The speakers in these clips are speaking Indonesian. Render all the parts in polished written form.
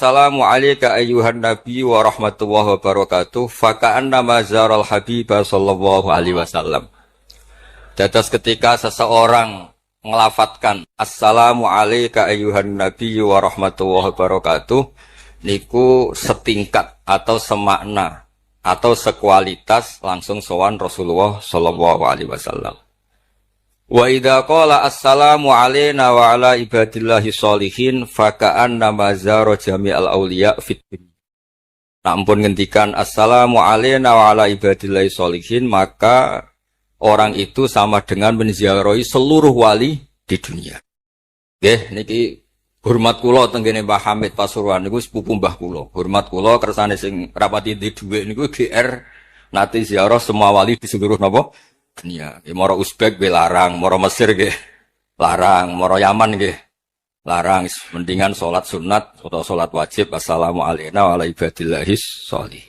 assalamu alayka ayyuhan nabi wa rahmatullahi wa barakatuh faka'anna mazaral habibah sallallahu alaihi wasallam. Dados ketika seseorang ngelafatkan assalamu alayka ayyuhan nabi wa rahmatullahi wa barakatuh niku setingkat atau semakna atau sekualitas langsung sowan Rasulullah sallallahu alaihi wasallam. Wa idza qala assalamu alayna wa ala ibadillahi sholihin faka'anna mazara jami'al auliya fit dunya. Nah, ampun ngendikan assalamu alayna wa ala ibadillahi sholihin, maka orang itu sama dengan menziarahi seluruh wali di dunia. Nggih niki hormat kula tenggene Mbah Hamid Pasuruan niku sepupu mbah kula. Hormat kula kersane sing rapati di dhuwit niku GR nate ziarah semua wali di seluruh napa dunia. Moro Uzbek nggih larang, moro Mesir nggih larang, moro Yaman nggih larang. Mendingan salat sunat atau salat wajib assalamu alayna wa ala ibadillahis sholih.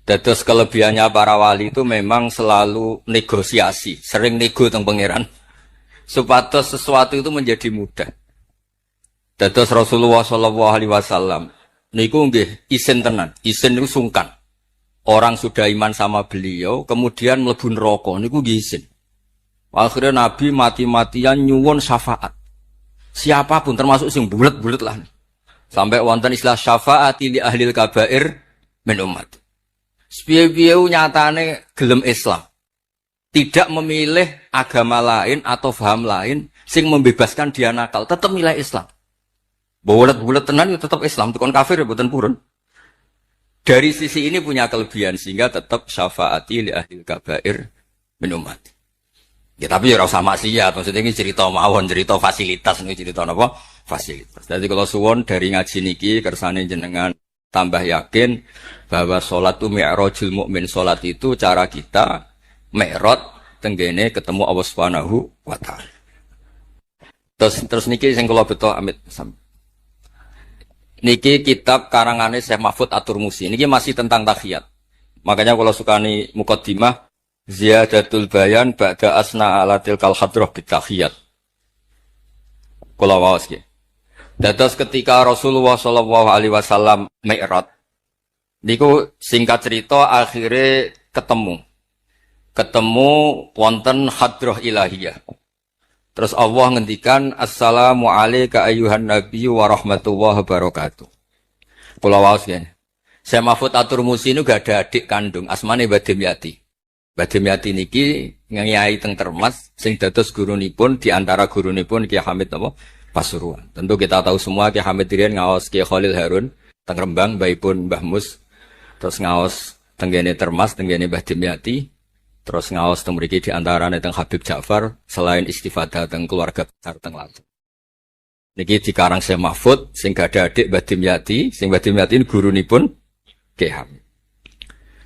Dados kelebihannya para wali itu memang selalu negosiasi, sering nego teng pangeran supados sesuatu itu menjadi mudah. Dados Rasulullah sallallahu alaihi wasallam niku nggih isin tenan, isin niku sungkan. Orang sudah iman sama beliau, kemudian mlebu neraka niku nggih isin. Akhirnya Nabi mati-matian nyuwun syafaat. Siapapun termasuk sing bulet-bulet lah. Sampai wonten istilah syafaati li ahlil kabair min umat. Piye-piye nyatane gelem Islam. Tidak memilih agama lain atau paham lain sing membebaskan dia nakal, tetap milih Islam. Bulet-bulet tenan ya tetap Islam, tukon kafir ya mboten purun. Dari sisi ini punya kelebihan sehingga tetap syafaati li ahlil kabair min umat. Ya tapi ya ora usah maksiat, maksudnya ini cerita mawon, cerita fasilitas ini cerita napa? Fasilitas. Jadi kalau suwon dari ngaji niki kersane jenengan tambah yakin bahwa salat itu mi'rajul mukmin, salat itu cara kita mi'raj tenggene ketemu Allah Subhanahu wa taala. Terus niki sing kula beto amit niki kitab karangane Syekh Mahfud At-Turmusi. Niki masih tentang tahiyat. Makanya kalau sukani muqaddimah ziyadatul bayan ba'da asna ala tilkal hadrah bitahiyat. Kula waos nggih. Dados ketika Rasulullah sallallahu alaihi wasallam mi'raj niku singkat cerita akhirnya ketemu wonten hadrah ilahiyah. Terus Allah ngendikan assalamu alayka ayyuhan nabiyyu wa rahmatullahi wa barakatuh. Kula waos ya. Syekh Mahfud At-Turmusi niku gak ada adik kandung asmane Badim Yati. Badim Yati niki ngiyai teng Termas sing dados gurunipun di antara gurunipun Ki Hamid napa Pasuruan. Tentu kita tahu semua Ki Hamid riyen ngaos Ki Khalil Harun teng Rembang mbaipun Mbah Mus. Terus ngaos tenggene Termas tenggene Badim Yati. Terus ngaos teng mriki di antarane teng Habib Ja'far selain istifadah teng keluarga besar teng Lampung. Niki dikarang Syekh Mahfud sing gak ada adik Badim Yati, sing Badim Yati gurunipun Ki Hamid.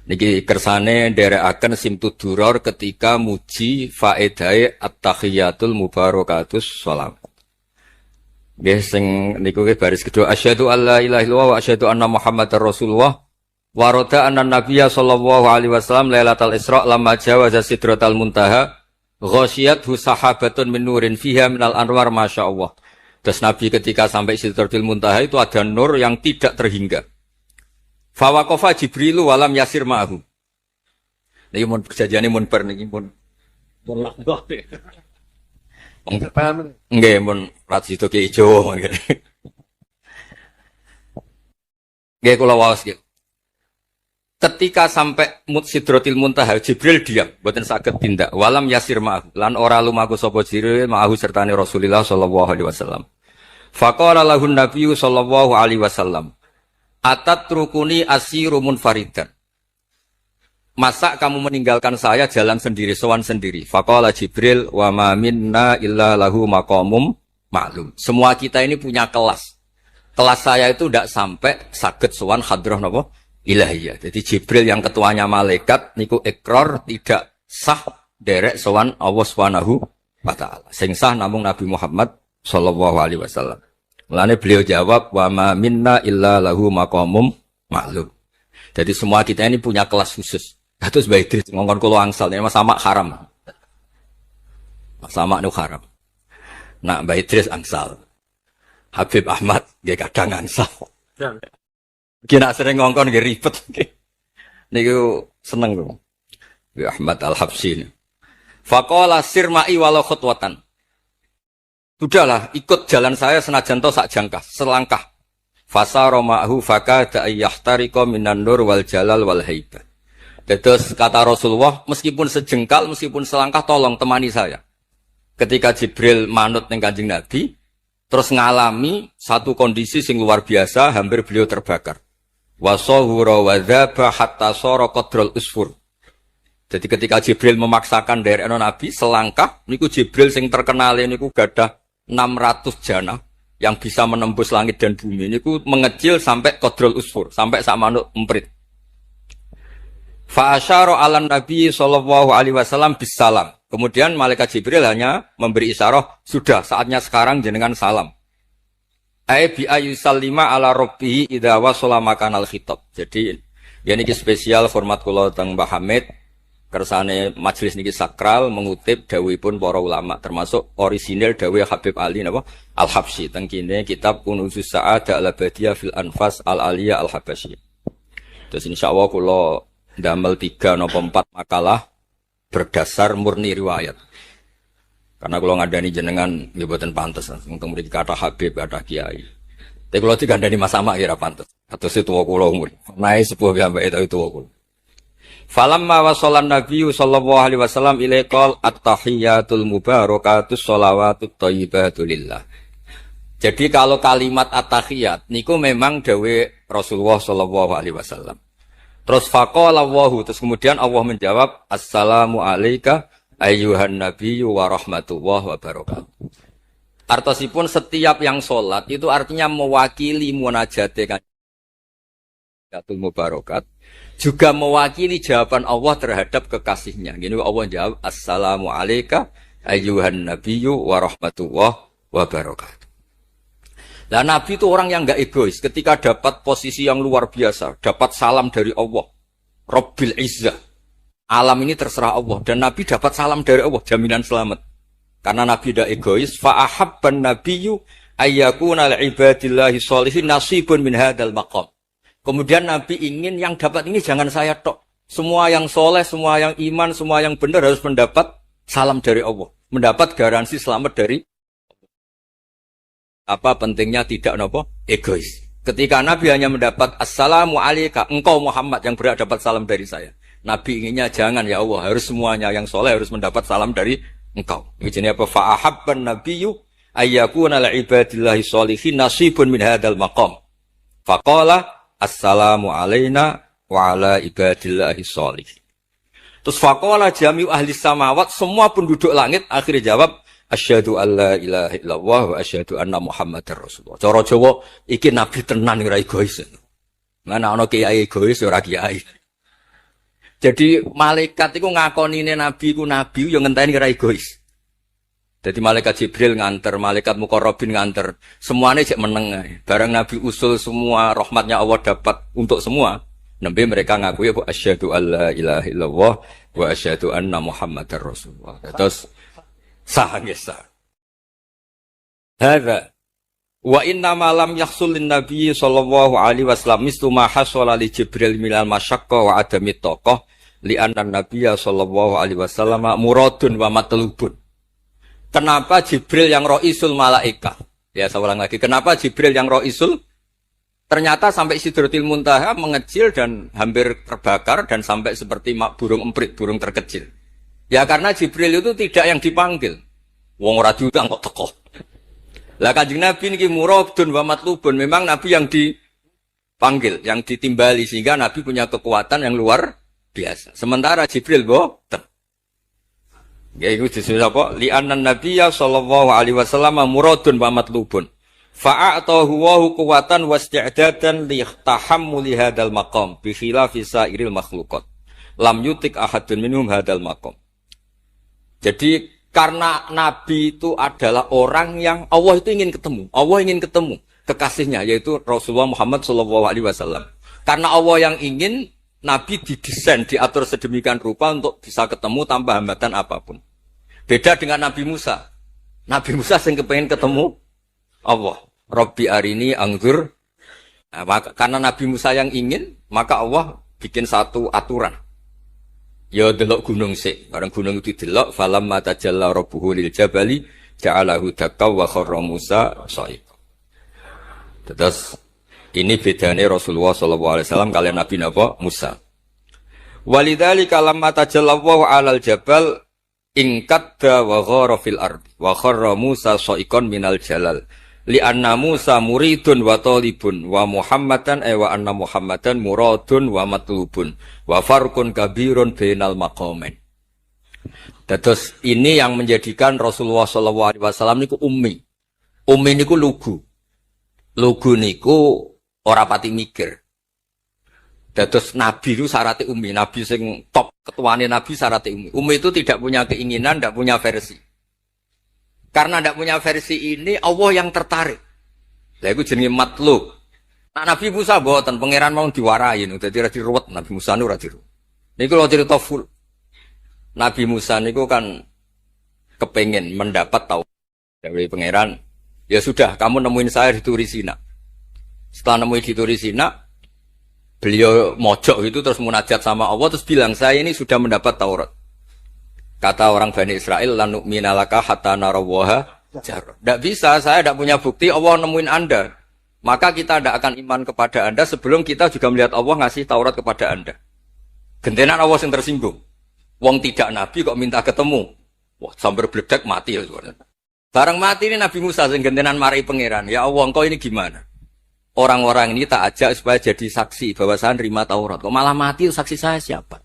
Niki kersane nderekaken Simtud Duror ketika muji faedahe at-tahiyatul mubarakatus shalam. Nggih sing niku baris kedua asyhadu alla ilaha illallah wa asyhadu anna muhammadar rasulullah. Waroda anan Nabiya sallallahu alaihi wasallam lailatul Isra lamma jawaza sidratal muntaha ghasyiyathu sahabatun min nurin fiha minal anwar masyaallah. Terus Nabi ketika sampai sidratul muntaha itu ada nur yang tidak terhingga. Fa waqafa Jibrilu walam yasir ma'ahu. Niki mun kejadiane mun bar niki mun laknah. Nggih mun rat situ ki ijo nggih. Nggih kula waos nggih. Ketika sampai Sidratil Muntaha Jibril diam, mboten saged tindak. Walam yasir ma'ahu lan ora lumaku sapa Jibril ma'ahu sertane Rasulullah sallallahu alaihi wasallam. Faqala lahun nabiyyu sallallahu alaihi wasallam, "Atatrukuni asiru munfaridan." Masa kamu meninggalkan saya jalan sendiri, sowan sendiri? Faqala Jibril, "Wa ma minna illa lahu maqamum ma'lum." Semua kita ini punya kelas. Kelas saya itu tidak sampai saged sowan hadrah napa? Ilahiyah. Jadi Jibril yang ketuanya malaikat niku ikrar tidak sah derek sowan Allah Subhanahu wa taala. Sing sah namung Nabi Muhammad sallallahu alaihi wasallam. Mulane beliau jawab wa ma minna illa lahu maqamum ma'lum. Jadi semua kita ini punya kelas khusus. Terus Mbah Idris ngongkon kula angsal ini sama haram. Sama nu haram. Nak Mbah Idris angsal. Habib Ahmad nggih kadang angsal. Kena sering ngongkon nggih ribet. Niku seneng lho. Ahmad Al-Habsyi. Faqala sirma'i walau khutwatan. Sudahlah, ikut jalan saya senajan to sak jangkah, selangkah. Fasara ma'hu fakada ayyahtariqa minan nur wal jalal wal haibah. Terus kata Rasulullah, meskipun sejengkal, meskipun selangkah, tolong temani saya. Ketika Jibril manut ning Kanjeng Nabi, terus ngalami satu kondisi sing luar biasa, hampir beliau terbakar. Wasahura wa dzaba hatta sara qadrul usfur. Jadi ketika Jibril memaksakan dari Nabi selangkah, niku Jibril sing terkenal niku gadah 600 jana yang bisa menembus langit dan bumi. Niku mengecil sampai qadrul usfur, sampai sak manuk emprit. Fa asyara 'alan Nabi sallallahu alaihi wasallam bisalam. Kemudian malaikat Jibril hanya memberi isyarah, sudah saatnya sekarang jenengan salam. Bi ayu salima ala rabbihi idza wasala makanal khitab. Jadi ya niki spesial format kula teng Mbah Hamid kersane majelis niki sakral mengutip dawuhipun para ulama termasuk orisinil dawuh Habib Ali napa Al-Habsyi teng kene kitab Kunuzus Sa'adah al-Abadiyah fil Anfas al-Aliyah al-Habasyi. Terus insyaallah kula ndamel 3 napa 4 makalah berdasar murni riwayat. Karena kalau ngadani jenengan nggih boten pantes, untuk mriki kata Habib, kata Kiai. Tapi kalau digandani Mas Sama kira pantes. Atau situwa kula umur. Nae sepuh piyambake itu tuwa kula. Falamma wasallan Nabi sallallahu alaihi wasallam ilaikal at-tahiyatul mubarakatus sholawatut thayyibatu lillah. Jadi kalau kalimat at-tahiyat niku memang dawe Rasulullah sallallahu alaihi wasallam. Terus faqala Allahu, terus kemudian Allah menjawab assalamu alayka ayyuhan nabiyyu wa rahmatullahi wa barakatuh. Artosipun setiap yang sholat itu artinya mewakili munajate kanjeng mubarakat, juga mewakili jawaban Allah terhadap kekasihnya. Gini Allah jawab assalamu alayka ayyuhan nabiyyu wa rahmatullahi wa barakatuh. Nah, Nabi itu orang yang enggak egois. Ketika dapat posisi yang luar biasa, dapat salam dari Allah, Rabbil Izzah. Alam ini terserah Allah. Dan Nabi dapat salam dari Allah, jaminan selamat. Karena Nabi tidak egois. Fa'ahabban nabiyyu ayyakuna li'ibadillahi sholihin nasibun min hadal maqam. Kemudian Nabi ingin yang dapat ini jangan saya tok. Semua yang soleh, semua yang iman, semua yang benar harus mendapat salam dari Allah. Mendapat garansi selamat dari apa pentingnya tidak egois. Ketika Nabi hanya mendapat assalamu alayka, engkau Muhammad yang berhak dapat salam dari saya. Nabi inginnya jangan ya Allah, harus semuanya yang soleh harus mendapat salam dari engkau. Ini apa? Fa'ahabban nabiyyu ayyakuna li'ibadillahi sholihin nasibun min hadal maqam. Faqala assalamu alayna wa ala ibadillahi sholihin. Terus faqala jami'u ahli samawat, semua penduduk langit akhirnya jawab asyhadu alla ilaha illallah wa asyhadu anna muhammadar rasulullah. Cara Jawa iki nabi tenan ora egois. Mana ana kiai egois ora kiai. Jadi malaikat iku ngakonine nabi ku nabi yo ngenteni ora egois. Jadi malaikat Jibril nganter, malaikat Muqarrabin nganter, semuanya cek meneng ae. Barang nabi usul semua rahmatnya Allah dapat untuk semua. Nembe mereka ngaku ya asyhadu alla ilaha illallah wa asyhadu anna muhammadar rasulullah. Terus sah nggih sah. Hadza wa inna ma lam yahsul lin nabiy sallallahu alaihi wasallam mislu ma hasala li Jibril minal masyaqqa wa adami taqah li anna nabiyya sallallahu alaihi wasallam muradun wa matlubun. Kenapa Jibril yang roisul malaika? Ya saya ulang lagi. Kenapa Jibril yang roisul? Ternyata sampai Sidratil Muntaha mengecil dan hampir terbakar dan sampai seperti burung emprit, burung terkecil. Ya karena Jibril itu tidak yang dipanggil. Wong ora diundang kok teko. Lah Kanjeng Nabi niki muradun wa matlubun, memang Nabi yang dipanggil, yang ditimbali sehingga Nabi punya kekuatan yang luar biasa. Sementara Jibril boten. Ya iku disebut apa? Li annan nabiyya sallallahu alaihi wasallam muradun wa matlubun. Fa'atahu wa quwwatan wasti'dadan li tahammuli hadzal maqam bi khilafi sairil makhluqat. Lam yutik ahadun minhum hadzal maqam. Jadi karena Nabi itu adalah orang yang Allah itu ingin ketemu. Allah ingin ketemu kekasihnya yaitu Rasulullah Muhammad SAW. Karena Allah yang ingin, Nabi didesain, diatur sedemikian rupa untuk bisa ketemu tanpa hambatan apapun. Beda dengan Nabi Musa. Nabi Musa yang kepengen ketemu Allah. Rabbi arini angzur Nah, karena Nabi Musa yang ingin, maka Allah bikin satu aturan. Ya delok gunung sik, bareng gunung itu delok falamma tajalla rabbuhu lil jabali ja'alahu dakka wa kharra Musa sha'iqa. Terus ini bedane Rasulullah sallallahu alaihi wasallam kalian Nabi napa Musa. Walidzalika lamma tajallallahu 'alal jabal ingkadda wa ghara fil ardi wa kharra Musa sha'iqan minal jalal. Li'anna Musa muridun wa talibun wa Muhammadan wa anna Muhammadan muradun wa matlubun wa farqun kabirun bainal maqamain. Terus ini yang menjadikan Rasulullah sallallahu alaihi wasallam niku ummi. Ummi niku lugu. Lugu niku ora pati mikir. Terus Nabi itu syaratnya ummi. Nabi sing top ketuane Nabi syaratnya ummi. Ummi itu tidak punya keinginan, tidak punya versi. Karena tidak punya versi ini, Allah yang tertarik. Lah itu jenenge matlub. Nah, Nabi Musa mboten pangeran mau diwarai, dadi ra diruwet Nabi Musa niku ra diruwet. Niku lho cerita full. Nabi Musa niku kan kepengen mendapat tahu dari pangeran. Ya sudah, kamu nemuin saya di Turi Sina. Setelah nemuin di Turi Sina, beliau mojok itu terus munajat sama Allah terus bilang, "Saya ini sudah mendapat Taurat." Kata orang Bani Israel, "La nu'mina laka hatta narawaha jahrah." Tidak bisa, saya tidak punya bukti Allah nemuin Anda. Maka kita tidak akan iman kepada Anda sebelum kita juga melihat Allah ngasih Taurat kepada Anda. Gentenan Allah yang tersinggung. Wong tidak Nabi kok minta ketemu. Wah, sambar bledek mati. Barang mati ini Nabi Musa yang gentenan marahi pangeran. Ya Allah, engkau ini gimana? Orang-orang ini tak ajak supaya jadi saksi bahwa saya nerima Taurat. Kok malah mati, saksi saya siapa?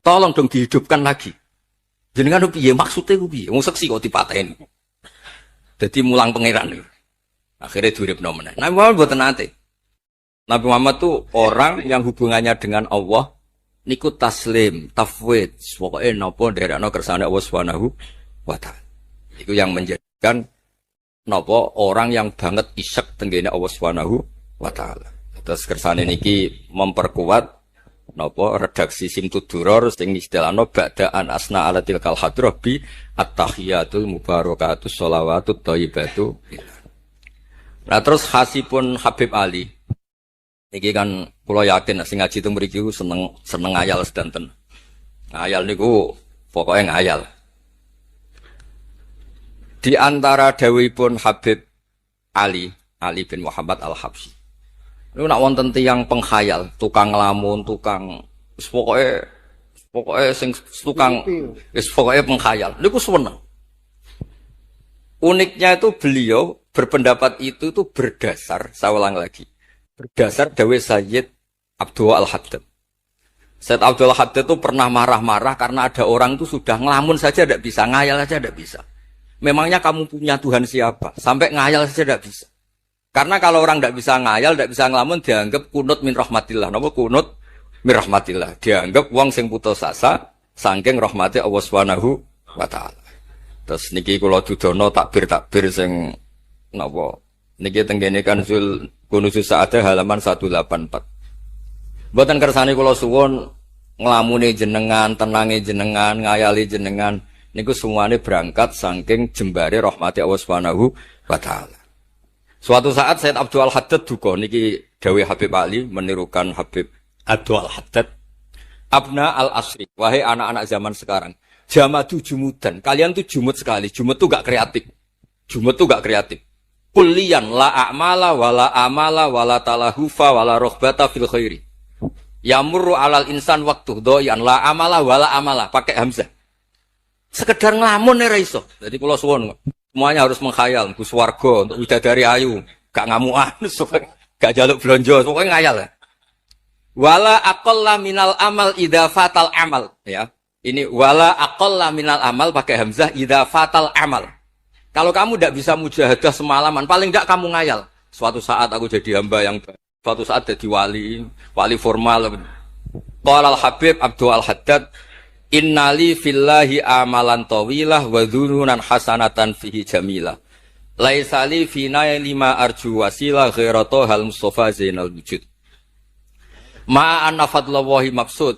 Tolong dong dihidupkan lagi. Jenengan piye maksudnya piye? Wong seksi kok dipateni. Dadi mulang pangeran. Akhirnya duripno meneh. Nabi Muhammad mboten nate. Nabi Muhammad tuh orang yang hubungannya dengan Allah niku taslim, tafwid, pokoke napa nderekno kersane Allah Subhanahu wa taala. Iku yang menjadikan napa orang yang banget isyak tenggene Allah Subhanahu wa taala. Terus kersane niki memperkuat napa redaksi Simtuduror sing istilahno ba'daan asna ala tilkal hadrah bi at-tahiyatul mubarakatus sholawatut thayyibatu. Nah terus khasipun Habib Ali niki kan kula yakin sing ngaji teng mriki seneng ngayal sedanten. Ngayal niku pokoke ngayal. Di antara dawuhipun Habib Ali bin Muhammad Al-Habsyi. Niku nak wonten tiyang penghayal, tukang nglamun, tukang pokoke sing tukang wis pokoke penghayal. Niku seneng. Uniknya itu beliau berpendapat itu tuh berdasar, saya ulang lagi. Berdasar dawuh Sayyid Abdul Al-Haddad. Sayyid Abdul Al-Haddad itu pernah marah-marah karena ada orang itu sudah ngelamun saja tidak bisa, ngayal saja tidak bisa. Memangnya kamu punya Tuhan siapa? Sampai ngayal saja tidak bisa. Karena kalau orang tidak bisa ngayal, tidak bisa ngelamun, dianggap kunut min rahmatillah. Napa kunut min rahmatillah? Dianggap wong sing putus asa saking rahmati Allah Subhanahu wa taala. Terus niki kula dudono takbir sing napa? Niki tenggene Kanzul Kunuzus Sa'adah halaman 184. Mboten kersane kula suwun nglamune jenengan, tenange jenengan, ngayali jenengan niku semuanya berangkat saking jembare rahmati Allah Subhanahu wa taala. Suatu saat Sayyid Abdul Al-Haddad duka niki dawuh Habib Ali menirukan Habib Abdul Al-Haddad. Abna al-asri, wahai anak-anak zaman sekarang, jamadu jumudan. Kalian tuh jumud sekali. Jumud tuh gak kreatif. Jumud tuh gak kreatif. Kulliyan la a'mala wala amala wala talahufa wala rohbata fil khairi. Yamurru alal insan waktu doyan la amala wala amala pakai hamzah. Sekedar ngelamun ora iso. Jadi kula suwun semuanya harus menghayal, Gus warga untuk widadari ayu, gak ngamuan, gak jaluk blonjo, pokoknya ngayal ya. Wala aqalla minal amal idza fatal amal, ya. Ini wala aqalla minal amal pakai hamzah idza fatal amal. Kalau kamu tidak bisa mujahadah semalaman, paling tidak kamu ngayal. Suatu saat aku jadi hamba yang baik. Suatu saat jadi wali formal. Qala al-Habib Abdul Al-Haddad, innali fillahi amalan tawilah wa dhununan hasanatan fihi jamilah. Laisa li fina lima arju wasilah ghairata hal Mustafa Zainal Wujud. Ma anna fadlallahi maqsud.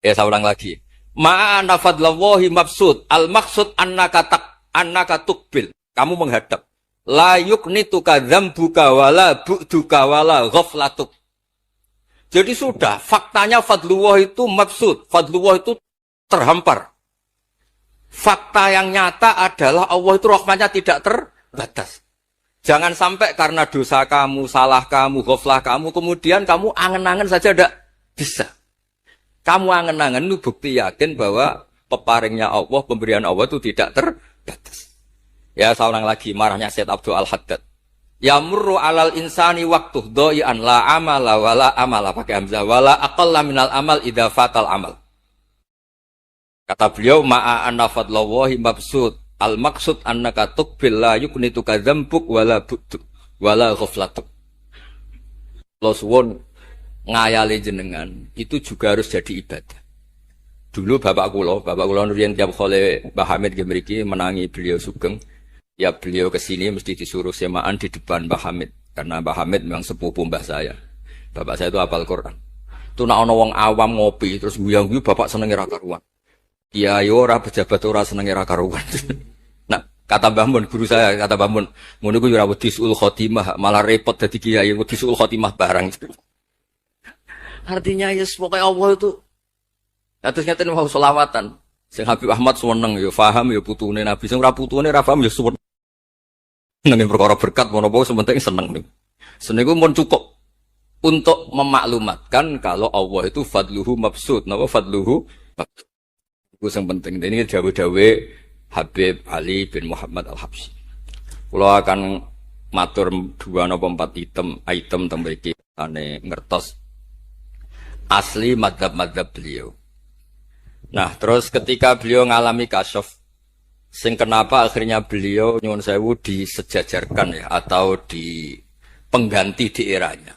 Ya saya ulang lagi. Ma anna fadlallahi maqsud. Al maqsud annaka tukbil. Kamu menghadap. La yuknituka dzambuka wala bu'duka wala ghaflatuk. Jadi sudah, faktanya fadlullah itu mabsud, fadlullah itu terhampar. Fakta yang nyata adalah Allah itu rahmatnya tidak terbatas. Jangan sampai karena dosa kamu, salah kamu, ghaflah kamu, kemudian kamu angen-angen saja tidak bisa. Kamu angen-angen itu bukti yakin bahwa peparingnya Allah, pemberian Allah itu tidak terbatas. Ya, saya ulang lagi marahnya Syed Abdul Al-Haddad. Yamurru alal insani waktu doi'an la amala wala amala pakai hamzah wala aqalla minal amal idza fatal amal. Kata beliau ma'a anna fadlallahi mabsud al maksud annaka tuqbil la yuknituka dzambuk wala bu'du wala ghaflatuk. Lo suwun ngayali jenengan itu juga harus jadi ibadah. Dulu bapak kula nurian tiap kali Mbah Hamid mriki menangi beliau sugeng. Ya beliau kesini mesti disuruh semaan di depan Mbah Hamid. Karena Mbah Hamid memang sepupu mbah saya. Bapak saya itu hafal Quran. Itu nak ana wong awam ngopi terus guyang-guyu bapak senenge ra karuan. Kiai ora pejabat ora senenge ra karuan. Nah, kata Mbah Mun guru saya, kata Mbah Mun, ngono iku ora wedi suul khotimah, malah repot dadi kiai wedi suul khotimah barang. Artinya ya pokoke Allah itu terus ngaten mau selawatan. Sing Habib Ahmad seneng ya paham ya putune Nabi, sing ora putune ra paham ya suwun. Nang perkara berkat menapa sementing seneng niku. Seneng iku mun cukup untuk memaklumatkan kalau Allah itu fadluhu mabsud, napa fadluhu mabsud. Iku sing penting. Ini dawuh-dawuhe Habib Ali bin Muhammad Al-Habsyi. Kula akan matur 2 napa 4 item teng mriki ane ngertos asli madzhab-madzhab beliau. Nah, terus ketika beliau ngalami kasyaf, sing kenapa akhirnya beliau nyuwun sewu disejajarkan ya atau di pengganti di eranya.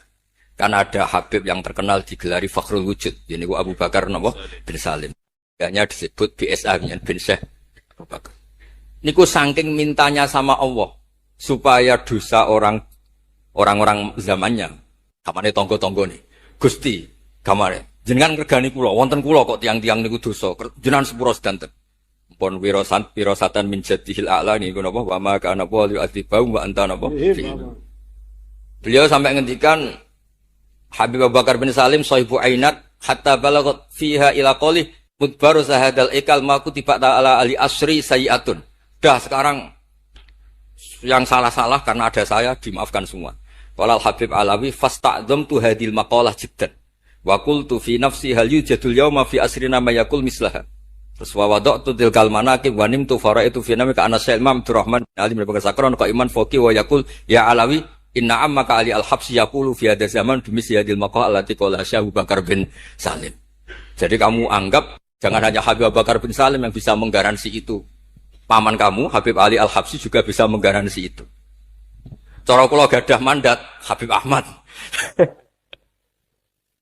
Karena ada Habib yang terkenal digelari Fakhrul Wujud, ini Abu Bakar napa bin Salim. Hanya disebut BSA bin Syekh Abu Bakar. Niku saking mintanya sama Allah supaya dosa orang-orang zamannya, kamane tonggo-tonggo nih. Gusti, kamane jenengan ngregani kula, wonten kula kok tiang-tiang niku dosa, jenengan sepura sedanten. Pun wirosatan min jadihil a'la niku napa wa ma kana wa yu'adzibahum wa anta napa. Beliau sampai ngendikan Habib Abu Bakar bin Salim sahibu ainat hatta balagat fiha ila qali mudbaru sahadal ikal ma kutiba ta'ala ali asri sayiatun. Dah sekarang yang salah-salah karena ada saya dimaafkan semua. Walal Habib Alawi fasta'dzamtu hadil maqalah jiddan. Wa qultu fi nafsi hal yujadul yawma fi asrina ma yaqul mislaha. Terus wa wada'tu tilkal manaqib wa nimtu faraitu fi namika ana Syekh Imam Abdurrahman Ali bin Bakar Sakron ka iman faqih wa yaqul ya Alawi inna ammaka Ali al-Habsyi yaqulu fi hadha zaman bimisli hadil maqalah allati qala Syekh Abu Bakar bin Salim. Jadi kamu anggap jangan hanya Habib Abu Bakar bin Salim yang bisa menggaransi itu. Paman kamu Habib Ali Al-Habsyi juga bisa menggaransi itu. Cara kula gadah mandat Habib Ahmad.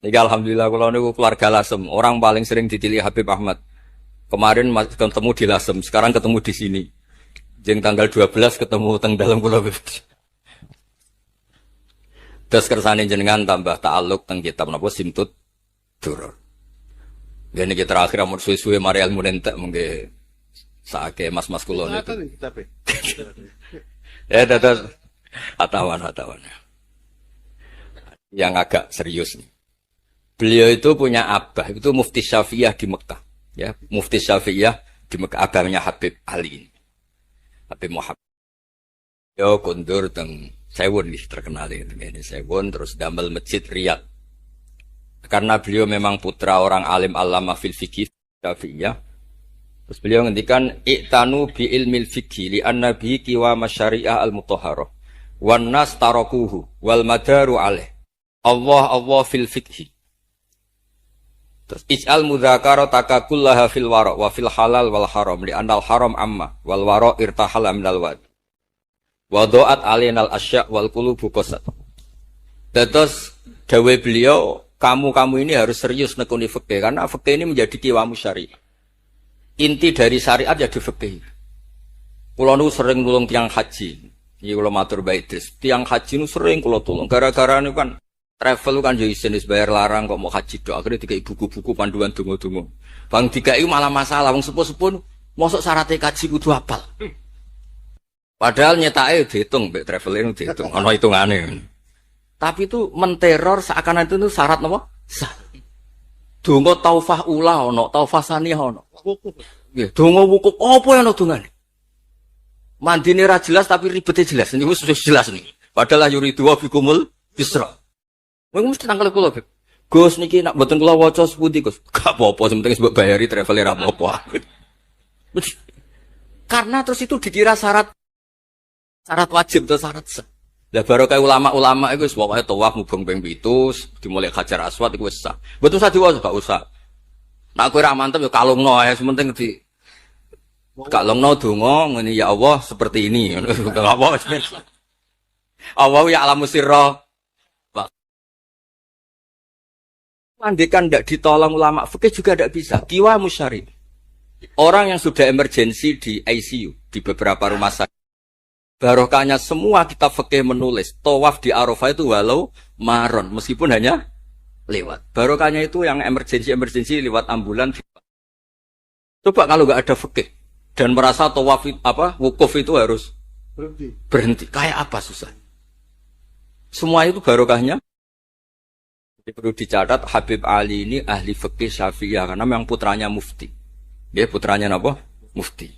Niki alhamdulillah kula niku keluarga Lasem, orang paling sering dipilih Habib Ahmad. Kemarin ketemu di Lasem, sekarang ketemu di sini. Jeng tanggal 12 ketemu teng dalam kula. Terus kersane jenengan tambah ta'alluq teng kitab napa Simtud Duror. Gene iki terakhir amun suwe-suwe mari ilmu entek mengke saake mas-mas kula niku. Ya dados atawan. Yang agak serius nih. Beliau itu punya abah, itu Mufti Syafi'iyah di Mekah. Ya, Mufti Syafi'iyah di Mekah, abahnya Habib Ali. Habib Muhammad. Yo kondur teng Sewon nih terkenal ini Sewon terus damel masjid Riyadh. Karena beliau memang putra orang alim alama fil fikih Syafi'iyah. Terus beliau ngendikan i'tanu bi ilmil fikih li anna bihi qiwam syariah al-mutahharah wan nas tarakuhu wal madaru alaih. Allah fil fikih. Terus ij'al mudzakarata kullaha fil wara' wa fil halal wal haram li anal haram amma wal wara' irtahala minal wad. Wa dha'at alainal asya' wal qulubu qasat. Terus dawuh beliau, kamu ini harus serius nekuni fikih karena fikih ini menjadi qiwamus syariah. Inti dari syariat ya di fikih. Kula nu sering nulung tiyang haji. Iki kula matur Mbak Idris, tiyang haji nu sering kula tulung gara-gara niku kan travel kan yo isin wis bayar larang kok mau haji tok akhirnya dikai buku-buku panduan donga-donga. Bang dikai malah masalah wong sepuh-sepuh mosok syaratnya kaji kudu hafal. Padahal nyetake dihitung, mbek traveler dihitung, ana hitungane. Tapi itu menteror seakan itu syarat napa? Sah. Donga taufah ula ana, taufah saniyah ana. Nggih, donga wukuf apa yang ana dongane? Mandine ra jelas tapi ribete jelas. Niku wis jelas niki. Padahal yuridu wa bikumul yusra. Wong mesti tanggal kula, Beb. Gus niki nak mboten kula waca sepundi, Gus. Gak apa-apa, penting mbok bayari traveler apa-apa. Karena terus itu dikira syarat wajib atau syarat sah. Lah barokah ulama-ulama iku wis pokoke tawaf mubeng ping 7 dimulai Hajar Aswad iku wis sah. Mboten usah diwaca, gak usah. Nek kowe ra mantep ya kalungno ae, sementing di kalungno donga ngene ya Allah seperti ini. Enggak apa wis. Allah ya alamu sirra. Andekan tidak ditolong ulama fikih juga tidak bisa. Kiwa musyari. Orang yang sudah emergensi di ICU di beberapa rumah sakit. Barokahnya semua kitab fikih menulis tawaf di Arafah itu walau maron meskipun hanya lewat. Barokahnya itu yang emergensi lewat ambulan. Coba kalau nggak ada fikih dan merasa tawaf wukuf itu harus berhenti. Kayak apa susah? Semua itu barokahnya. Jadi perlu dicatat Habib Ali ini ahli fikih Syafi'iyah karena memang putranya mufti. Dia putranya apa? Mufti.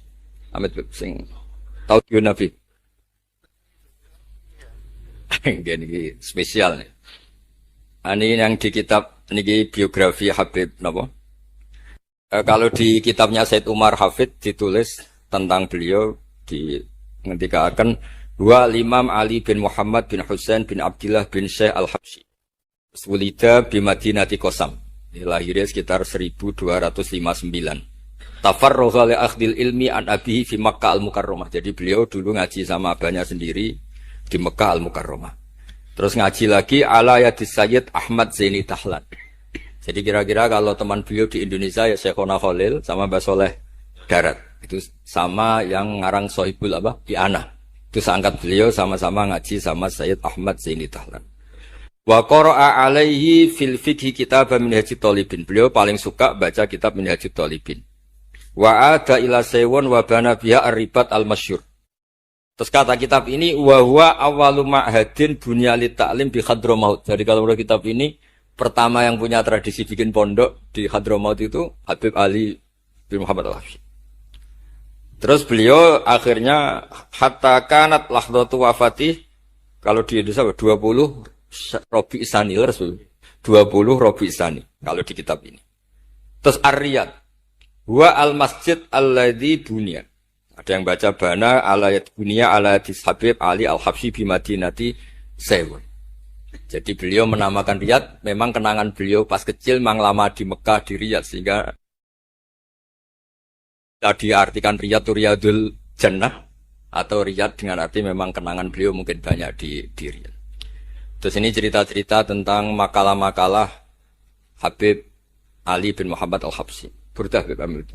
Amit sing tahu Nabi. Ini spesial nih. Ini yang di kitab ini biografi Habib napa? Kalau di kitabnya Said Umar Hafid ditulis tentang beliau ngendikaken wa Imam Ali bin Muhammad bin Husain bin Abdullah bin Syekh Al-Habsyi. Sulida bi Madinati Qasam. Lahirnya sekitar 1259. Tafarragha li akhdil ilmi an abihi fi Makkah Al-Mukarramah. Jadi beliau dulu ngaji sama abahnya sendiri di Mekah Al-Mukarramah. Terus ngaji lagi ala yadis Sayyid Ahmad Zaini Tahlan. Jadi kira-kira kalau teman beliau di Indonesia ya Syekhona Khalil sama Mbah Soleh Darat. Itu sama yang ngarang Sohibul I'anah. Itu seangkat beliau sama-sama ngaji sama Sayyid Ahmad Zaini Tahlan. Wa qara'a alaihi fil fiqhi kitab Minhajut Thalibin. Beliau paling suka baca kitab Minhajut Thalibin. Wa ada ila sewon wa bana biha ar-ribat al-masyhur. Terus kata kitab ini wa huwa awwalu ma'hadin bunya li ta'lim bi Hadramaut. Jadi kalau menurut kitab ini pertama yang punya tradisi bikin pondok di Hadramaut itu Habib Ali bin Muhammad Al-Habsyi. Terus beliau akhirnya hatta kanat lahdatu wafati kalau di Indonesia 20 Robi Isani Rasul 20 Robi Isani kalau di kitab ini. Terus Ar-Riyad wa al-masjid alladzi bunya. Ada yang baca bana alayat bunya ala Habib Ali Al-Habsyi bi Madinati Sewon. Jadi beliau menamakan Riyadh memang kenangan beliau pas kecil memang lama di Mekah di Riyadh sehingga tadi artikan Riyadh itu Riyadul Jannah atau Riyadh dengan arti memang kenangan beliau mungkin banyak di Riyadh. Terus ini cerita-cerita tentang makalah-makalah Habib Ali bin Muhammad Al-Habsyi. Burdah Habib Amil.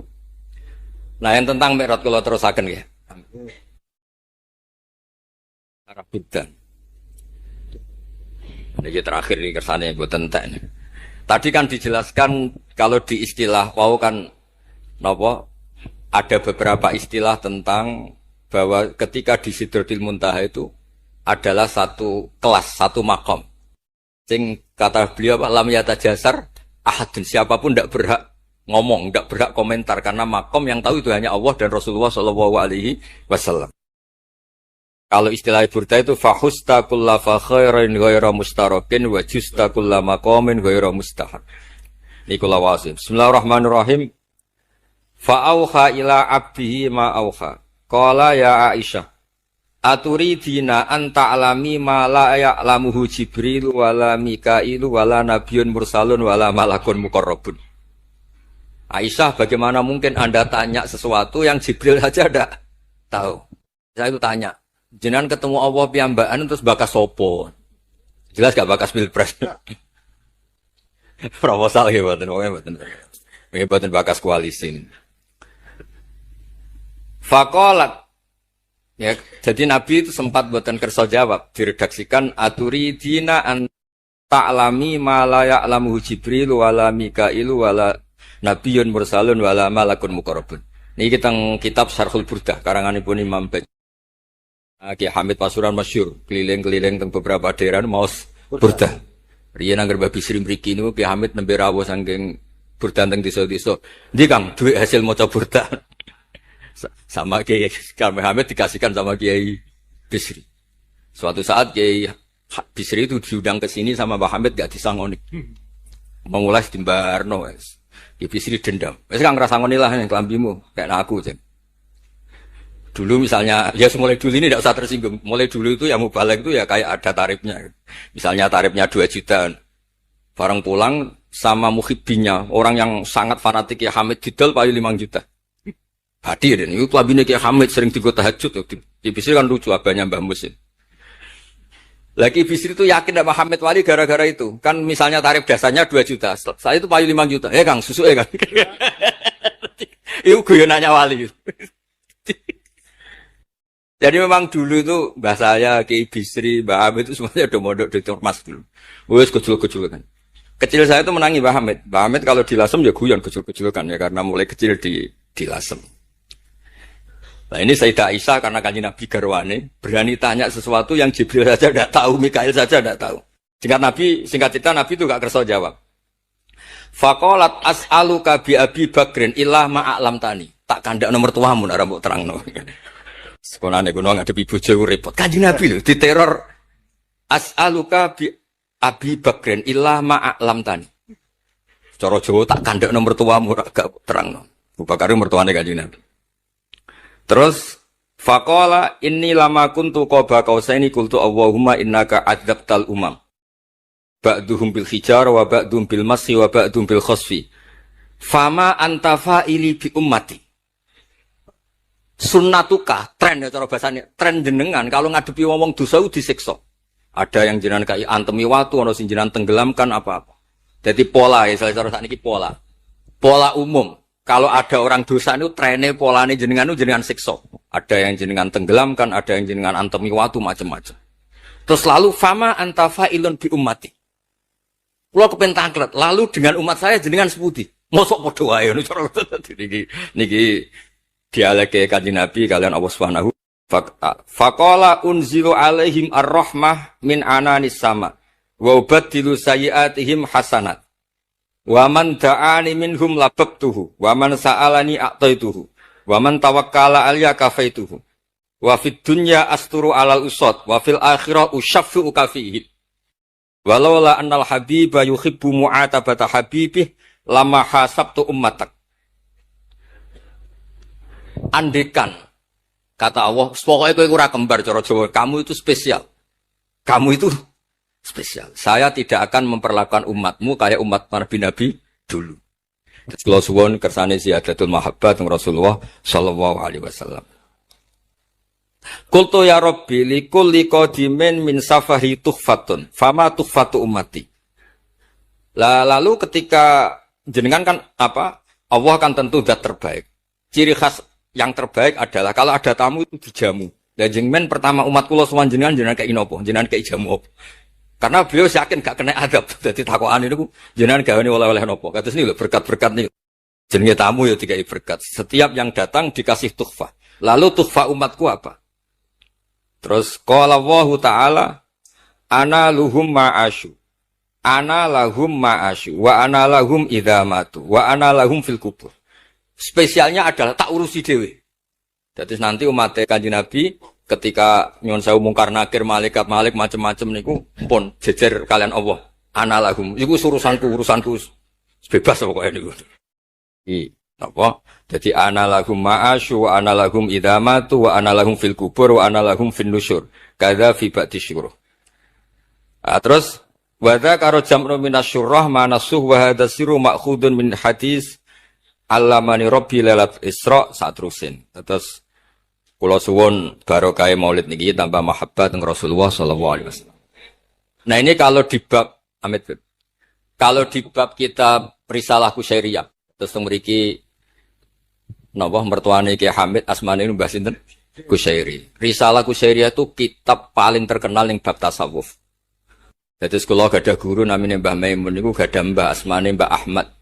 Nah yang tentang Mi'raj kalau terusaken ya. Arab Bidan. Ini terakhir ini kersane buat entek. Tadi kan dijelaskan kalau di istilah wau kan napa ada beberapa istilah tentang bahwa ketika di Sidratul Muntaha itu adalah satu kelas, satu makom. Sing kata beliau lam yatajasar ahadun, siapapun tidak berhak ngomong, tidak berhak komentar karena makom yang tahu itu hanya Allah dan Rasulullah Shallallahu Alaihi Wasallam. Kalau istilah burda itu fahusta kulla fakhairin ghaira mustarakin wa justa kulla maqamin ghaira mustahar. Nikulah wasim. Bismillahirrahmanirrahim. Fa'auha ila abdihi ma auha. Qala ya Aisyah. Aturidina anta alami ma la ya'lamuhu Jibril wala Mikailu wala nabiyyun mursalun wala malakun muqarrabun. Aisyah, bagaimana mungkin Anda tanya sesuatu yang Jibril saja tidak tahu? Saya itu tanya, jenengan ketemu Allah piyambakan terus bakas sopo? Jelas gak bakas pilpres? Proposal ya buatan bakas koalisi. Fakolat. Ya, jadi Nabi itu sempat buatan kerso jawab, diredaksikan aturi dina an ta'lami ma la ya'lamuhu Jibril wala Mikailu wala nabiyyun mursalun wala malakun muqarrabun. Niki kita kitab Syarhul Burdah karanganipun Imam Bajuri. Kiai Hamid Pasuruan masyhur, keliling-keliling teng beberapa daerah maos burdah. Riyen anggar Mbah Bisri mriki niku Kiai Hamid nembe rawuh saking burdah teng desa-desa. Ndi Kang, duit hasil maca burdah. Sama Kiai Hamid dikasihkan sama Kiai Bisri. Suatu saat Kiai Bisri itu diundang ke sini sama Mbah Hamid gak disangoni. Memulai dimbarno wis. Kiai Bisri dendam. Wis Kang ngrasangoni lah ning klambimu, kayak aku, Cek. Dulu misalnya, ya mulai dulu ini tidak usah tersinggung. Mulai dulu itu yang mubalek itu ya kayak ada tarifnya. Misalnya tarifnya 2 juta. Barang pulang sama muhibbinya, orang yang sangat fanatik ya Hamid didol payu 5 juta. Hadir dan itu kelabine Kiai Hamid sering digo tahajud. Di Bisri kan lucu abahnya Mbah Musin. Lagi Bisri itu yakin sama Hamid Wali gara-gara itu. Kan misalnya tarif dasarnya 2 juta. Saya itu payu 5 juta. Kang, susu Kang. Itu guyonannya Wali. Jadi memang dulu itu mbah saya, Kiai Bisri, Mbah Hamid itu semuanya udah mondok di Ormas dulu. Wes kecil-kecil kan. Kecil saya itu menangi Mbah Hamid. Mbah Hamid kalau dilasem ya guyon kecil-kecil kan ya karena mulai kecil dilasem. Nah ini Sayyidah Aisyah karena kanjeng Nabi garwane berani tanya sesuatu yang Jibril saja tidak tahu, Mikail saja tidak tahu. Singkat cerita Nabi itu gak kerso jawab. Faqalat as'aluka bi Abi Bakrin illa ma'alam tani. Tak kandak nomor tuamu nak rambut terangno. Sekolahane kuno ngadepi bojo repot. Kanjeng Nabi lho diteror as'aluka bi Abi Bakrin illa ma'alam tani. Cara Jawa tak kandak nomor tuamu gak terangno. Abu Bakar mertuane Kanjeng Nabi. Terus faqala inni lama kuntu qaba qausaini qultu Allahumma innaka adzabtal umam. Ba'duhum bil hijar wa ba'dhum bil masyi wa ba'dhum bil khasfi. Fama anta fa'ili bi ummati. Sunnatuka, tren ya cara bahasanya, tren jenengan kalau ngadepi wong dosa disiksa. Ada yang jenengan kai antemi watu, ana sing jenengan tenggelamkan apa-apa. Jadi pola ya cara sakniki pola. Pola umum. Kalau ada orang dosa itu trennya polanya jenengan itu jenengan siksa. Ada yang jenengan tenggelamkan, ada yang jenengan antemi watu macam-macam. Terus lalu fama anta fa'ilun bi ummati. Kula kepen tanglet, lalu dengan umat saya jenengan sepundi? Mosok padha wae ngono cara niki dialeke Kanjeng Nabi kalian Allah Subhanahu faqala unzilu alaihim ar-rahmah min ananis sama wa ubaddilu sayyi'atihim hasanat. Wa man da'ani minhum lababtuhu wa man sa'alani a'taituhu wa man tawakkala alayya kafaituhu wa fid dunya asturu alal usad wa fil akhirah usyaffi'u kafihi walau la annal habiba yuhibbu mu'atabata habibih lama hasabtu ummatak. Andekan kata Allah pokoknya kowe ora kembar cara Jawa, kamu itu spesial, kamu itu spesial. Saya tidak akan memperlakukan umatmu kayak umat Nabi dulu. Kalau suwon kersane ziyadatul mahabbat Rasulullah sallallahu alaihi wasallam. Qultu ya Rabbi likulli qadimin min safari tuhfatun fama tuhfatu ummati. Lalu ketika jenengan kan apa? Allah kan tentu zat terbaik. Ciri khas yang terbaik adalah kalau ada tamu itu dijamu. Dan jenengan pertama umat kula sowan jenengan kayak inopo, jenengan kayak jamu apa? Karena beliau yakin gak kena adab. Jadi takokan itu jenengan gawe oleh-oleh nopo. Kados ini lho berkat-berkat nih. Jenenge tamu ya dikai berkat. Setiap yang datang dikasih tuhfah. Lalu tuhfah umatku apa? Terus qala Allahu ta'ala ana luhum ma'asyu. Ana lahum ma'asyu wa ana lahum idza matu wa ana lahum fil kubur. Spesialnya adalah tak urusi dhewe. Jadi nanti umat Kanjeng Nabi ketika nyuwun sewu mungkar nakir malaikat malik macam-macam niku pun jejer kalian Allah analahum iku urusanku bebas pokoke niku apa jadi analahum ma'asyu wa analahum idamatu wa analahum fil kubur wa analahum fin nusyur kadza fi ba'di syuruh. Terus wa dzakara jam'u minasyurrah manasuh wa hadza sirru ma'khudun min hadis allamani rabbi lailat isra satrusin. Terus kula suwun barokah Maulid niki tambah mahabbat dengan Rasulullah sallallahu alaihi wasallam. Nah ini kalau di bab kitab Risalah Kusyairiyah terus mriki napa mertuane Kiai Hamid asmane Mbah sinten Kusyairi. Risalah Kusyairiyah itu kitab paling terkenal ning bab tasawuf. Dadi kula gadah guru namine Mbah Maimun niku gadah Mbah asmane Mbah Ahmad.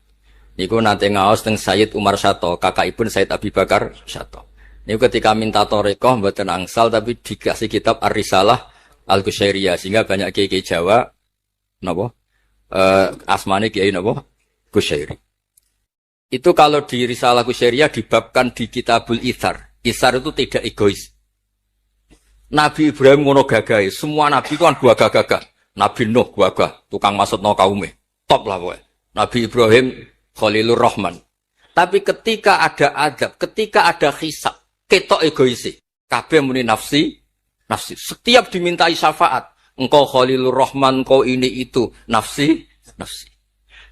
Niku nate ngaos teng Sayyid Umar Sato, kakakipun Sayyid Abi Bakar Sato. Ini ketika minta torekoh mboten angsal tapi dikasih kitab Ar-Risalah Al-Qusyairiyah sehingga banyak kiai Jawa napa asmane kiai napa Qusyairi. Itu kalau di Risalah Qusyairiyah dibabkan di Kitabul Itsar. Itsar itu tidak egois. Nabi Ibrahim ngono gagahe, semua nabi itu kan gagah-gagah. Nabi Nuh gagah, tukang maksudno kaume. Top lah pokoknya. Nabi Ibrahim Khalilur Rahman. Tapi ketika ada adab, ketika ada hisab, ketok egoisi. Kabeh muni nafsi. Setiap dimintai syafaat, engkau Khalilur Rahman, engkau ini itu, nafsi.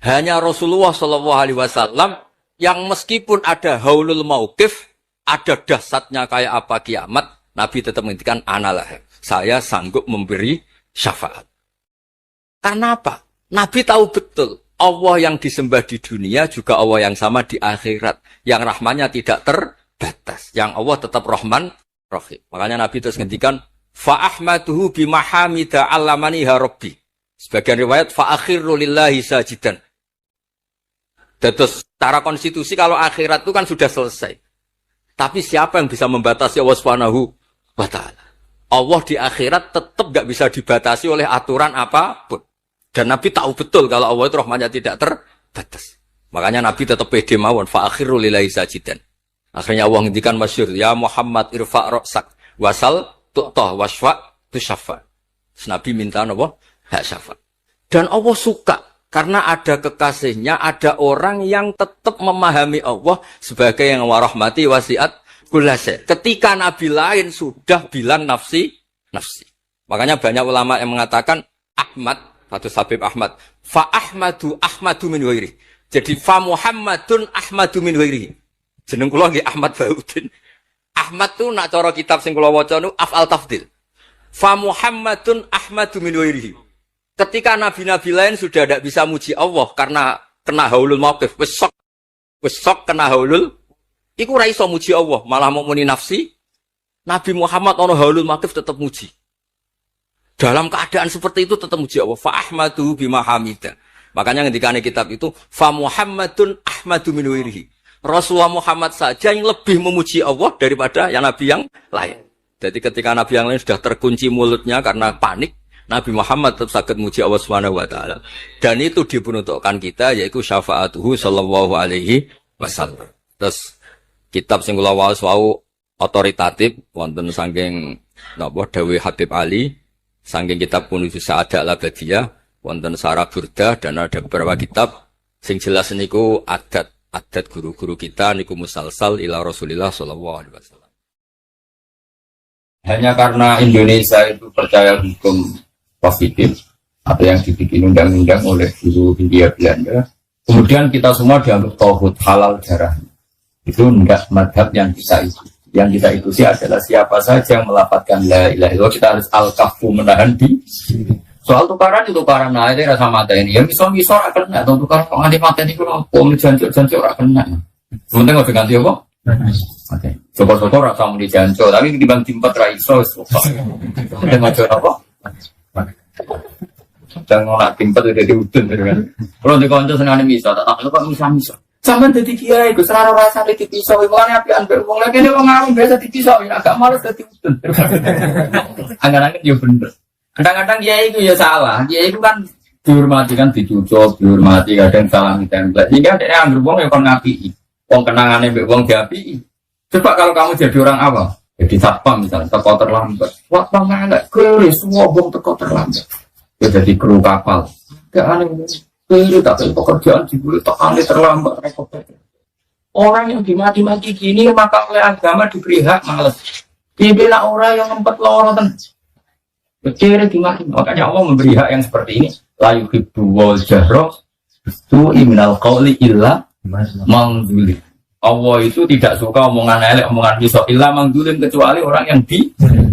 Hanya Rasulullah SAW yang meskipun ada haulul mauqif, ada dahsyatnya kayak apa kiamat, Nabi tetap menghentikan analah. Saya sanggup memberi syafaat. Karena apa? Nabi tahu betul Allah yang disembah di dunia juga Allah yang sama di akhirat. Yang rahmannya tidak terbatas. Yang Allah tetap Rahman Rahim. Makanya Nabi terus menghentikan fa'ahmaduhu bimahamida allamani rabbi. Sebagian riwayat fa'akhiru lillahi sajidan. Terus secara konstitusi kalau akhirat itu kan sudah selesai. Tapi siapa yang bisa membatasi Allah Subhanahu wa ta'ala? Allah di akhirat tetap gak bisa dibatasi oleh aturan apapun. Dan Nabi tahu betul kalau Allah itu rahmatnya tidak terbatas. Makanya Nabi tetap pede mawon fa'akhiru lillahi sajidan. Akhirnya Allah ngendikan masyhur, ya Muhammad irfa' ra'sak wasal tu'tah wasfa' tusyafa. Nabi minta apa? Hak syafaat. Dan Allah suka karena ada kekasihnya, ada orang yang tetap memahami Allah sebagai yang warahmati wasiat kullase. Ketika Nabi lain sudah bilang nafsi. Makanya banyak ulama yang mengatakan Ahmad, Fathul Habib Ahmad, fa Ahmadu min wairi. Jadi fa Muhammadun Ahmadu min wairi. Jeneng kula nggih Ahmad Baudin. Ahmad tu nak cara kitab sing kula waca nu af'al tafdil. Fa Muhammadun Ahmadu min wairi. Ketika nabi-nabi lain sudah tidak bisa muji Allah karena kena haulul mauqif, wis sok kena haulul, iku ra iso muji Allah, malah mau muni nafsi. Nabi Muhammad ono haulul mauqif tetap muji. Dalam keadaan seperti itu tetap muji Allah. Fa ahmadu bima hamida. Makanya ketika kitab itu fa Muhammadun Ahmadu min wairihi. Rasulullah Muhammad saja yang lebih memuji Allah daripada yang nabi yang lain. Jadi ketika nabi yang lain sudah terkunci mulutnya karena panik, Nabi Muhammad tetap sakit muji Allah Subhanahu wa taala. Dan itu diperuntukkan kita yaitu syafaatuhu sallallahu alaihi wasallam. Terus kitab sing kula waos wau otoritatif wonten saking napa dawuh Habib Ali, saking kitab Kunuz Sa'adah Al-Abadiyah, wonten Sarah Burdah dan ada beberapa kitab sing jelas niku adat guru-guru kita niku musalsal ila Rasulillah sallallahu alaihi wasallam. Hanya karena Indonesia itu percaya hukum positif atau yang dibikin undang-undang oleh guru Hindia Belanda, kemudian kita semua dianggap tauhid halal darah. Itu enggak madhab yang kita ikuti. Yang kita ikuti adalah siapa saja yang melafadzkan la ilaha illallah, kita harus al-kafu menahan di. Soal tukaran itu tukaran nah itu rasa mata ini. Yang bisa akan kena, atau tukaran kok nganti mata ini kalau om jancuk ora kena. Sebentar nggak ganti apa? Oke. Syukur-syukur rasa mau dijancuk, tapi di bang timpat raiso. Sebentar ngajar apa? Dan ngonak timpet udah diudun kan. Kalau di konco senang bisa, tak tahu kok bisa. Sampai jadi kiai, gue selalu rasa di pisau. Ibuannya api ambil uang lagi dia ngomong biasa di pisau, agak malas jadi udun. Angan-angan dia bener. Kadang-kadang kiai itu ya salah. Kiai itu kan dihormati kan dicucuk, dihormati kadang salah ditempel. Sehingga dia ambil uang yang kon ngapi. Uang kenangannya ambil uang diapi. Coba kalau kamu jadi orang apa? Jadi satpam misalnya, teko terlambat. Waktu enggak keris, semua bom teko terlambat. Ya jadi kru kapal. Gak aneh. Keris tak pekerjaan dibuli, tak aneh terlambat. Orang yang dimaki-maki gini, maka oleh agama diberi hak males. Dibela orang yang ngempet lorotan. Kecil dimaki. Makanya Allah memberi hak yang seperti ini. La yuhibbu wal jahra itu iminal qawli illa mangduli. Allah itu tidak suka omongan elek, omongan pisau illa mangdulim, kecuali orang yang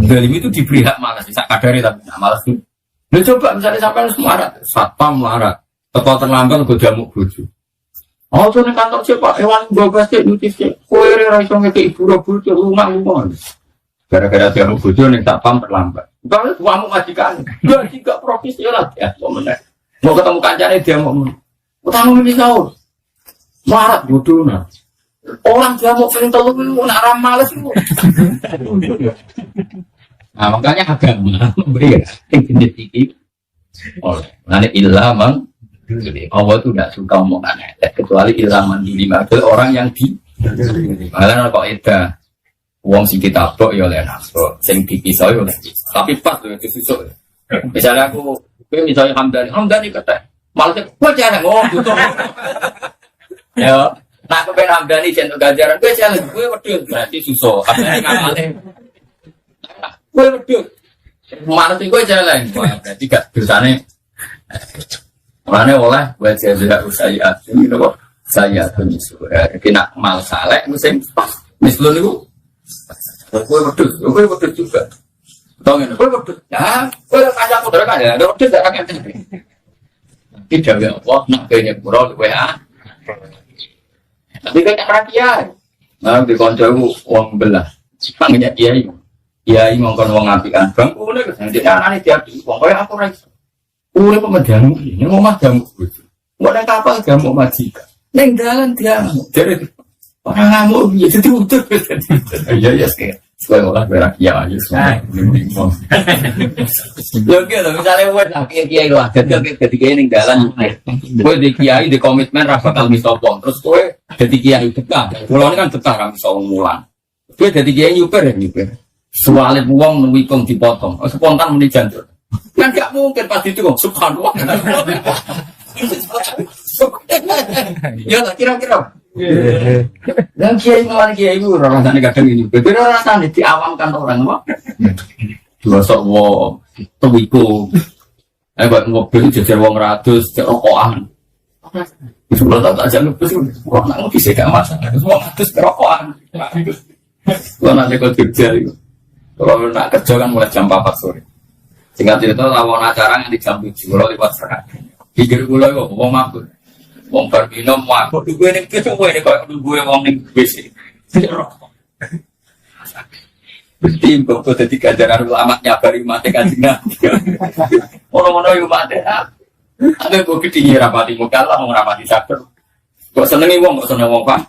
dalam itu diberi hak malas, bisa kadari tapi tidak malas itu. Lu coba misalnya sampai semua marah, satpam marah, teko terlambat gue jamuk bojo. Oh tuh nih kantor siapa? Hewan gue sih nutis sih, kue raiso ngeke ibu robo tuh rumah. Gara-gara jamuk bojo nih satpam terlambat. Kalau kamu majikan, gak juga profesional ya, mau ketemu kancane dia mau, utama pisau, marah bodoh nah. Orang dia mau pengen telur itu nak ramales itu. Nah makanya agama beri identik oleh mana ilhamang. Allah itu tidak suka omongan kecuali ilhaman lima ke orang yang di. Malah kok itu uang si kita tok ya oleh nafsu, sing dipisah ya oleh. Tapi pas loh itu susuk. Misalnya aku, misalnya Hamdani kata, malah gue jangan ngomong tuh. Ya, nah aku pengen Hamdani jangan ganjaran, gue challenge, gue wedus berarti susuk. Hamdani ngamalin, gue wedus. Malah tuh gue challenge, berarti gak dosanya. Makanya oleh buat saya tidak usai itu kok saya tuh kena mal saleh musim pas misalnya itu gue berdua juga tahu nggak gue berdua ya gue kasih aku terus aja ada berdua tak akan tidak ada wah nak kayaknya kurang WA tapi kayak rakyat nah di konco uang belah panggilnya kiai ngongkon uang apikan bang udah kesana dia anak tiap uang kayak aku rais udah pemegang ini mau jamu nggak ada kapal jamu majikan neng jalan dia jadi orang ngamuk ya jadi utuh ya sekali olah berak ya aja semua oke loh misalnya buat kiai lu ada ketika ini jalan gue di kiai di komitmen rapat al misopong terus gue jadi kiai dekat pulau ini kan dekat kami soal mulan gue jadi kiai nyuper soalnya uang nuwikong dipotong spontan menijantur kan gak mungkin pasti itu kok subhanallah ya tak kira-kira dan kiai malah kiai itu rasanya kadang ini berbeda rasanya diawamkan orang apa dua sok wong tuwiku buat mobil jajar wong ratus rokokan itu belum tak jangan lupa sih wong nang bisa gak masalah wong ratus rokokan kalau nanti kau kerja itu kalau nak kerja kan mulai jam 4 sore singkat cerita lawan acara yang di jam 7 kalau lewat serat pikir gue lagi kok wong mabuk wong berminum mabuk gue ini kok gue wong ning bis berarti kok dadi ganjaran ulama nyabari mati kanjeng Nabi ono-ono yo mati ada kok gede rapati mukalla wong rapati sabar kok senengi wong Pak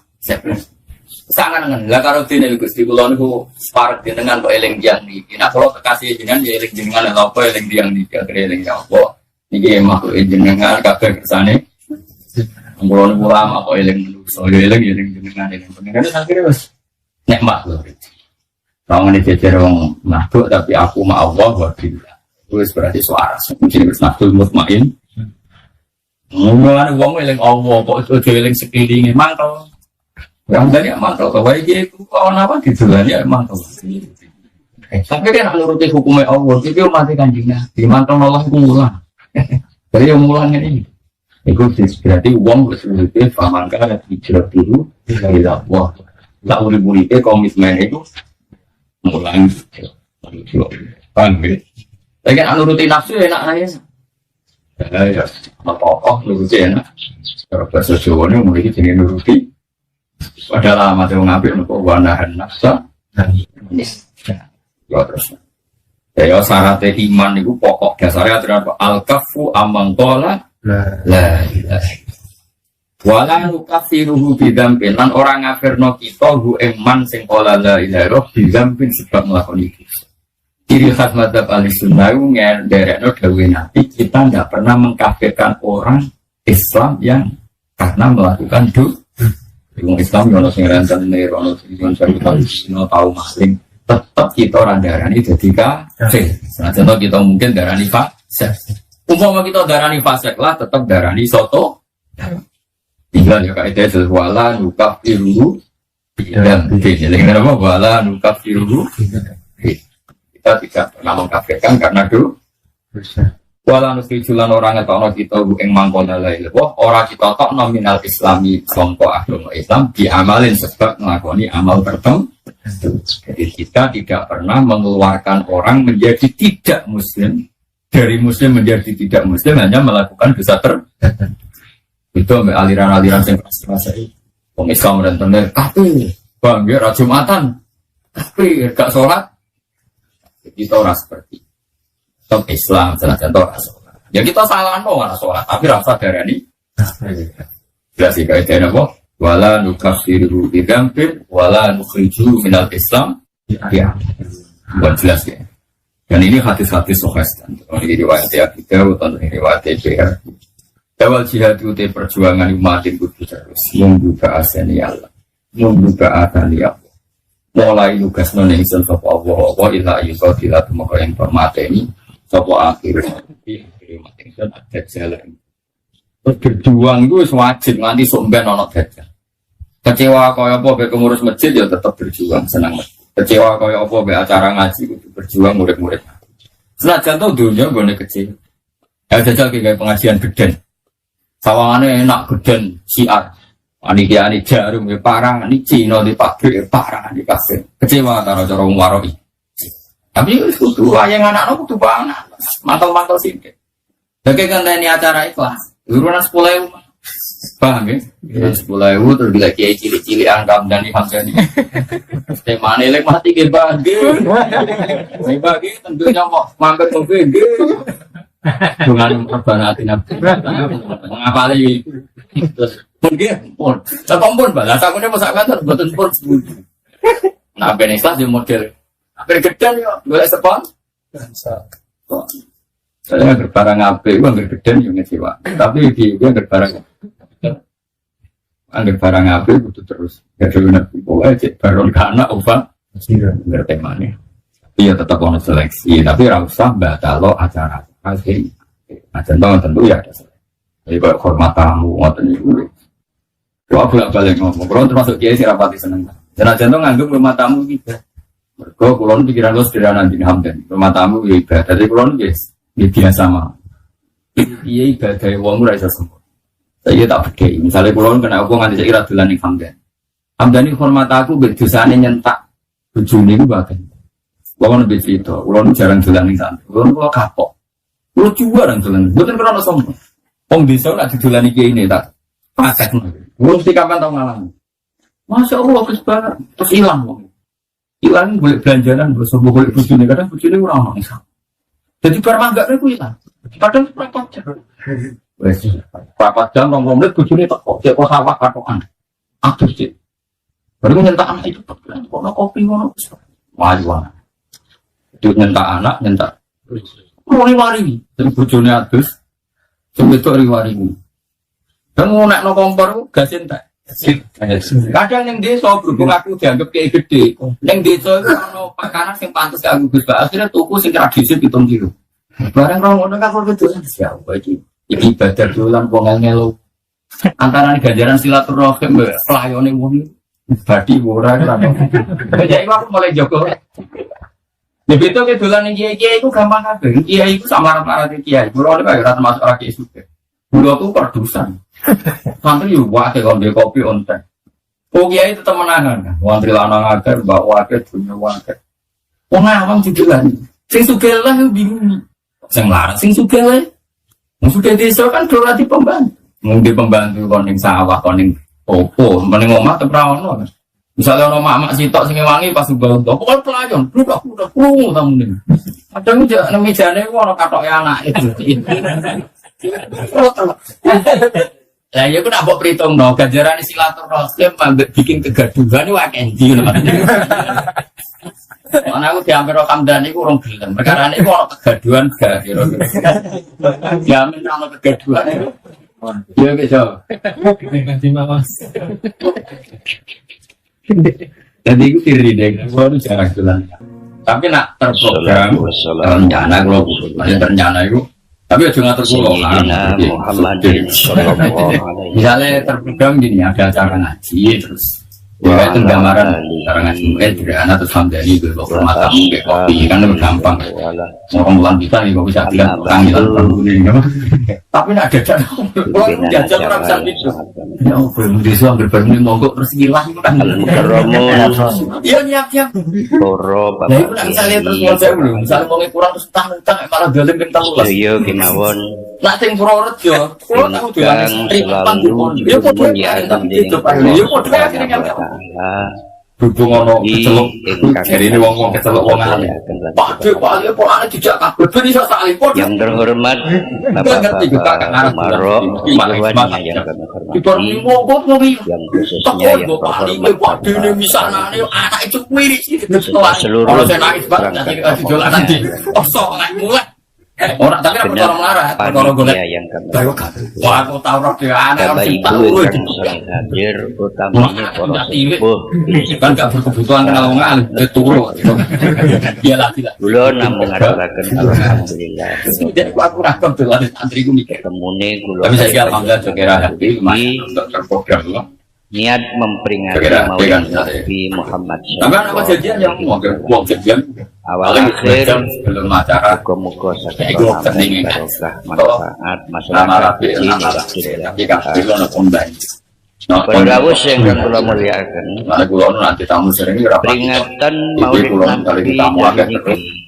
sangat dengan lah karo dene Gusti kula niku parek jenengan kok eling tiyang niki. Nek kula kekasih jenengan ya eling jenengan lha apa eling tiyang niki eling apa. Niki makhluk jenengan kabeh kersane. Kula niku lama kok eling manusa ya eling jenengan eling panjenengan sakire wis nikmat lho. Wong iki jejer wong makhluk tapi aku ma Allah wa billah. Wis berarti suara mungkin wis nafsul mutmain. Ngomong wong eling Allah kok aja eling sekelilingnya mangkel. Yang dari mantel, bahwa dia itu kawan apa gitu lah dia mantel. Tapi kan nuruti hukumnya Allah, jadi mati kanjingnya. Di mantel Allah itu mulang. Jadi yang mulangnya ini, itu berarti uang berseluruh famangka dan hijrah dulu dari Allah. Tak boleh komitmen itu mulang. Paham ya? Tapi kan nuruti nafsu enak aja. Ya, apa nuruti enak. Kalau bahasa Jawa ini mulai jadi nuruti. Padahal amat yang ngambil untuk wanahan nafsa dan ini ya terus ya syaratnya iman itu pokok dasarnya terhadap al-kafu amangkola la ilaha wala nukafiruhu bidampin lan orang ngafirno kita hu eman sing kola la ilaha bidampin sebab melakukan itu ciri khas madzhab al-sunnah ngenderekno dawe Nabi kita tidak pernah mengkafirkan orang Islam yang karena melakukan Orang Islam yang harus ngerantar ono tujuan syariah tahu maling tetap kita orang darani jadi kafir. Nah contoh kita mungkin darani fasik. Umpama kita darani fasik lah tetap darani soto. Tinggal ya kaidah sesuala nukaf iru dan tidak apa wala nukaf iru. Kita tidak pernah mengkafirkan karena dosa. Wala nusijulan orang ngetokno kita ing mangkona lain wah ora kita tok nominal islami sangka agama Islam diamalin sebab nglakoni amal tertentu. Jadi kita tidak pernah mengeluarkan orang menjadi tidak muslim dari muslim menjadi tidak muslim hanya melakukan dosa tertentu. Itu aliran-aliran yang keras-keras itu. Wong Islam dan tenan kafir, bang ya Jumatan. Kafir gak salat. Kita ora seperti top Islam, salah contoh sholat. Ya kita salah no mana sholat, tapi rasa darah ini. Jelas sih kayak apa? wala nukafiru bidambin wala nukhriju minal Islam ya buat jelas ya. Dan ini hadis-hadis sahih kan. Ini riwayat kita atau riwayat PR. Awal jihad itu perjuangan umat itu terus membuka asani Allah, membuka asani Allah. Mulai nugas nona ingsun sapa Allah ila yuqatilat maka yang permateni sapa akhir mati ingsun ada jalan. Berjuang itu wajib nganti somben ana dajjal. Kecewa kaya apa be pengurus masjid ya tetap berjuang senang. Kecewa kaya apa be acara ngaji kudu berjuang murid-murid. Senajan to dunya gone kecil. Ya jajal kayak pengajian geden. Sawangane enak geden siar. Panitia ini jarum ya parang, ini Cina di pabrik ya parang di kasir. Kecewa cara wong waroi. Tapi itu yang anak-anak kudu banget. Mantau-mantau sithik. Dake kandhani acara ikhlas. Urunan 10.000. Paham ya? 10.000 terus bila kiai cilik-cilik angkam dan dihamdani. Temane lek mati ge bagi. Bagi tentunya mau mampir mobil ge. Dengan perbanati nabi. Ngapali terus pun ge pun. Sampun balas aku nek masak kantor mboten pun. Nah ben ikhlas yo model. Akhir gedhan yo golek sepon. Saya berbarang apik, gua nggak gedhen yo ngecewa. Tapi di gua berbarang angger barang apik kudu terus. Gak ada nabi pokoke cek baron kana opa. Ngerti mane. Iya tetap ono seleksi, tapi ora usah batalo acara. Asli. Acara tentu ya ada. Jadi kalau hormat tamu ngoten niku. Yo bolak-balik ngomong, kalau termasuk kiai sing rapati seneng. Jenazah itu nganggep rumah tamu gitu. Mergo kula nu pikiran kula sederhana dene hamdan. Rumah tamu ya ibadah, tapi kula nu nggih biasa mah. Iya ibadah wong ora iso sempurna. Saya tak bedheki. Misale kula kena apa nganti saiki ra dolan ning hamdan. Hamdan iki hormat aku mbek dosane nyentak bojone iku bae. Kula nu beda, kula nu jarang dolan ning sana. Kula kapok. Kula juara dolan. Mboten krana sombong. Wong desa nek didolani kiai ini tak patek. Kula mesti kapan tau ngalami. Masya Allah, kesempatan terus hilang, hilang boleh belanjaran, bersama boleh bujuni, kadang bujuni orang orang jadi bermangga itu hilang, kadang berapa jam, orang menit bujuni tak kok, dia kok sawah katokan, aktif sih, baru nyentak anak itu, kok kopi, wajib, itu nyentak anak, nyentak, wari-wari, jadi bujuni adus, sampai itu wari-wari, dan mau naik no kompor, gak cinta. Kadang yang desa berhubung aku dianggap kayak gede. Yang desa itu kalau pakanan yang pantas ke aku Gus Pak. Akhirnya tuku sing tradisi 7 kilo. Barang orang kan kalau betul siapa iki? Iki ibadah dolan wong ngelo. Antara ganjaran silaturahim pelayone wong badi ora kan. Jadi aku mulai jogo. Ya betul ke dolan kiai-kiai itu gampang kabeh. Kiai itu sama rata-rata kiai. Kulo nek ora termasuk ora kiai suke. Kulo tuh perdusan. Santri juga wae kalau dia kopi onten. Oh kiai tetap menangan. Wantri lanang agar bawa agar punya wae. Wong awam jujuran. Sing sugih lah bingung. Sing larang sing sugih lah. Wong sugih desa kan dorati pembantu. Mung di pembantu koning sawah koning opo, meneng omah teprawono. Misalnya ono mak sitok sing wangi pas bangun. Pokok pelayon, budak krungu tamu ning. Kadang njak nang mejane ono katoke anake. Lah ya aku nak mbok perhitung no, ganjaran silaturahim ambek bikin kegaduhan wae endi lho. Ana aku diambil Hamdan iku urung gelem. Perkarane iku ono kegaduhan gak kira-kira. Jamin ono kegaduhan. Ya wis yo. Ganti Mas. Jadi iku diri dek, baru jarang dolan. Tapi nak terprogram rencana kalau rencana itu tapi aja ngatur pulau lah. Misalnya terprogram gini, ada acara ngaji terus ya itu gambaran acara ngaji sederhana terus hamdani beberapa tamu kayak kopi kan lebih gampang. Orang bulan kita nih kok bisa bilang panggilan perguning tapi nak jajan kalau jajan orang bisa gitu ya belum disuang berbangun monggo terus hilang kan iya nyiap nah itu nak misalnya terus mau saya belum misalnya mau kurang terus tang malah dalam bintang luas iya gimawon nak sing Purworejo kalau tahu doang terima panggilan ya kok dia kan itu ya kok dia akhirnya Berhubung ono kecelok, jadi ini wong kecelok wong alim. Pak Dewa, polanya tidak kabel, bisa saling pun. Yang terhormat Bapak Maro, Ibuannya yang kami hormati, yang khususnya yang terhormat seluruh orang tapi aku orang melarat, orang golek. yang kami Wah, aku tahu roh dia anak Bapak Ibu yang sering hadir, utamanya para sepuh. kan gak berkebutuhan kenal wong alim, turu. Iya lagi lah. Kula namung ngaturaken alhamdulillah. Jadi aku ra kebetulan santriku mikir. Temune kula Tapi saya alhamdulillah kira hati untuk terprogram loh. niat memperingati Kira-kira, Maulid kira-kira. Nabi Muhammad Tapi apa kejadian yang mau kejadian awal paling akhir sebelum acara muga-muga Ego sakit ketingin. barokah manfaat nama masyarakat rapi kecil nama rapi tapi kan itu ada kondang. Pendawus yang kula muliakan Mana kulo nanti tamu sering rapat. peringatan Maulid Nabi kali ini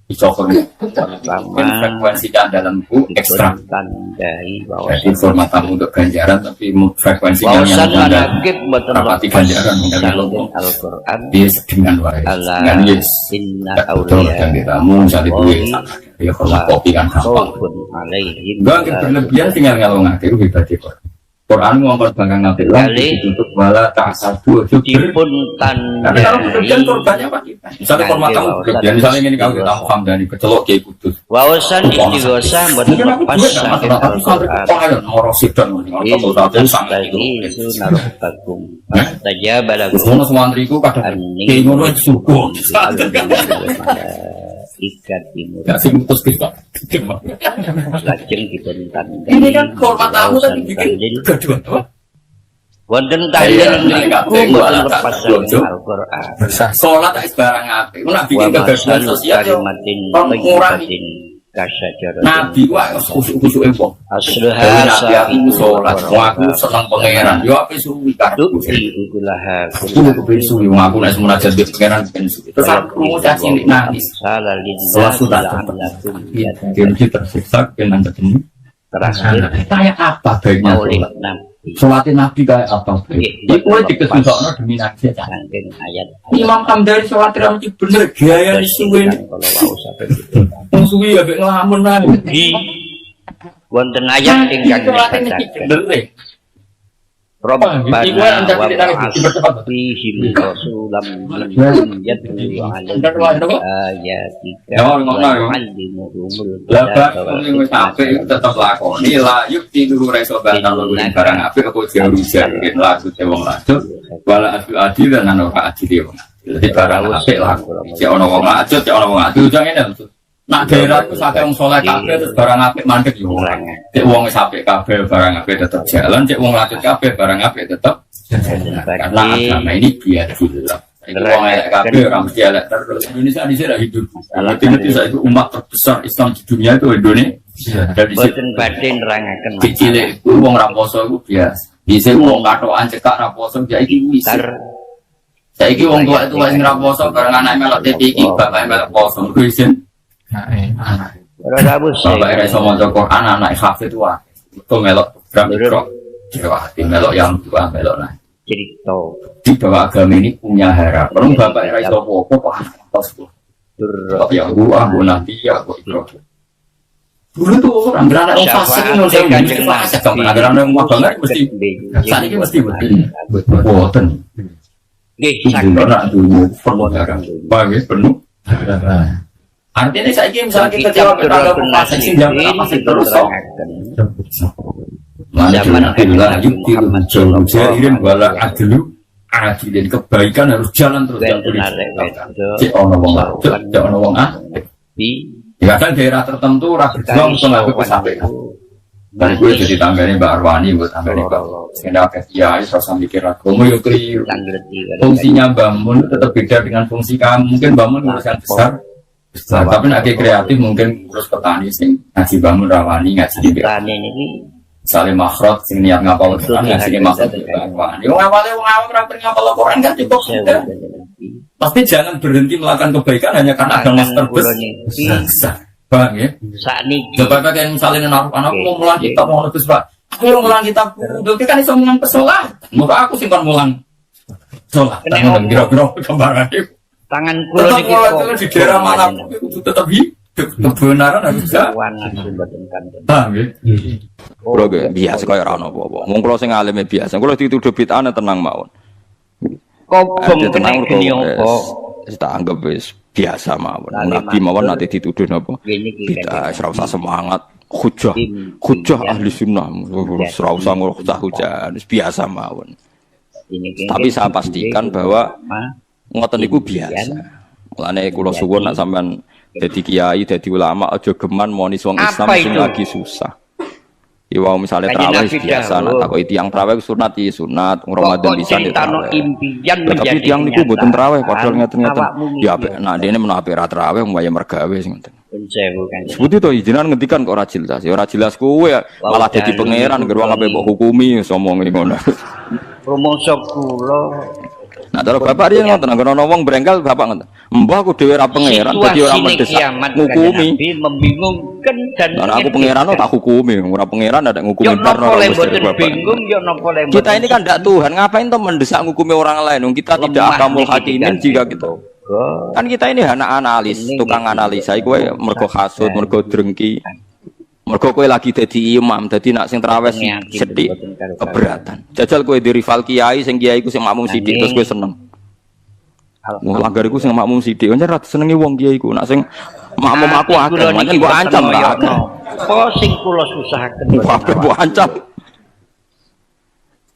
Isokon frekuensinya dalam buku ekstra. tandai bahwa Jadi format tamu untuk ganjaran tapi frekuensinya yang wawasan ada manakib boten rapati lepas ganjaran dengan saking logo. Al-Qur'an Dia dengan waris ala dengan yes. inna Betul awliya dan tamu misalnya duit dia format kopi kan gampang. khawfun alaihim Enggak berlebihan tinggal ngalung hati itu hebat kok. Quran ngomong bangga ngatil Kali. ditutup wala ta'asadu dipun tapi kalau berlebihan korbannya apa kita? Misalnya format tamu berlebihan misalnya ini kalau kita Hamdani kecelok kayak kudus. wawasan istighosah boten lepas saking Al-Qur'an itu naruh bagum saja balagu Semua santriku kadang kayak ngono syukur. ikat timur Gak sih mutus kita. lajeng dipun tandai Ini kan format tamu tapi bikin kedua tuh. wonten tanding niku boten lepas saking Al-Qur'an Sholat tak barang apik. Mun bikin kegaduhan sosial yo kalimatin mengurangi. tayyibatin kasyajarah Nabi wae khusuk-khusuke wong. asluha Nabi aku sholat, wong aku seneng pangeran. Yo ape suwi karo. tu'ti ukulaha Aku kepen suwi wong aku nek munajat mbek pangeran ben suwi. Terus aku mau caci cilik nangis. salalin Sholat sudah Dia tersiksa dengan ketemu. terakhir Kayak apa baiknya Maulid sholat? Nabi Sholatnya Nabi kayak apa? Iku aja dikesusokno demi nangis aja. saking ayat Imam Hamdani sholat mesti bener gaya suwi. kalau wau sampai Wong suwi ya mek ngelamun ae. di wonten ayat ingkang Sholatnya nyebutaken bener. Rabbana Iku wa yang jadi nangis dipercepat. fihim rasulam minhum yatlu alaihim ayatika Ya, ngono ya. wa yu'allimuhumul Lah kitaba bab wal sing wis apik iku tetep lakoni la yuk tidur reso bantal luwih barang apik apa jauh rusak yen lagu te wong lanjut wala asu adil dan ana adil wong. Jadi barang apik lakoni. Cek ana wong lanjut, cek ana wong adil jange nang. Nak daerah itu sampai wong soleh kabeh terus barang apik mandek yo ora. Cek wong wis apik kabeh barang apik tetep jalan, cek wong lanjut kabeh barang apik tetep karena agama ini biar hidup. Wong elek kabeh orang mesti elek terus. Indonesia di sini hidup. Nanti saya itu umat terbesar Islam di dunia itu Indonesia. Dari situ boten badhe nerangaken kecil itu wong raposo itu biasa. Bisa wong katokan cekak raposo ya iki wis. Saiki wong tua itu wis raposo bareng anake melok TV iki bapak melok poso kuwi Ora rawuh bapak ora iso maca Quran anak hafid wae. Itu melok program ikro. Jawa hati melok yang tua melok nah. cerita Di bawah agama ini punya harapan. Orang bapak ora iso apa-apa kok atas tuh. Bapak yang gua nanti ya kok ikro. Dulu tuh orang beranak orang fasik itu saya mesti fasik kalau ada orang yang banget mesti saat ini mesti buatan. nggih Itu nak dulu penuh darah, bagi penuh. Artinya saya ini misalnya kita jawab kalau fasik sih jangan fasik terus. Mana zaman adalah yukti jauh jairin wala adlu adilin kebaikan harus jalan terus. Cek ono wong cek ono wong ya kan daerah tertentu rakyat berjuang untuk melakukan kesampaian. Dan gue jadi tangganya Mbak Arwani buat tangganya Mbak. Sehingga kiai terus mikir agama yuk keliru. Fungsinya Mbak Mun tetap beda dengan fungsi kamu. Mungkin Mbak Mun urusan besar. Tapi nanti kreatif mungkin urus petani sing ngaji Mbak Mun Rawani ngaji di petani ini misalnya makhrot sing niat ngapal Quran ngaji makhrot Mbak Arwani. Wong awalnya wong awam rapi ngapal Quran kan cukup sudah. Pasti jangan berhenti melakukan kebaikan hanya karena ada master besar. Bang ya. Saat ini. Coba kayak misalnya anak mau mulang kitab mau nulis Pak. Aku mau mulang kitab. Dulu kan iso mulang pesolah. Muka aku simpan mulang Sholat. Kena Tangan apa? kira-kira kembarannya. Tangan kula Tetap niki kalau itu di daerah manapun itu tetap hidup. Kebenaran harus bisa. Warna mboten kanten. Paham ya? Kulo ge biasa kaya ora ono apa-apa. Wong kulo sing alime biasa. Kulo dituduh bid'ah tenang mawon. Kobong Dia tenang kena geni apa? wis tak anggap wis biasa mawon. Lali Nabi mawon nanti dituduh napa? Gini iki Bid'ah ora usah semangat. Hujah. Hujah ahli sunnah. Ora usah hujah. Wis biasa mawon. Tapi saya pastikan bahwa ngoten niku biasa. Mulane kula suwun nek sampean dadi kiai, dadi ulama aja geman monis wong Islam sing lagi susah. Ya wong misale traweh biasa nek takoki tiyang traweh sunat iki sunat, Ramadan bisa ya traweh. Tapi tiyang niku mboten traweh padahal ngeten-ngeten. Ya apik nek dene menawa ra traweh waya mergawe sing ngoten. Sebut itu izinan ngendikan kok ora jelas. Ya ora jelas kowe malah dadi pangeran ngger wong ape mbok hukumi omongi ngono. Rumangsa kula. Nah, kalau bapak dia ngoten, nggak ono wong brengkel bapak ngoten. Mbah aku dhewe ra pangeran, dadi ora mendesak ngukumi. Membingungkan dan Nah, aku pangeran tak hukumi, ora pangeran ada ngukumi karena bingung yo napa le. Kita ini kan ndak Tuhan, ngapain toh mendesak ngukumi orang lain? Kita tidak akamul hakimin jika kita. Kan kita ini anak analis, tukang analisa. Iku mergo hasud, mergo drengki. Mergo kowe lagi dadi imam, dadi nak sing traweh sithik keberatan. Jajal kowe di rival kiai sing kiai iku sing makmum sithik terus kowe seneng. Wong langgar iku sing makmum sithik, pancen ra disenengi wong kiai iku. Nak sing makmum aku akeh, pancen mbok ancam ra akeh. Apa sing kula susahaken? Mbok ancam.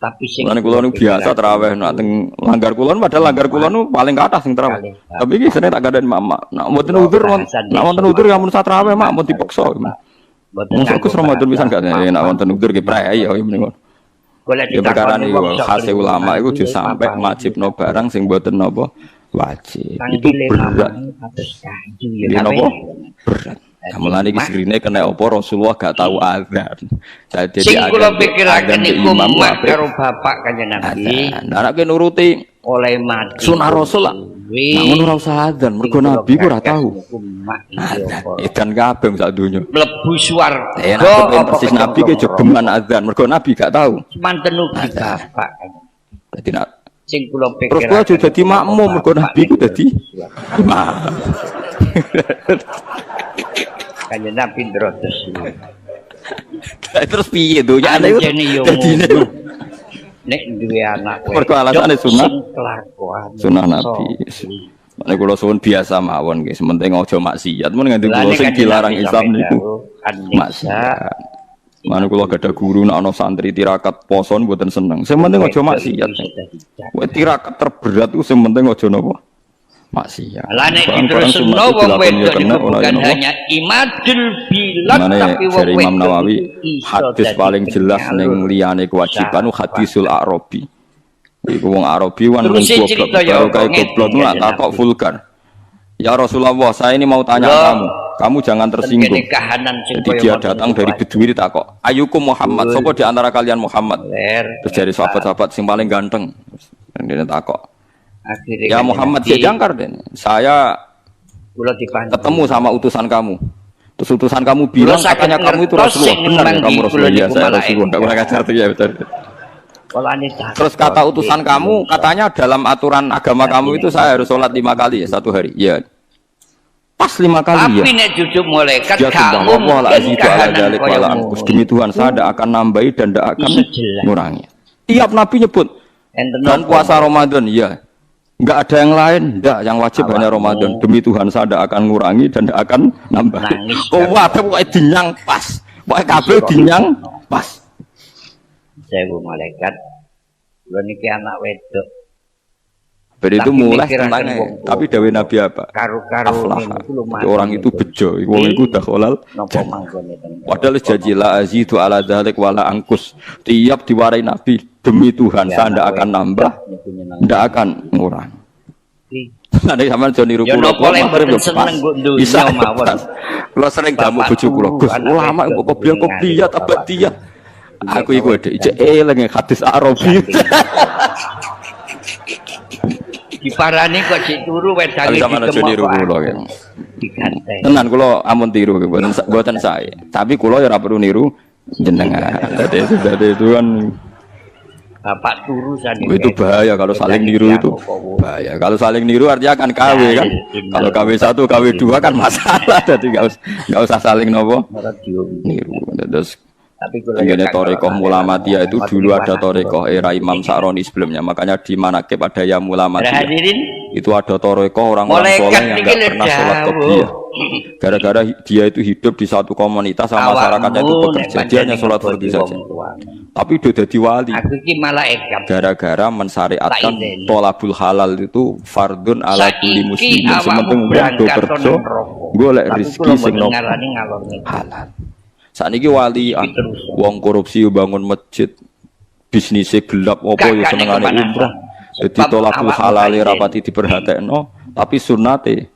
Tapi sing kula niku biasa traweh nak teng langgar kula padahal langgar kula niku paling kathah sing traweh. Tapi iki sene tak kandhani mama. Nak mboten udzur, nak wonten udzur ya mun sak traweh mak mun dipaksa. Mungkin aku Ramadan bisa enggak nek wonten udzur ki prei ya mending. Ya perkara niku khase ulama iku aja sampe wajibno barang sing mboten napa wajib. Itu berat. Ya napa? Berat. Mulane iki sirine kena apa Rasulullah gak tahu azan. Dadi sing kula pikiraken niku karo bapak kanjeng Nabi. Anake nuruti oleh mati. Sunah Rasul lah. Nah, ngono ora usah adzan, mergo Nabi ku ora tahu. Edan kabeh sak donya. Mlebu swarga. Nek persis Nabi ke jogeman adzan, mergo Nabi gak tahu. Manten ugi bapak. Dadi nak sing kula pikir. Terus kowe aja dadi makmum, mergo Nabi ku dadi imam. Kanjeng Nabi ndrotos. Terus piye doyane dadine? Nek duwe anak mergo alasane sunah kelakuan sunah Nabi. Nek kula suwun biasa mawon nggih, sementing aja maksiat. Mun nganti kula sing dilarang Islam niku maksiat. Mane kula gadah guru nek ana santri tirakat poso mboten seneng. Sing penting aja maksiat. Kowe tirakat terberat ku sing penting aja napa? Maksiat. Lah nek diterusno wong wedok bukan hanya imadul bilad tapi wong wedok Imam Nawawi hadis paling jelas ning liyane kewajiban hadisul Arabi. Iku wong Arabi wan wong goblok karo kae goblok nu tak kok vulgar. Ya Rasulullah, saya ini mau tanya kamu jangan tersinggung. Jadi dia datang dari Bedui takok, "Ayukum Muhammad?" Sapa di antara kalian Muhammad? Terus dari sahabat-sahabat sing paling ganteng. Dia takok, "Ya Muhammad, saya jangkar deh. Saya ketemu sama utusan kamu. Terus utusan kamu bilang katanya kamu itu Rasulullah. Benar ya kamu Rasulullah? Ya saya Rasulullah. Enggak pernah ngajar ya betul. Terus kata utusan kamu katanya dalam aturan agama kamu itu saya harus sholat 5 kali ya satu hari. Iya. Pas 5 kali ya. Tapi nek jujur malaikat Allah la azidu ala dzalik wala anqus. Demi Tuhan saya tidak akan nambahi dan tidak akan mengurangi. Tiap nabi nyebut dan puasa Ramadan ya. Enggak ada yang lain, enggak, yang wajib hanya Ramadan. Demi Tuhan saya tidak akan ngurangi dan tidak akan nambah. Oh wae pokoke dinyang pas. Pokoke kabeh dinyang pas. Sewu malaikat. Lha niki anak wedok. Berarti itu mulai tentangnya, tapi dawe Nabi apa? Karo-karo orang itu bejo, wong iku dakhalal. Padahal jajilah azidu ala dzalik wala angkus. Tiap diwarai Nabi, demi Tuhan saya ndak akan nambah, ndak akan ngurang. Nanti sampean aja niru kula bisa mawon. Kula sering jamu bojo kula, Gus, ulama kok kopiah abadiyah. Aku iku dhek eling hadis Arabi. Diparani kok sik turu wedange sampean aja niru kula ya. Tenan kula amun tiru mboten sae. Tapi kula ya ora perlu niru jenengan. Dadi itu kan Bapak turu Itu bahaya kalau saling niru itu. Bahaya. Kalau saling niru artinya akan KW kan. Kalau KW 1, KW 2 kan masalah. Jadi enggak usah saling nopo niru. Terus tenggene Torekoh Mulamatiyah itu dulu ada Torekoh era Imam Sa'roni sebelumnya. Makanya di Manaqib ada ya Mulamatiyah. Itu ada Torekoh orang-orang soleh yang enggak pernah sholat qobliyah. Gara-gara dia itu hidup di satu komunitas sama masyarakatnya itu bekerja, dia hanya sholat fardu saja. Tapi udah jadi wali. Gara-gara mensyariatkan tolabul halal itu fardun ala kulli muslim. Sementing wong do kerja golek rezeki sing halal. Sakniki walian wong korupsi bangun masjid, bisnisnya gelap apa ya senengane umroh. Jadi tolabul halal rapati diperhatekno, tapi sunnate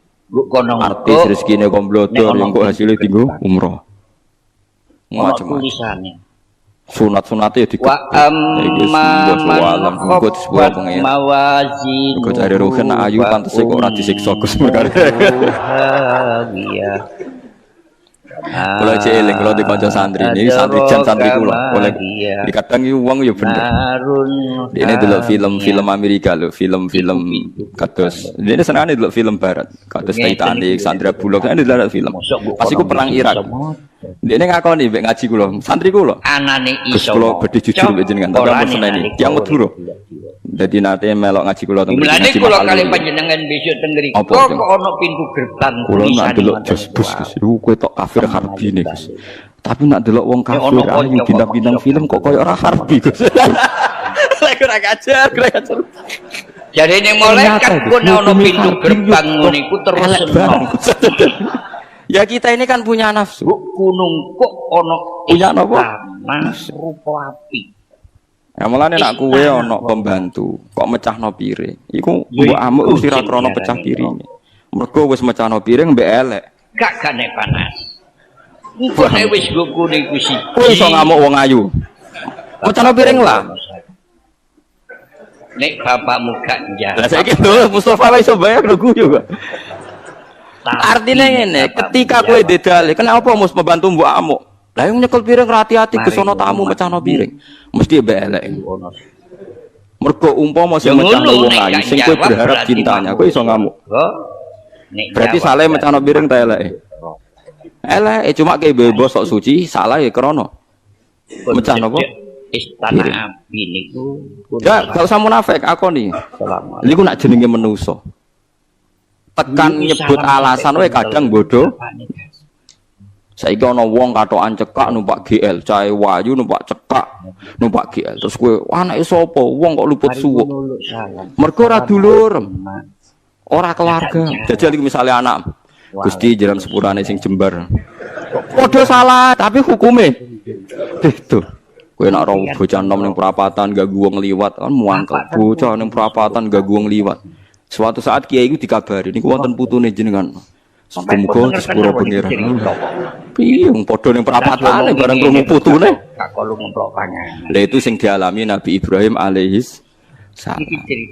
artis rezekine komblodor yang kok hasilnya tinggal umroh. Macam-macam. Sunat-sunatnya diketik. Alam kok sebuah pengen. Kok cari ruhen ayu pantas kok ora disiksa Gus perkara. Kalau celing, kalau di kanca santri ini santri jan santri kula, boleh dikadang uang ya bener. Ini dulu film Amerika loh, film-film kados. Ini senang dulu film Barat, kados Titanic, Sandra Bullock, ini dulu film. Pasti ku perang Irak. Dia ini ngakoni mbek ngaji kula, santri kula. Anane iso. Kula badhe jujur mbek jenengan, tapi ampun seneni. Yang medhuro. Dadi nate melok ngaji kula teng mriki. Mulane kula kali panjenengan besok teng mriki. Kok ono pintu gerbang kula nak delok Gus, kowe tok kafir harbi nih Gus. Tapi nak delok wong kafir ayu bintang-bintang film kok koyo ora harbi Gus. Lek ora kajar. Jadi ini malaikat pun ono pintu gerbang ngono iku terus seneng. Ya kita ini kan punya nafsu. Gunung kok ono punya napa? Rupa api. Ya mulane nak kowe ono pembantu kok mecahno piring. Iku mbok amuk sira krana pecah piring. Mergo wis mecahno piring mbek elek. Gak gane panas. Engko nek wis goku niku siji. Kowe iso ngamuk wong ayu. Mecahno piring lah. Nek bapakmu gak njaluk. Lah saiki lho Mustofa wis iso bayar lho guyu kok. Artinya ngene, ketika kowe dedale, kenapa mus pembantu mbok amuk? Lah yang nyekel piring hati-hati ke sono tamu mecahno piring. Mesti mbek elek. Mergo umpama sing mecahno wong ayu sing kowe berharap cintanya, kowe iso ngamuk. Berarti salah mecahno piring ta eleke? Eleke cuma ke bebas sok suci, salah ya krana mecahno apa? Istana api niku. Ya, gak usah munafik akoni. Niku nak jenenge manusa. Tekan nyebut alasan wae kadang bodoh. Saiki ana wong katokan cekak numpak GL, cahe wayu numpak cekak, numpak GL. Terus kowe anake sapa? Wong kok luput suwuk. Mergo ora dulur. Ora keluarga. Jajal iki misale anak. Gusti jaran sepurane sing jembar. Padha salah, tapi hukume itu. Kowe nek ora bocah nom ning perapatan gak wong liwat kan muangkel. Bocah ning perapatan gak wong liwat. Suatu saat kiai itu dikabari niku wonten putune jenengan. Muga-muga sepuro pengiran. Piye wong padha ning perapatane bareng krungu putune. Gak perlu ngemplok pangan. Lah itu sing dialami Nabi Ibrahim alaihis salam.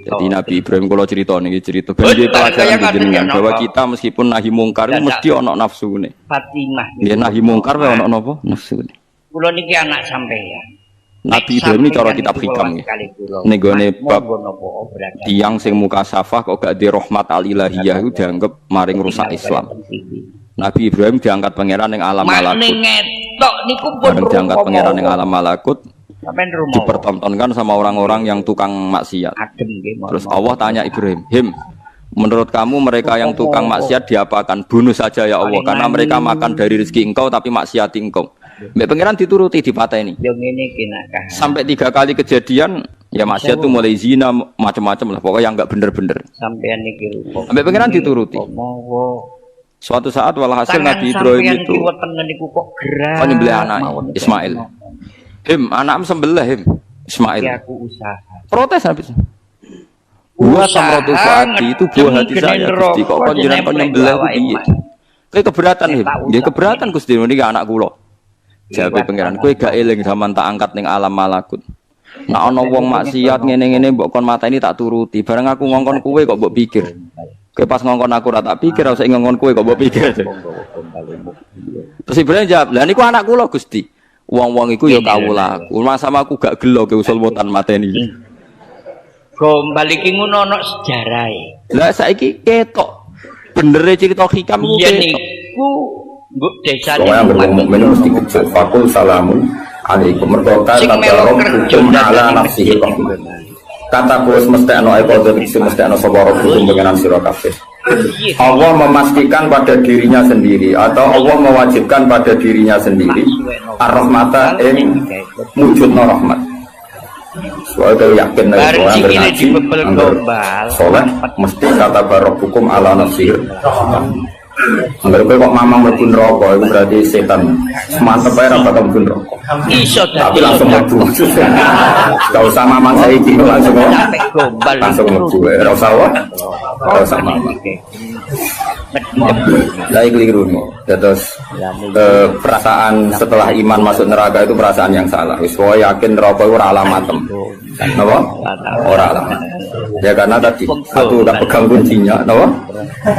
Jadi Nabi Ibrahim kalau cerita niki cerita ben pelajaran jenengan bahwa kita meskipun nahi mungkar mesti ana nafsune. Fatimah. Ya nahi mungkar wae ana napa? Nafsune. Kula niki anak sampeyan. Nabi Ibrahim ini cara kitab hikam ya. Nih gue bab tiang sing muka safah kok gak di rahmat al-ilahiyah itu dianggap maring rusak Islam. Nabi Ibrahim diangkat pangeran yang alam malakut. Bareng diangkat pangeran yang alam malakut. Dipertontonkan sama orang-orang yang tukang maksiat. Terus Allah tanya Ibrahim, menurut kamu mereka yang tukang maksiat diapakan? Bunuh saja ya Allah, karena mereka makan dari rezeki engkau tapi maksiati engkau. Mbak pangeran dituruti di patah ini. Sampai 3 kali kejadian, ya maksiat itu mulai zina macam-macam lah, pokoknya yang enggak bener-bener. Mbak pangeran dituruti. Suatu saat walhasil Nabi Ibrahim itu menyembelih anak Ismail. Anak sembelih Ismail. Protes habis. Buat samrotu hati itu buah hati saya Gusti kok panjenengan kok nyembelih piye? Kowe keberatan Nggih keberatan Gusti niki anak kula. Jawabe pangeran kowe gak eling zaman tak angkat ning alam malakut. Nek ana wong maksiat ngene-ngene mbok kon mateni tak turuti. Bareng aku ngongkon kowe kok mbok pikir. Kowe pas ngongkon aku ora tak pikir, ora usah ngongkon kowe kok mbok pikir. Terus Ibrahim jawab, "Lah niku anak kula Gusti." Wong-wong iku ya kawulaku. Sama aku gak gelo ke usul wotan mateni. Gombal iki ngono ana sejarahe. Lah saiki ketok. Bener cerita hikam ku Yen ketok. iku mbok desane Soalnya yang mukmin mesti kecil. Fakul salamun alaikum. Mereka sing kata melu rom kerja hukum ala dadane nafsihi rahmah. Kata kulis mesti ana ekodor mesti ana sapa hukum pengenan sira kabeh. Allah memastikan pada dirinya sendiri atau Allah mewajibkan pada dirinya sendiri ar-rahmata ing wujudna rahmat. Soalnya kalau yakin dari Bareng orang sikile bernaji, dibebel gombal. soleh mesti kata barok hukum ala nafsir. Angger kowe kok mamang mlebu neraka itu berarti setan. Semantep ae ra bakal mlebu neraka. Iso Tapi dadi langsung mlebu. Enggak usah mamang saiki langsung sampe gombal. langsung mlebu. Ora usah wae. Ora usah mamang. Saya keliru nih. Terus perasaan setelah iman masuk neraka itu perasaan yang salah. Wis kowe yakin neraka itu ora alamatem. Napa? Ora alamat. Ya karena tadi satu udah pegang kuncinya, napa?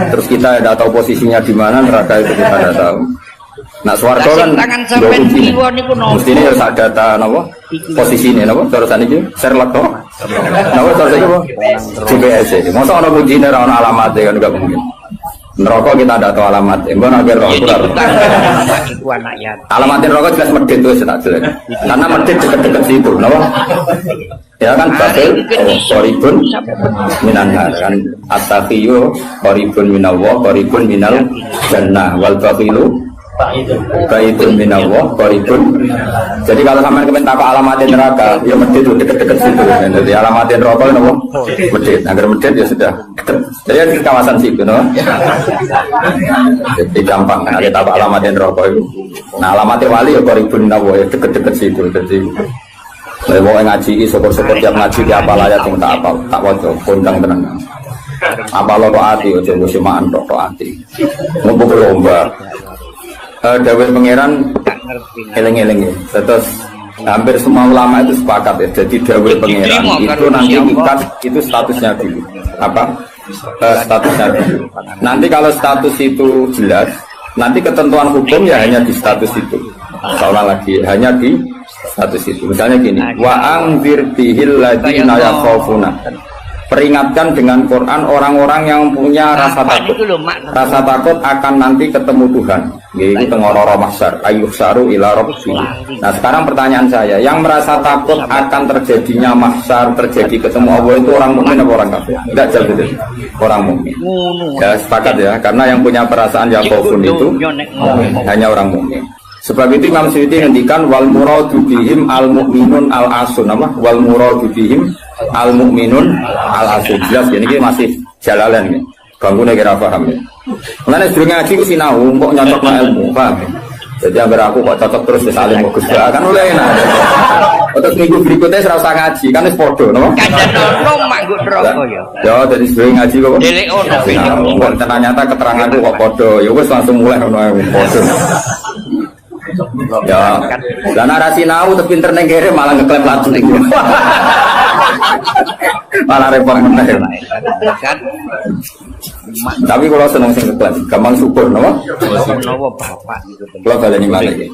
Terus kita tidak tahu posisinya di mana, neraka itu kita tidak tahu. Nah, swarga kan tangan dua sampean kunci. kiwa niku nopo? Mesti ini harus ada data napa? Posisinya napa? Terus ini Sherlock napa? Napa terus iki apa? GPS. Masa ana kuncine ora ana alamatnya kan enggak mungkin. Neraka kita tidak tahu alamat. Mbon akhir roh ora. Iku anak ya. Alamatin rokok jelas medit tuh tak jelas. Karena medit deket-deket situ, kenapa? Ya kan batil, koribun minanhar kan at-taqiyu koribun minallah, koribun minal jannah wal baqilu baitun minallah, koribun. Jadi kalau sampean kepen takok alamatin neraka, ya medit tuh deket-deket situ. Jadi alamatin rokok napa? Medit. Agar medit ya sudah deket. Jadi di kawasan situ, no? Jadi gampang, nah, kita tahu alamatin rokok itu. Nah alamatin wali ya koribun minallah, ya deket-deket situ. Jadi mau ngaji, syukur-syukur tiap ngaji di apa layar yang tak apa, tak wajib, kondang tenang. Apa lo hati, ojo musimaan tok hati. Ngumpul lomba. Dawai pangeran, eleng-eleng ya. Terus hampir semua ulama itu sepakat ya. Jadi dawai pangeran itu nanti ikat itu statusnya dulu. Apa? Statusnya dulu. Nanti kalau status itu jelas, nanti ketentuan hukum ya hanya di status itu. Seolah lagi hanya di status itu. Misalnya gini, wa angzir bihil ladina yakhafuna. Peringatkan dengan Quran orang-orang yang punya rasa takut. Rasa takut akan nanti ketemu Tuhan. Yaitu tengororo mahsyar, ayyuhsaru ila rabbih. Nah, sekarang pertanyaan saya, yang merasa takut akan terjadinya mahsyar, terjadi ketemu Allah itu orang mukmin apa orang kafir? Enggak jauh itu. Orang mukmin. Ya, sepakat ya, karena yang punya perasaan yakhafun itu hanya orang mukmin. Sebab itu Imam Suyuti ngendikan wal muradu bihim al mukminun al asun apa? Wal muradu bihim al mukminun al asun. Jelas ya, ini masih jalalan ya. Ganggu kira paham ya. Mulane durung ngaji ku sinau kok nyocokno ilmu, paham ya? Jadi agar aku kok cocok terus wis alim kok Gus kan oleh enak. Terus minggu berikutnya ora usah ngaji, kan wis padha, napa? Kandhane manggut neraka ya. Ya, jadi durung ngaji kok. Delek ono Kok ternyata keteranganku kok padha, ya wis langsung mulai ono padha. Ya, dan narasi nau tuh pinter nengkere malah ngeklaim langsung itu, malah repot meneh. Tapi kalau seneng sing ngeklaim, gampang syukur, nopo? Nopo bapak itu. Kalau kalian ini mana ini?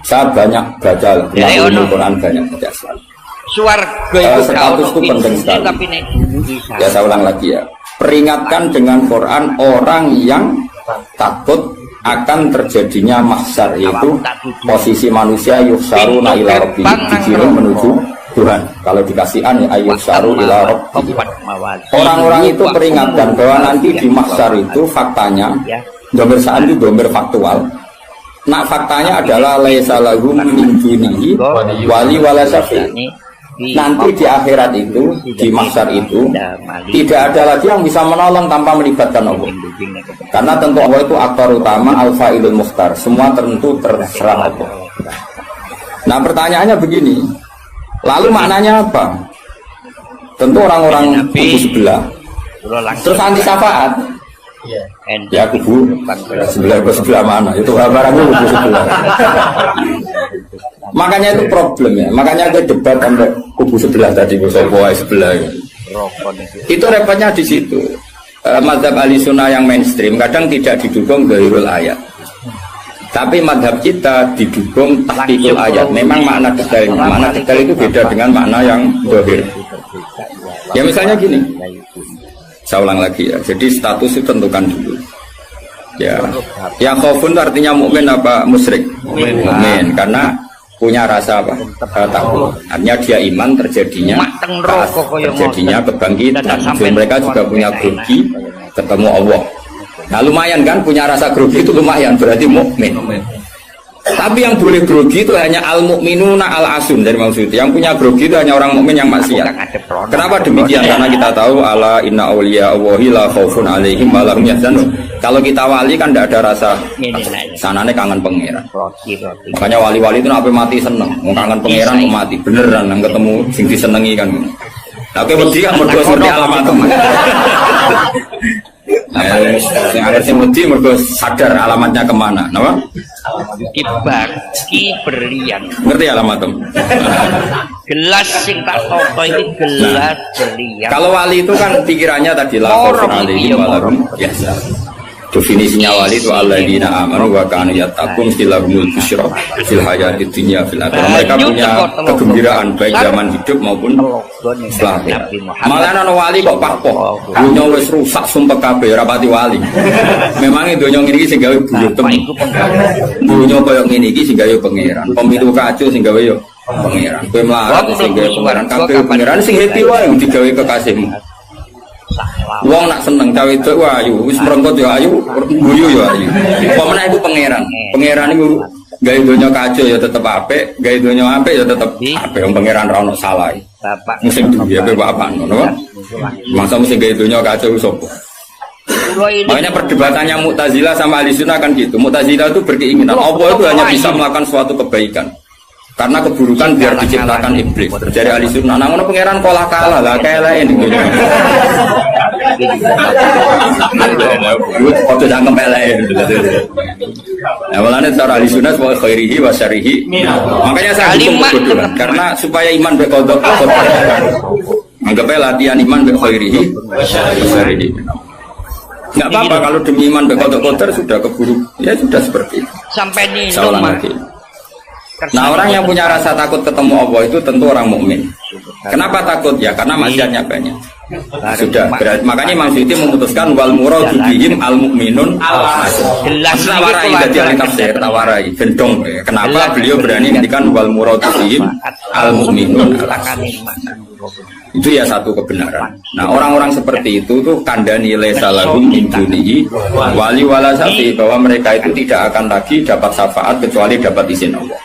Saya banyak baca Quran, banyak baca. Swarga itu status itu penting sekali. Tapi nek Ya saya ulang lagi ya. Peringatkan dengan Quran orang yang takut akan terjadinya mahsyar, yaitu posisi manusia yuhsaru na ila rabbih, digiring menuju Tuhan. Kalau dikasih an ya ayyuhsaru ila rabbih. Orang-orang itu peringatkan bahwa nanti di mahsyar itu faktanya domir sa'an itu domir faktual. Nah faktanya adalah laisa lahum min dunihi wali wala syafi'. Nanti di akhirat itu, di mahsyar itu, tidak ada lagi yang bisa menolong tanpa melibatkan Allah. Karena tentu Allah itu aktor utama, al-fa'ilul mukhtar. Semua tentu terserah Allah. Nah pertanyaannya begini, lalu maknanya apa? Tentu orang-orang kubu sebelah, terus anti syafaat. Ya kubu sebelah mana? Itu barang kubu sebelah. Makanya itu problem ya. Makanya ada debat sampai kubu sebelah tadi, sebelah. Itu repotnya di situ. Mazhab ahli sunnah yang mainstream kadang tidak didukung dalil ayat. Tapi madhab kita didukung tahqiqul ayat. Memang makna detailnya. Makna detail itu beda dengan makna yang zahir. Ya misalnya gini. Saya ulang lagi ya. Jadi status itu tentukan dulu. Ya. Yang khaufun itu artinya mukmin apa musyrik? Mukmin. Karena punya rasa apa? Takut. Artinya dia iman terjadinya kebangkitan. Dan mereka juga punya grogi ketemu Allah. Nah lumayan kan punya rasa grogi itu lumayan berarti mukmin. Tapi yang boleh grogi itu hanya al-mukminuna al-asun dari maksud. Yang punya grogi itu hanya orang mukmin yang maksiat. Kenapa demikian? Karena kita tahu ala inna auliya Allahi la khaufun alaihim wa lahum yahzanun. Kalau kita wali kan tidak ada rasa sanane kangen pangeran. Makanya wali-wali itu sampai mati seneng. Mau kangen pangeran mau mati beneran nang ketemu sing disenengi kan. Tapi wedi kan mergo seperti alamat teman. Yang ada sing wedi mergo sadar alamatnya kemana, napa? Dibagi berlian. Ngerti alamat tem? Gelas sing tak toto ini gelas berlian. Kalau wali itu kan pikirannya tadi la khaufun alaihim wa lahum yahzanun. Definisinya wali itu alladzina amanu wa kanu yattaqun lahumul busyra fil hayatid dunya fil akhirah. Mereka punya kegembiraan baik zaman hidup maupun setelah akhirat. Malah ana wali kok papoh. Dunya wis rusak sumpah kabeh ora pati wali. Memangnya dunya ngene iki sing gawe buyut tem. Dunya koyo ngene iki sing gawe pangeran. Pemilu kacau sing gawe yo pangeran. Kowe melarat sing gawe pangeran kabeh pangeran sing happy wae digawe kekasihmu. Wong nak seneng cawe itu ayu, wis merengkot ya ayu, guyu ya ayu. Pemenang itu pangeran. Pangeran itu gawe donya kacau ya tetep apik, gawe donya apik ya tetep apik. Wong pangeran ra ono salah. Bapak sing duwe bapak ngono. Masa mesti gawe donya kacau sapa? Makanya perdebatannya Mu'tazilah sama Ahlussunnah kan gitu. Mu'tazilah itu berkeinginan Allah itu hanya bisa melakukan suatu kebaikan. Karena keburukan biar diciptakan iblis. Dari Ahlussunnah, nang ngono pangeran kalah lah kayak ini. Foto jangan kembali. Nah, malahnya cara Ahlussunnah wa khairihi wa syarihi. Makanya saya dukung kebetulan karena supaya iman bekodok. Anggapnya latihan iman be khairihi wa syarihi. Enggak apa-apa kalau demi iman bekodok sudah keburu. Ya sudah seperti itu. Sampai di rumah. Nah orang yang punya rasa takut ketemu Allah itu tentu orang mukmin. Kenapa takut? Ya karena maksiatnya banyak. Sudah berarti, makanya Imam Suyuti memutuskan wal muradu bihim al mukminun tawarai dari ahli tafsir tawarai gendong. Kenapa beliau berani ngendikan wal muradu bihim al mukminun itu ya satu kebenaran. Nah orang-orang seperti itu tuh kandani lesalahum min dunihi wali walasati, bahwa mereka itu tidak akan lagi dapat syafaat kecuali dapat izin Allah.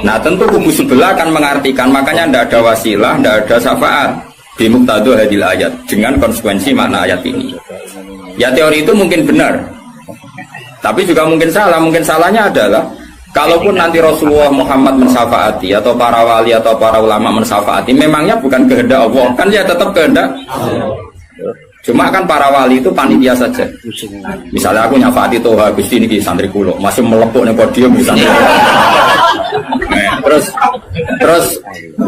Nah tentu kubu sebelah akan mengartikan, makanya tidak ada wasilah, tidak ada syafaat bimuktadu hadil ayat, dengan konsekuensi makna ayat ini. Ya teori itu mungkin benar, tapi juga mungkin salah. Mungkin salahnya adalah kalaupun nanti Rasulullah Muhammad mensyafaati atau para wali atau para ulama mensyafaati, memangnya bukan kehendak Allah, kan ya tetap kehendak. Cuma kan para wali itu panitia saja. Misalnya aku nyafaati Toha Gusti ini santri kulo masih melepuk nih podium misalnya. Terus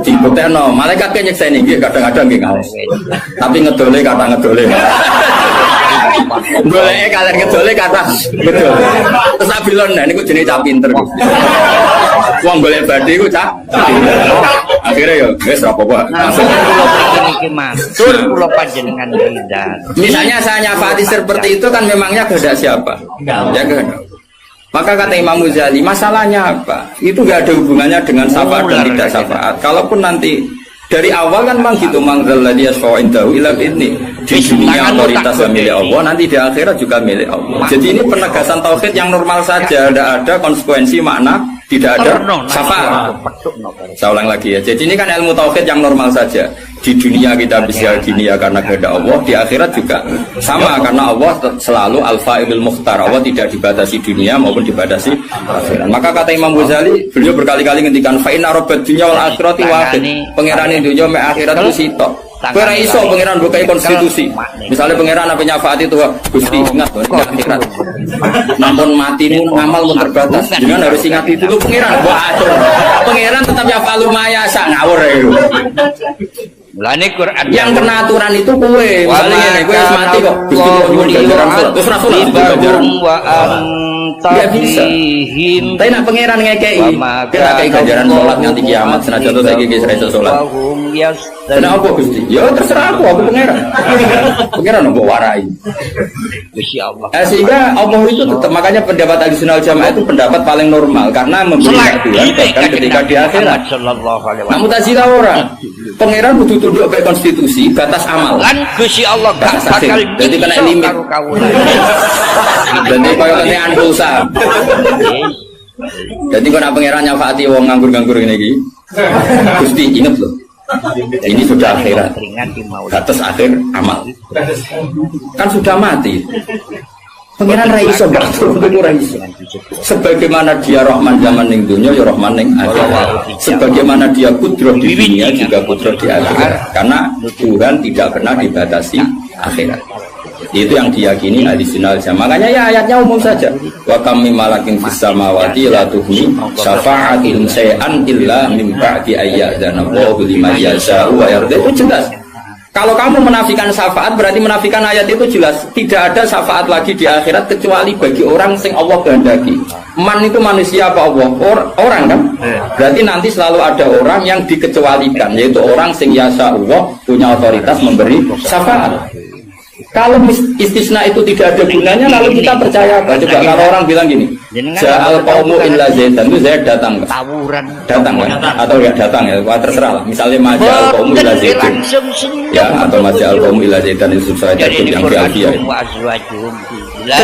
dibuktekno malaikat kan nyeksa ini kadang-kadang nggih ngaos. Tapi ngedole kata ngedole. Goleke kalian ngedole kata ngedole. Terus abilon nah niku jenenge cah pinter. Wong golek badhe iku cah. Akhirnya ya wis ora apa-apa. Masuk niki matur kula panjenengan ridha. Misalnya saya nyafaati seperti itu kan memangnya kehendak siapa? Ya kehendak. Maka kata Imam Ghazali, masalahnya apa? Itu gak ada hubungannya dengan syafaat dan tidak syafaat. Kalaupun nanti dari awal kan memang gitu, mangzalladzi yashfa'u indahu illa bi'idznih. Di dunia otoritas milik Allah, nanti di akhirat juga milik Allah. Jadi ini penegasan tauhid yang normal saja, tidak ada konsekuensi makna, tidak ada syafaat. Saya ulang lagi ya. Jadi ini kan ilmu tauhid yang normal saja. Di dunia kita bisa gini ya karena kehendak Allah, di akhirat juga sama karena Allah selalu al-fa'ilul mukhtar. Allah tidak dibatasi dunia maupun dibatasi akhirat. Maka kata Imam Ghazali, beliau berkali-kali ngendikan fa inna rabbad dunya wal akhirati wahid. Pangeran dunya mek akhirat itu sitok. Ora iso pangeran bukai konstitusi. Misalnya pangeran apa nyafaati itu Gusti ingat akhirat. Namun matimu ngamal mun terbatas. Jangan harus ingat itu tuh pangeran. Wah, pangeran tetap ya falu maya sak ngawur ya. Mulane Quran yang kena aturan itu kowe. Misalnya ngene, kowe wis mati kok. Gusti nyuwun ganjaran salat. Terus ra salat ganjaran. Wa tabihim. Tapi nak pangeran ngekei, kena kayak ganjaran sholat nanti kiamat. Senajan tuh saya gigi serasa sholat. Kenapa Gusti? Ya terserah aku pangeran. Pangeran nggak warai. Sehingga Allah itu tetap, makanya pendapat Ahlussunnah wal Jamaah itu pendapat paling normal karena memberi hak Tuhan bahkan ketika di akhirat. Nah Mu'tazilah orang, pangeran butuh tunduk ke konstitusi, batas amal. Kan Gusti Allah gak bakal jadi kena limit. Jadi kaya kene anpulsa. Jadi kok nak pangeran nyafati wong nganggur-nganggur ngene iki. Gusti inget loh. Ini sudah akhirat. Batas akhir amal. Kan sudah mati. Pangeran ra iso ora iso. Sebagaimana dia Rahman zaman ning dunya ya Rahman ning akhirat. Sebagaimana dia kudrah di dunia juga kudrah di akhirat. Karena Tuhan tidak pernah dibatasi akhirat. Itu yang diyakini Ahlussunnah wal Jamaah. Makanya ya ayatnya umum saja. Wa kam mim malakin fis samawati la tuhni syafa'atuhum syai'an illa min ba'di ayyadzana Allahu liman yasha'u wa yarda. Itu jelas. Kalau kamu menafikan syafaat berarti menafikan ayat itu jelas. Tidak ada syafaat lagi di akhirat kecuali bagi orang sing Allah kehendaki. Man itu manusia apa Allah? Orang kan? Berarti nanti selalu ada orang yang dikecualikan, yaitu orang sing yasa Allah punya otoritas memberi syafaat. Kalau istisna itu tidak ada gunanya, lalu kita percaya apa? Coba kalau orang bilang gini, Ja'al qaumu illa zaidan, itu Zaid datang nggak? Datang kan? Atau nggak datang ya? Wah terserah lah. Misalnya Maja'al qaumu illa zaidan, ya atau Maja'al qaumu illa zaidan itu saya takut yang dialfiah.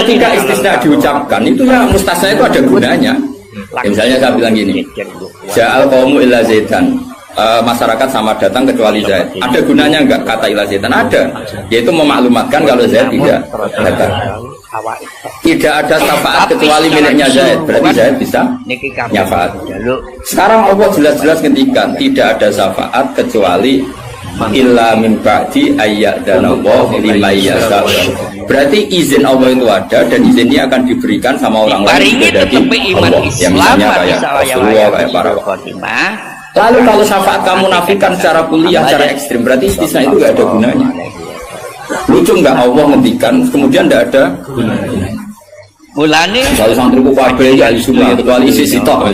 Ketika istisna diucapkan, itu ya mustasna itu ada gunanya. Ya, misalnya saya bilang gini, Ja'al qaumu illa zaidan. Masyarakat sama datang kecuali Zaid. Ada gunanya enggak kata ila Zaidan? Ada, yaitu memaklumatkan kalau Zaid tidak datang. Tidak ada syafaat kecuali miliknya Zaid, berarti Zaid bisa nyafaat. Sekarang Allah jelas-jelas ngendikan tidak ada syafaat kecuali illa min ba'di ayyadzana Allahu liman yasha. Berarti izin Allah itu ada dan izin ini akan diberikan sama orang lain dari Allah. Ya misalnya kayak Rasulullah, kayak para ulama. Lalu kalau syafaat kamu nafikan secara kuliah, secara ekstrim, berarti istisna itu nggak ada gunanya. Lucu nggak Allah ngendikan, kemudian nggak ada gunanya. Mulane kalau santriku kabeh ya semua kecuali isi sitok.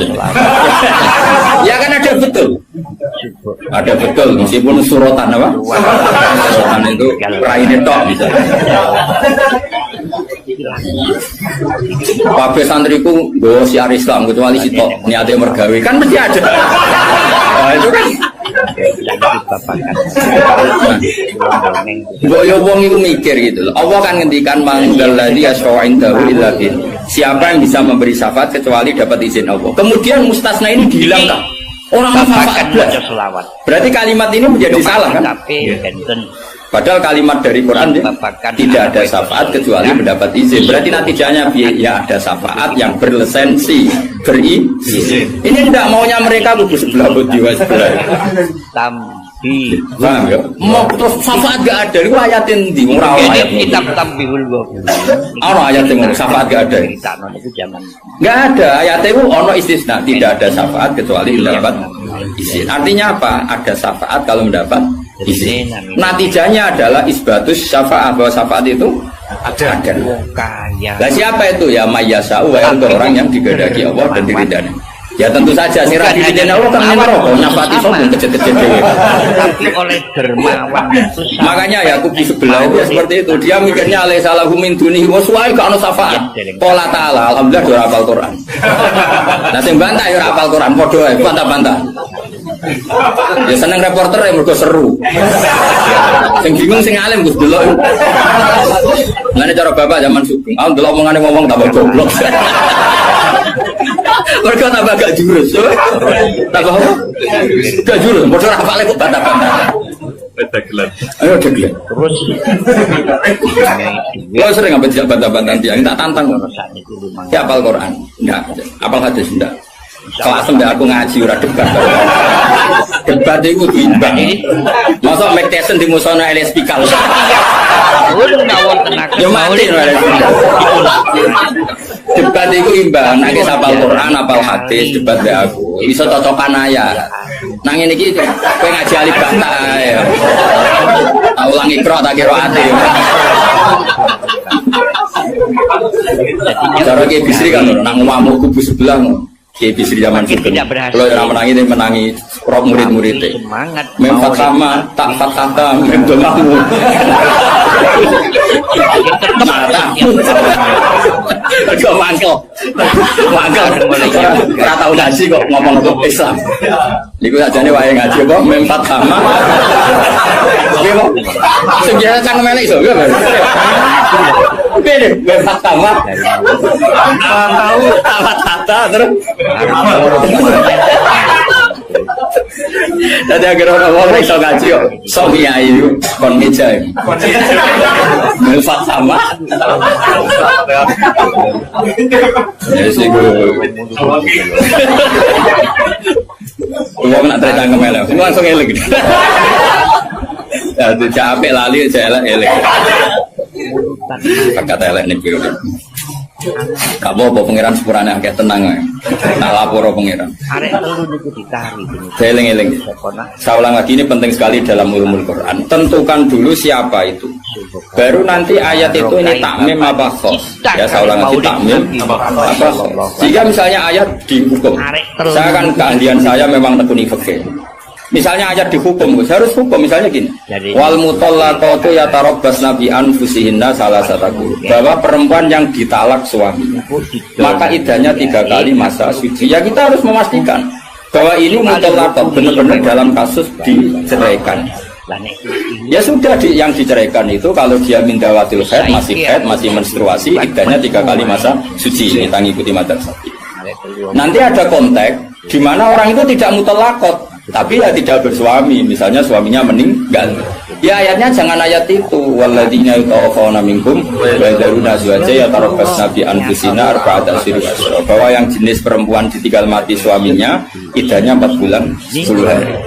Ya kan ada betul. Ada betul meskipun suratan apa? Suratan itu raine tok bisa. Kabeh santriku nggawa siar Islam kecuali sitok niate mergawe kan mesti ada. Nah, itu kan boyo wong itu mikir gitu loh. Allah kan ngendikan manggal ladzi yashfa'indahu illa bin. Siapa yang bisa memberi syafaat kecuali dapat izin Allah. Kemudian mustasna ini dihilangkan. Orang syafaat berarti kalimat ini menjadi salah kan? Padahal kalimat dari Quran tidak ada syafaat kecuali mendapat izin. Berarti natijanya ya ada syafaat yang berlisensi, berizin. Ini tidak maunya mereka kudu sebelah jiwa sebelah. Paham ya? Mau terus syafaat gak ada. Itu ayatin di murah ayat. Kitab Tambihul Ghafur. Ono ayat yang syafaat gak ada. Gak ada ayat itu ono istisna. Tidak ada syafaat kecuali mendapat izin. Artinya apa? Ada syafaat kalau mendapat izin. Natijanya adalah isbatus syafaat, bahwa syafaat itu ada. Nah siapa itu? Ya mayyasa'u wa itu orang yang digedaki Allah dan diridani. Ya tentu saja si Rabi Bidin Allah kan ngerokok nyafati sombong kecil-kecil dewi. Tapi oleh dermawan itu makanya ya aku di sebelah itu seperti itu. Dia mikirnya alai salahu min dunihi waswai ka ono syafaat. Qala ta'ala alhamdulillah do hafal Quran. Nah sing bantah ya hafal Quran padha ae bantah-bantah. Ya seneng reporter ya mergo seru. Sing bingung sing alim Gus delok. Ngene cara bapak zaman Sugeng. Aku delok omongane ngomong tambah goblok. Mereka tambah gak jurus, tambah apa? Gak jurus, bodoh rapalnya kok bantah-bantah. Ayo degelan. Terus, lo sering ngambil tidak bantah-bantah dia, tak tantang. Ya apal Quran, enggak, apal hadis enggak. Kelas enggak aku ngaji ora debat. Debat itu bimbang. Masa Mike Tyson di musono Elias Pikal. Ya mati Debat itu imbang, nek hafal Quran, hafal hadis, debat be aku. Iso cocokan ayat. Nang ngene iki kowe ngaji alif bata ya. Tak ulang ikra tak kira ati. Cara Ki Bisri kan nang omahmu kubu sebelah. Ki Bisri zaman Sugeng. Kalau ora menangi dia menangi prok murid-muridnya. Semangat. Memfat sama tak fatata mendolamu. Mata. Kok mangkel. Mangkel. Ora tau ngaji kok ngomong untuk Islam. Niku sajane wae ngaji apa memfat sama. Nggih kok. Sing biasa cangkem elek iso nggih. Bede memfat sama. Tahu tak fatata terus. Tadi agar orang iso ngaji kok sok kiai kon meja. Melfat sama. Ya sih gue. Gua nak cerita ngemelek, semua langsung elek. Ya tuh capek lali saya elek. Kata elek nih biru. Gak apa pengiran sepurane akeh tenang ae. Tak lapor pengiran. Arek telu niku ditari. Eling-eling. Saya ulang lagi, ini penting sekali dalam ulumul Quran. Tentukan dulu siapa itu. Baru nanti ayat itu ini takmim apa khos. Ya saya ulang lagi takmim apa khos. Jika misalnya ayat dihukum. Saya kan keahlian saya memang tekuni fikih. Misalnya ayat dihukum, harus hukum. Misalnya gini, wal mutallaqatu yatarabbasna bi anfusihinna salasata quru. Bahwa perempuan yang ditalak suaminya, maka iddahnya 3 kali masa suci. Ya kita harus memastikan bahwa ini mutallaqat benar-benar dalam kasus diceraikan. Ya sudah yang diceraikan itu kalau dia mindawatil haid, masih menstruasi, iddahnya 3 kali masa suci. Ini ngikuti madzhab Syafi'i. Nanti ada konteks di mana orang itu tidak mutallaqat, tapi ya tidak bersuami, misalnya suaminya meninggal. Ya ayatnya jangan ayat itu, walladzina yatawaffawna minkum wa yadharuna azwaja yatarabbasna bi anfusina arba'ata asyhur wa asyra. Bahwa yang jenis perempuan ditinggal mati suaminya, iddahnya 4 bulan 10 hari.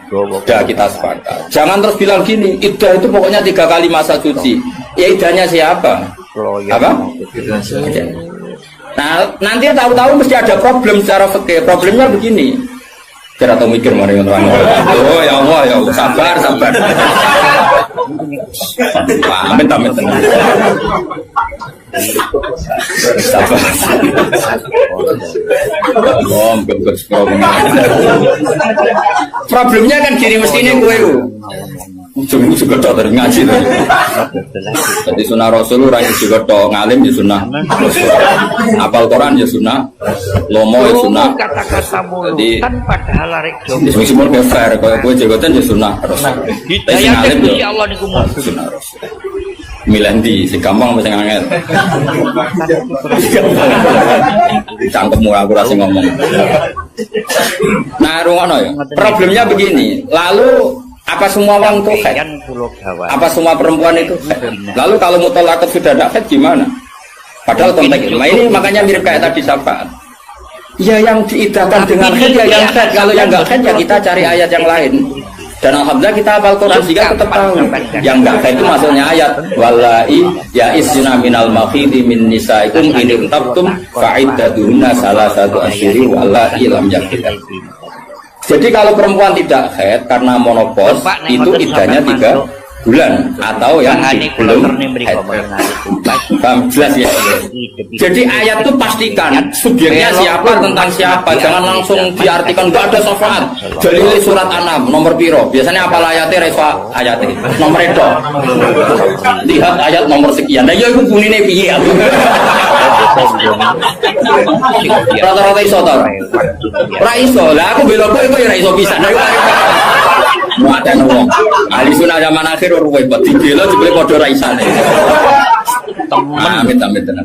Sudah kita sepakat. Jangan terus bilang gini, iddah itu pokoknya 3 kali masa suci. Ya iddahnya siapa? Apa? Nah, nanti tahu-tahu mesti ada problem secara fikih. Problemnya begini. Kira atau mikir mari orang. Oh ya Allah, ya Allah, sabar. Amin. Sabar. Problemnya kan gini, mestinya gue ujung juga tok dari ngaji tuh. Jadi sunnah Rasul orang juga tok ngalim ya sunnah. Apal Quran ya sunnah. Lomo ya sunnah. Jadi padahal arek meskipun ke fair kalau gue jabatan ya sunnah Rasul. Tapi ngalim ya Allah niku sunnah Rasul. Milandi, si gampang masih ngangel. Cangkemmu aku rasa ngomong. Nah, rungono ya. Problemnya begini. Lalu apa semua orang itu haid? Apa semua perempuan itu haid? Lalu kalau mutallaqat sudah tidak haid gimana? Padahal konteks ini makanya mirip kayak tadi syafaat. Ya yang diidahkan dengan haid ya yang haid. Kalau yang enggak haid ya kita cari ayat yang lain. Dan alhamdulillah kita hafal Quran sehingga tetap tahu yang enggak haid itu maksudnya ayat wallahi ya isna minal makhidi min nisaikum in tabtum fa'iddatuhunna salasatu asyhuri wallahi lam yakid. Jadi kalau perempuan tidak haid karena monopause itu iddahnya 3 bulan atau yang belum haid. Paham jelas ya? Jadi ayat itu pastikan subjeknya siapa tentang siapa, jangan langsung diartikan enggak ada syafaat. Jadi surat An-Nam nomor piro? Biasanya apa ayatnya refa ayatnya nomor itu. Lihat ayat nomor sekian. Nah ya itu bunine piye aku. Rata-rata iso ta? Ora iso. Lah aku belok kok iku ya ora iso pisan. Muatan wong. Ahli sunah zaman akhir ruwet buat dibela jebule padha ra isane. Amit tenan.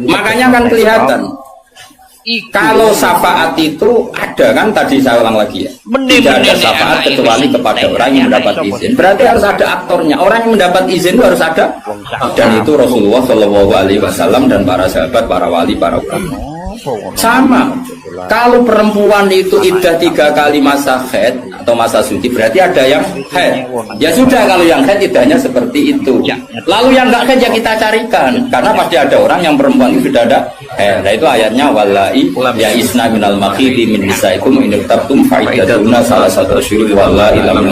Makanya kan kelihatan. Kalau syafaat itu ada kan tadi saya ulang lagi ya. Tidak ada syafaat kecuali kepada orang yang mendapat izin. Berarti harus ada aktornya. Orang yang mendapat izin itu harus ada. Dan itu Rasulullah Shallallahu Alaihi Wasallam dan para sahabat, para wali, para ulama. Sama. Kalau perempuan itu iddah 3 kali masa haid atau masa suci, berarti ada yang haid. Ya sudah, kalau yang haid iddahnya seperti itu. Lalu yang enggak haid ya kita carikan, karena pasti ada orang yang perempuan itu sudah ada haid. Nah itu ayatnya wallahi ya isna minal makhidi min nisaikum in tabtum fa'iddatuna salah satu syurul wallahi lam.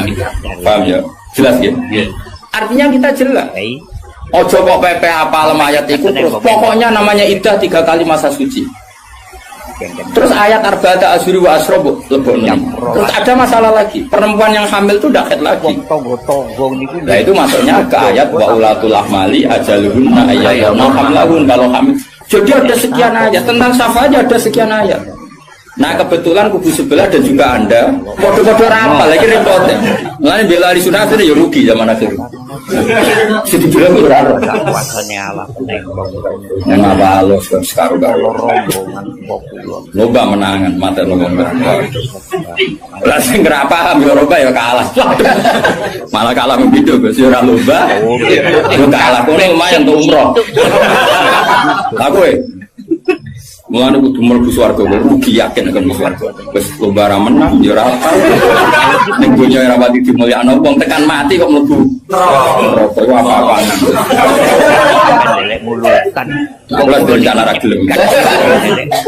Paham ya? Jelas ya? Artinya kita jelas. Ojo kok PP apa ayat itu terus. Pokoknya namanya iddah 3 kali masa suci. Terus ayat arba'ata asyhur wa asrobu leboknya. Terus ada masalah lagi. Perempuan yang hamil itu udah haid lagi. Nah itu masuknya ke ayat wa ulatul ahmali ajaluhunna ayyatuna hamlahun kalau hamil. Jadi ada sekian ayat tentang syafaat ada sekian ayat. Nah kebetulan kubu sebelah dan juga anda kode-kode rapal lagi repotnya. Mulanya bela di sunah itu ya rugi zaman akhir. Jadi bilang berarti. Yang apa halus sekarang loba menangan mata loba. Langsung nggak paham ya loba ya kalah. Malah kalah begitu guys ya loba. Itu kalah. Kau lumayan tuh umroh. Aku mulane kudu mlebu swarga rugi yakin akan mlebu swarga. Wis lombara menang ya ora apa. Ning dunya ora pati dimulyakno wong tekan mati kok mlebu neraka iku apa-apaan. Lek mulutan. Kula rencana ra gelem.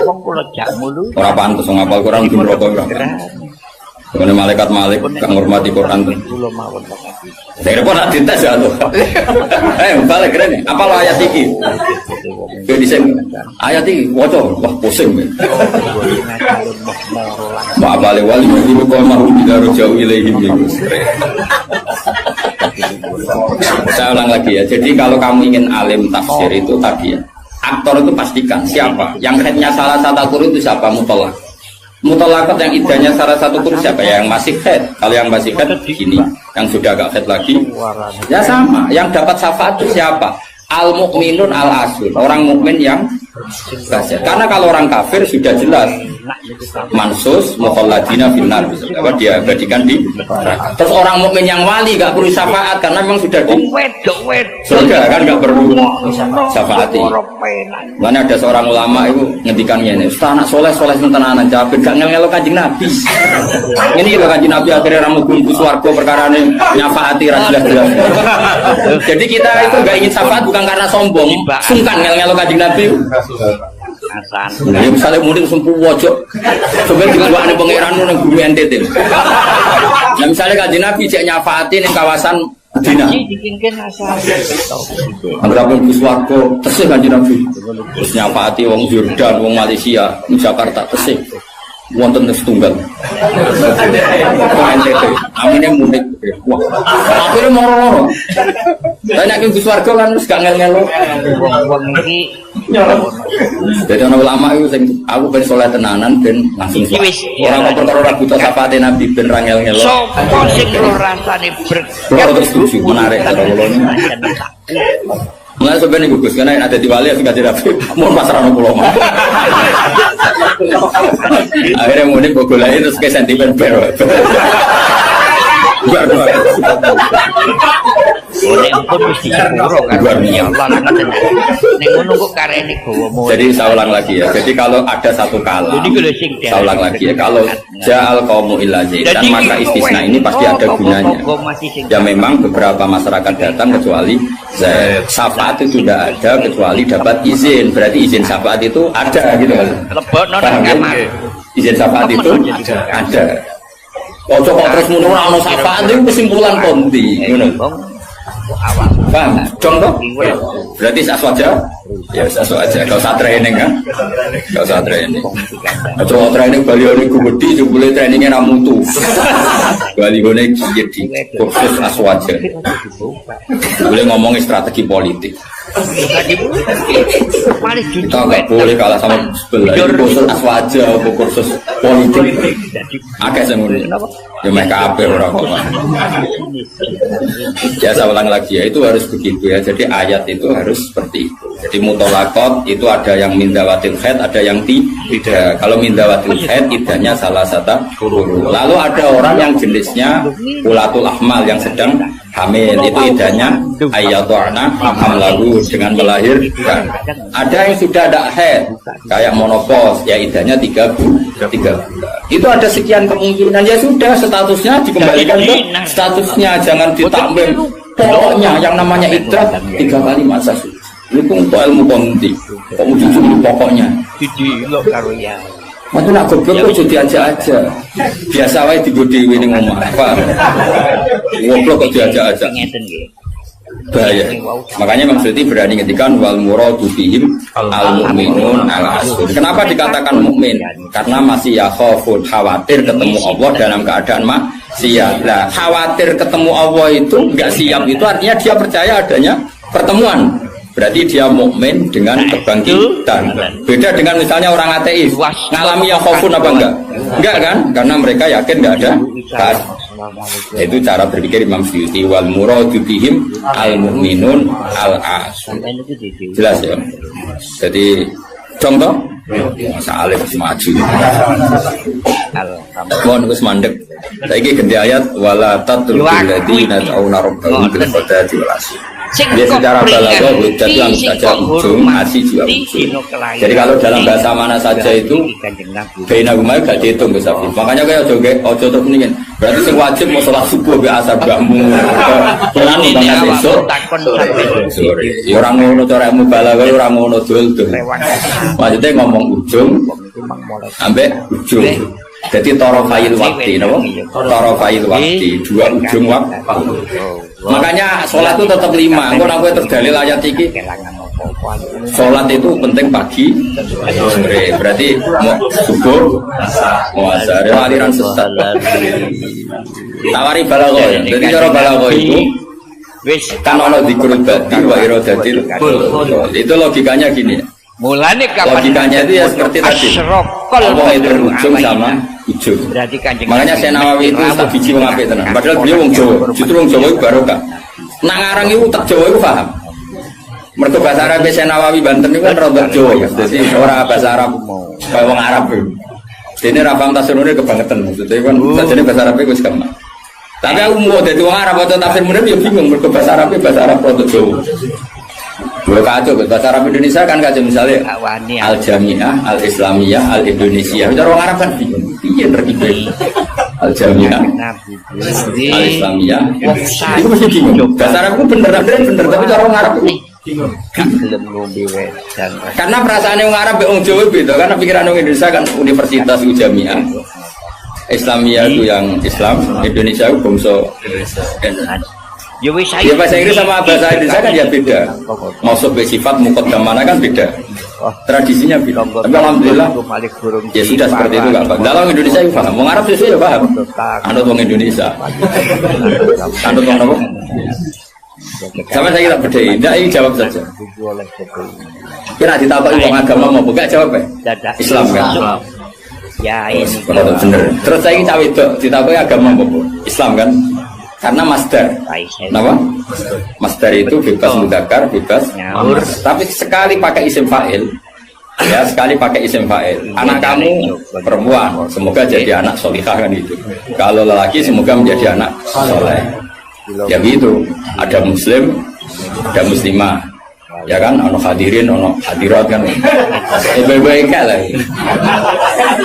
Wong kula jak mulu. Ora pantes wong apal Quran di neraka ora. Karena malaikat gak ngurmati Quran tuh. Saya kira nak dites ya tuh. Balik keren nih. Apa lo ayat ini? Desain ayat ini, wah pusing. Mak balik wali itu kau mahu bicara jauh ilahim. Saya ulang lagi ya. Jadi kalau kamu ingin alim tafsir itu tadi ya. Aktor itu pastikan siapa. Yang headnya salah satu Al-Qur'an itu siapa? Mutolak. Mutolakot yang idahnya salah satu kurus siapa ya? Yang masih head. Kalau yang masih head begini, yang sudah agak head lagi ya sama. Yang dapat syafaat itu siapa? Al-mu'minun al-asul, orang mukmin yang kafir. Karena kalau orang kafir sudah jelas mansus mukhalladina finnar, apa dia abadikan di neraka. Terus orang mukmin yang wali gak perlu syafaat karena memang sudah di surga kan, gak perlu syafaati. Mana ada seorang ulama itu ngendikannya ini, Ustaz anak soleh tenanan Jabir gak ngel-ngelo Kanjeng Nabi. Ini loh Kanjeng Nabi akhirnya ramu bumbu swarga perkara ini nyafaati ra jelas-jelas. Jadi kita itu gak ingin syafaat bukan karena sombong, sungkan ngel-ngelo Kanjeng Nabi. Ya misalnya mungkin sumpu wajok sebenarnya juga ada pangeran yang bumi NTT. Nah misalnya Kanjeng Nabi cek nyafaati di kawasan Medina. Anggap pun swarga tesih Kanjeng Nabi. Terus nyafaati wong Jordan, wong Malaysia, di Jakarta tesih. Wonten setunggal. NTT. Amine mudik. Wah. Akhirnya moro-moro. Banyak yang di swarga kan wis gak ngel-ngelo. Wong iki jadi orang ulama itu aku ben soleh tenanan ben langsung orang perkara ora buta syafaate Nabi ben ra ngel-ngelo. Sopo sing rasane Kalau terus setuju menarik kalau ini. Mulai sebenarnya gugus karena ada di wali yang tidak Nabi mau pasrah pulau mah. Akhirnya mudik bogolain terus ke sentimen baru. Oleh pun mesti sepuro kan. Ya Allah ngoten. Ning ngono kok karene gawa mono. Jadi saya ulang lagi ya. Jadi kalau ada satu kala, saya ulang lagi ya. Kalau ja'al qaumu illa zaidan, maka istisna ini pasti ada gunanya. Ya memang beberapa masyarakat datang kecuali syafaat itu tidak ada kecuali dapat izin. Berarti izin syafaat itu ada gitu kan. Lebokno nang kamar. Izin syafaat itu ada. Ojo kok terus muni ora ono syafaat itu kesimpulan konti ngono. Paham? Contoh? Berarti aswaja? Ya aswaja. Kau usah training kan? Kau usah training. Coba training balione gede jebule trainingnya ra mutu. Balione jadi kursus aswaja. Boleh ngomongin strategi politik. Kita nggak boleh kalah sama sebelah. Kursus aswaja, kursus politik. Agak semuanya. Ya mereka apa orang kok? Ya saya ulang lagi ya, itu harus begitu ya. Jadi ayat itu harus seperti itu. Jadi mutolakot itu ada yang mindawatil haid, ada yang tidak. Kalau mindawatil haid idahnya salah satu. Lalu ada orang yang jenisnya ulatul ahmal yang sedang hamil itu idahnya ayyadana hamlalu dengan melahirkan. Ada yang sudah ada haid kayak monopos ya idahnya 3 bulan. Itu ada sekian kemungkinan ya sudah statusnya dikembalikan ke statusnya, jangan ditambah. Pokoknya yang namanya idah 3 kali masa suci. Itu untuk ilmu konti. Kok jujur pokoknya. Jadi lo karo ya. Matu nak goblok kok jadi aja. Biasa wae digodhewe ning omah. Apa? Goblok kok diajak-ajak. Ngeten nggih. Bahaya. Makanya Imam Suyuti berani ngendikan wal muradu bihim al mu'minun al asr. Kenapa dikatakan mukmin? Karena masih ya khaufun, khawatir ketemu Allah dalam keadaan maksiat. Nah, khawatir ketemu Allah itu enggak siap itu artinya dia percaya adanya pertemuan. Berarti dia mukmin dengan kebangkitan. Beda dengan misalnya orang ateis, ngalami ya khaufun apa enggak? Enggak kan? Karena mereka yakin enggak ada. Itu cara berpikir Imam Suyuti wal muradu bihim al mu'minun al asr. Jelas ya. Jadi contoh masa alif maju. Mohon wis mandek. Saiki ganti ayat wala tatul ladina ta'una rabbahum bil ghadati wal asr. Dia secara balaghah hujjat yang saja ujung asih juga ujung. Jadi kalau dalam bahasa mana saja itu baina gumai gak dihitung ke sapi. Makanya kayak ojo terus mendingin. Berarti sing wajib mau sholat subuh be asar bakmu. Bulan banget besok. Ya orang ngono cara ilmu balaghah orang ngono dul-dul. Maksudnya ngomong ujung ambek ujung. Jadi tarafayil wakti, napa? Tarafayil wakti, 2 ujung waktu. Makanya sholat itu tetap 5. Engko nek kowe terdalil ayat iki. Sholat itu penting pagi, sore. Berarti mau subuh, mau asar, aliran sesat. Tawari balaghah. Jadi cara balaghah itu kan ono dzikrul badi wa iradatil. Itu logikanya gini. Mulane kapan logikanya itu ya seperti tadi. Allah itu ujung sama ujung. Makanya saya Nawawi itu tak biji wong apik tenan. Padahal beliau wong Jawa. Justru wong Jawa itu barokah. Nak ngarang itu tak Jawa itu paham. Mergo bahasa Arab saya Nawawi Banten itu kan rada Jawa ya. Jadi ora bahasa Arab kaya wong Arab. Dene ra paham tafsirune kebangetan. Maksudnya kan sajane bahasa Arab itu wis gampang. Tapi aku mau dadi wong Arab atau tafsir mune ya bingung mergo bahasa Arab rada Jawa. Dua kacau, bahasa Arab Indonesia kan kacau misalnya Al-Jami'ah, Al-Islamiyah, Al-Indonesia. Bicara orang Arab kan bingung, iya terkibir Al-Jami'ah, Al-Islamiyah. Itu mesti bingung. Bahasa Arab itu bener, tapi cara orang Arab itu bingung. Karena perasaan orang Arab orang Jawa beda, karena pikiran orang Indonesia kan universitas Jami'ah. Islamiyah itu yang Islam, Indonesia itu bangsa ya bahasa Inggris sama bahasa Indonesia kan ya beda. Maksud sifat muqaddamana kan beda. Tradisinya beda. Tapi alhamdulillah ya sudah seperti itu enggak apa. Dalam Indonesia itu paham. Wong Arab sih ya paham. Anut wong Indonesia. Anut wong apa? Sama saya kita beda. Tidak, ini jawab saja. Kira ditakoki wong agama mau buka jawab Islam kan? Ya ini. Benar. Terus saya cawe itu ditakoki agama mau Islam kan? Karena masdar, kenapa? Masdar itu bebas mudzakkar, bebas nyaur. Tapi sekali pakai isim fa'il, ya sekali pakai isim fa'il. Anak kamu perempuan, semoga jadi anak solihah kan itu. Kalau lelaki semoga menjadi anak soleh. Ya gitu. Ada muslim, ada muslimah. Ya kan, ono hadirin, ono hadirat kan. Baik-baik lah.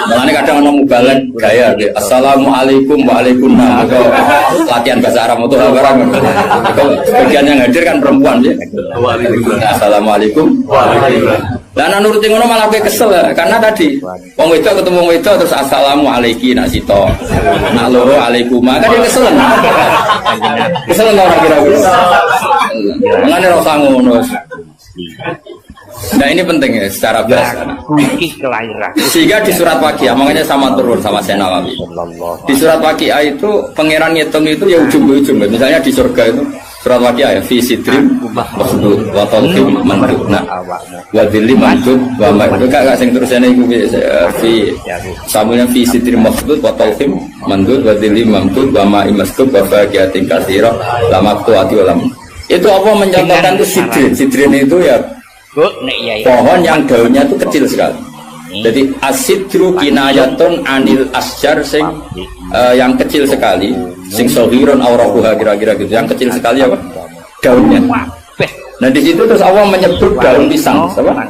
Makanya kadang ono mubalek gaya. Assalamualaikum waalaikumsalam. Atau latihan bahasa Arab itu apa? Bagian yang hadir kan perempuan ya. Assalamualaikum waalaikumsalam. Lah nuruti ngono malah kowe kesel karena tadi wong wedok ketemu wong wedok terus assalamualaikum nak sito. Nak loro alaikuma kan dia kesel. Kesel ora kira-kira. Mulane ora usah ngono. Nah ini penting ya secara bahasa. Sehingga di surat Waqiah makanya sama turun sama saya Nawawi. Di surat Waqiah itu pangeran ngitung itu ya ujung-ujung. Misalnya di surga itu surat Waqiah ya fi sidrim makhdud wa talqim mandud. Nah, wa dhilli mandud wa ma'ud. Enggak sing terusane iku fi samune fi sidrim makhdud wa talqim mandud wa dhilli mandud wa ma'im masdud wa faqiatin katsira la maqtu'ati wa lam. Itu apa mencontohkan itu sidrin. Sidrin itu ya pohon yang daunnya itu kecil sekali. Jadi asidru kinayatun anil asjar sing yang kecil sekali, sing sohiron aurahuha kira-kira gitu, yang kecil sekali apa? Daunnya. Nah di situ terus Allah menyebut daun pisang, apa?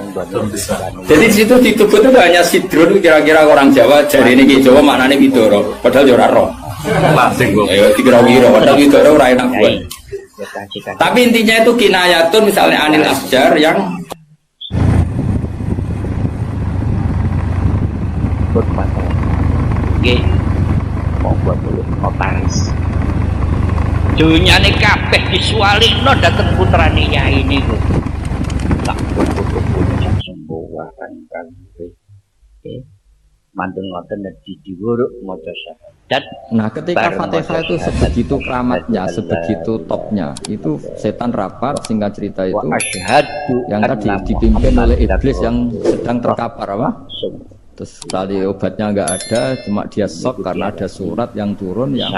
Jadi di situ disebut itu hanya sidrun, kira-kira orang Jawa jari ini Jawa maknanya widoro, padahal ya ora roh. Ayo dikira-kira, padahal widoro ora enak buat. Tapi intinya itu kinayatun misalnya anil asjar yang nggih monggo dulu otaris dunyane kabeh disualikno dhateng putrane Yai niku tak kudu-kudu sembuh kan mantun ngoten di diwuruk maca syahadat. Nah, ketika Fatihah itu sebegitu keramatnya, sebegitu topnya, itu setan rapat, singkat cerita itu yang tadi dipimpin oleh iblis yang sedang terkapar apa? Terus tali obatnya nggak ada, cuma dia shock karena ada surat yang turun yang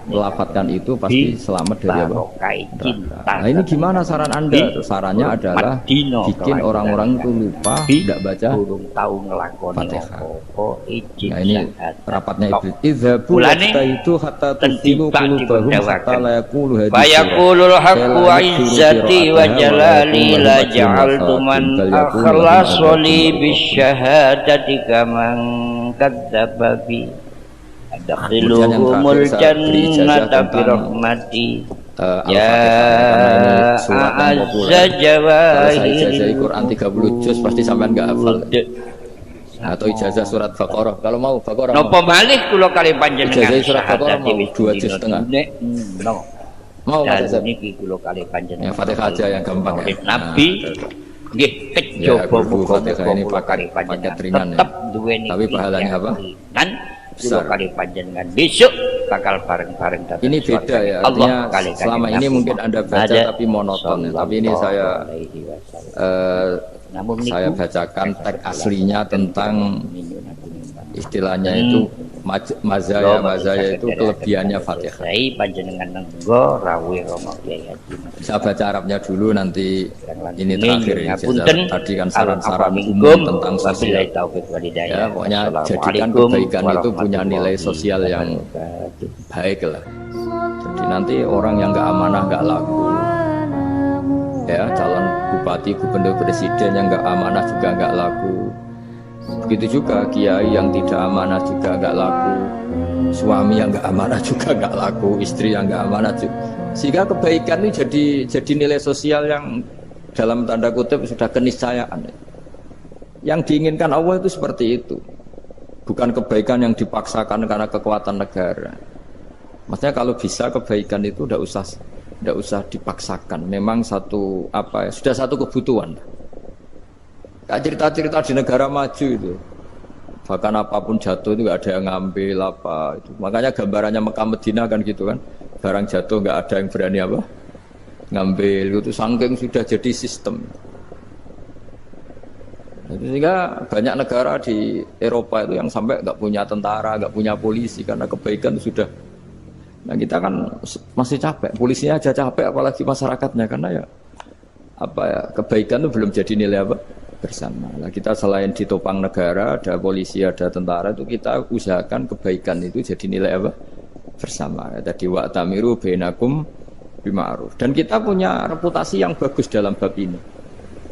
melafatkan itu pasti selamat dari apa? Nah ini gimana saran Anda? Sarannya adalah bikin orang-orang itu lupa, tidak baca Fatihah. Nah ini rapatnya iblis. Idzabu hatta itu hatta tusilu qulubahum hatta la yaqulu hadits. Fayaqulul haqqu wa izzati wa jalali la ja'altu man akhlasa li bisyahadati kaman kadzdzaba bi adkhiluhumul jannata bi rahmati ya azza jawahir. Quran 30 juz pasti sampean enggak hafal. Atau ijazah surat Baqarah. Kalau mau Baqarah. Napa malih kula kali panjenengan ijazah surat Baqarah mau 2 juz setengah. Mau Mas niki kula kali panjenengan. Ya Fatihah aja yang gampang ya. Nabi nggih kejaba Fatihah ini paket ringan ya. Tapi pahalanya apa? Kan kula kali panjenengan besok bakal bareng-bareng datang. Ini beda ya. Artinya selama ini mungkin Anda baca tapi monoton ya. Tapi ini saya bacakan teks aslinya tentang istilahnya itu mazaya itu kelebihannya Fatihah. Saya baca Arabnya dulu nanti ini terakhir ya. Tadi kan saran-saran umum tentang sosial. Ya, pokoknya jadikan kebaikan itu punya nilai sosial yang baik lah. Jadi nanti orang yang nggak amanah nggak laku. Ya, calon bupati, gubernur, presiden yang nggak amanah juga nggak laku. Begitu juga kiai yang tidak amanah juga nggak laku, suami yang nggak amanah juga nggak laku, istri yang nggak amanah juga. Sehingga kebaikan ini jadi nilai sosial yang dalam tanda kutip sudah keniscayaan. Yang diinginkan Allah itu seperti itu, bukan kebaikan yang dipaksakan karena kekuatan negara. Maksudnya kalau bisa kebaikan itu tidak usah dipaksakan. Memang sudah satu kebutuhan. Kayak cerita-cerita di negara maju itu, bahkan apapun jatuh itu nggak ada yang ngambil apa itu. Makanya gambarannya Mekah Medina kan gitu kan, barang jatuh nggak ada yang berani apa ngambil itu, saking sudah jadi sistem. Sehingga banyak negara di Eropa itu yang sampai nggak punya tentara, nggak punya polisi karena kebaikan sudah. Nah kita kan masih capek, polisinya aja capek, apalagi masyarakatnya karena ya kebaikan itu belum jadi nilai apa bersama. Nah kita selain ditopang negara, ada polisi, ada tentara, itu kita usahakan kebaikan itu jadi nilai apa bersama. Tadi wa'tamiru bainakum bima'ruf. Dan kita punya reputasi yang bagus dalam bab ini.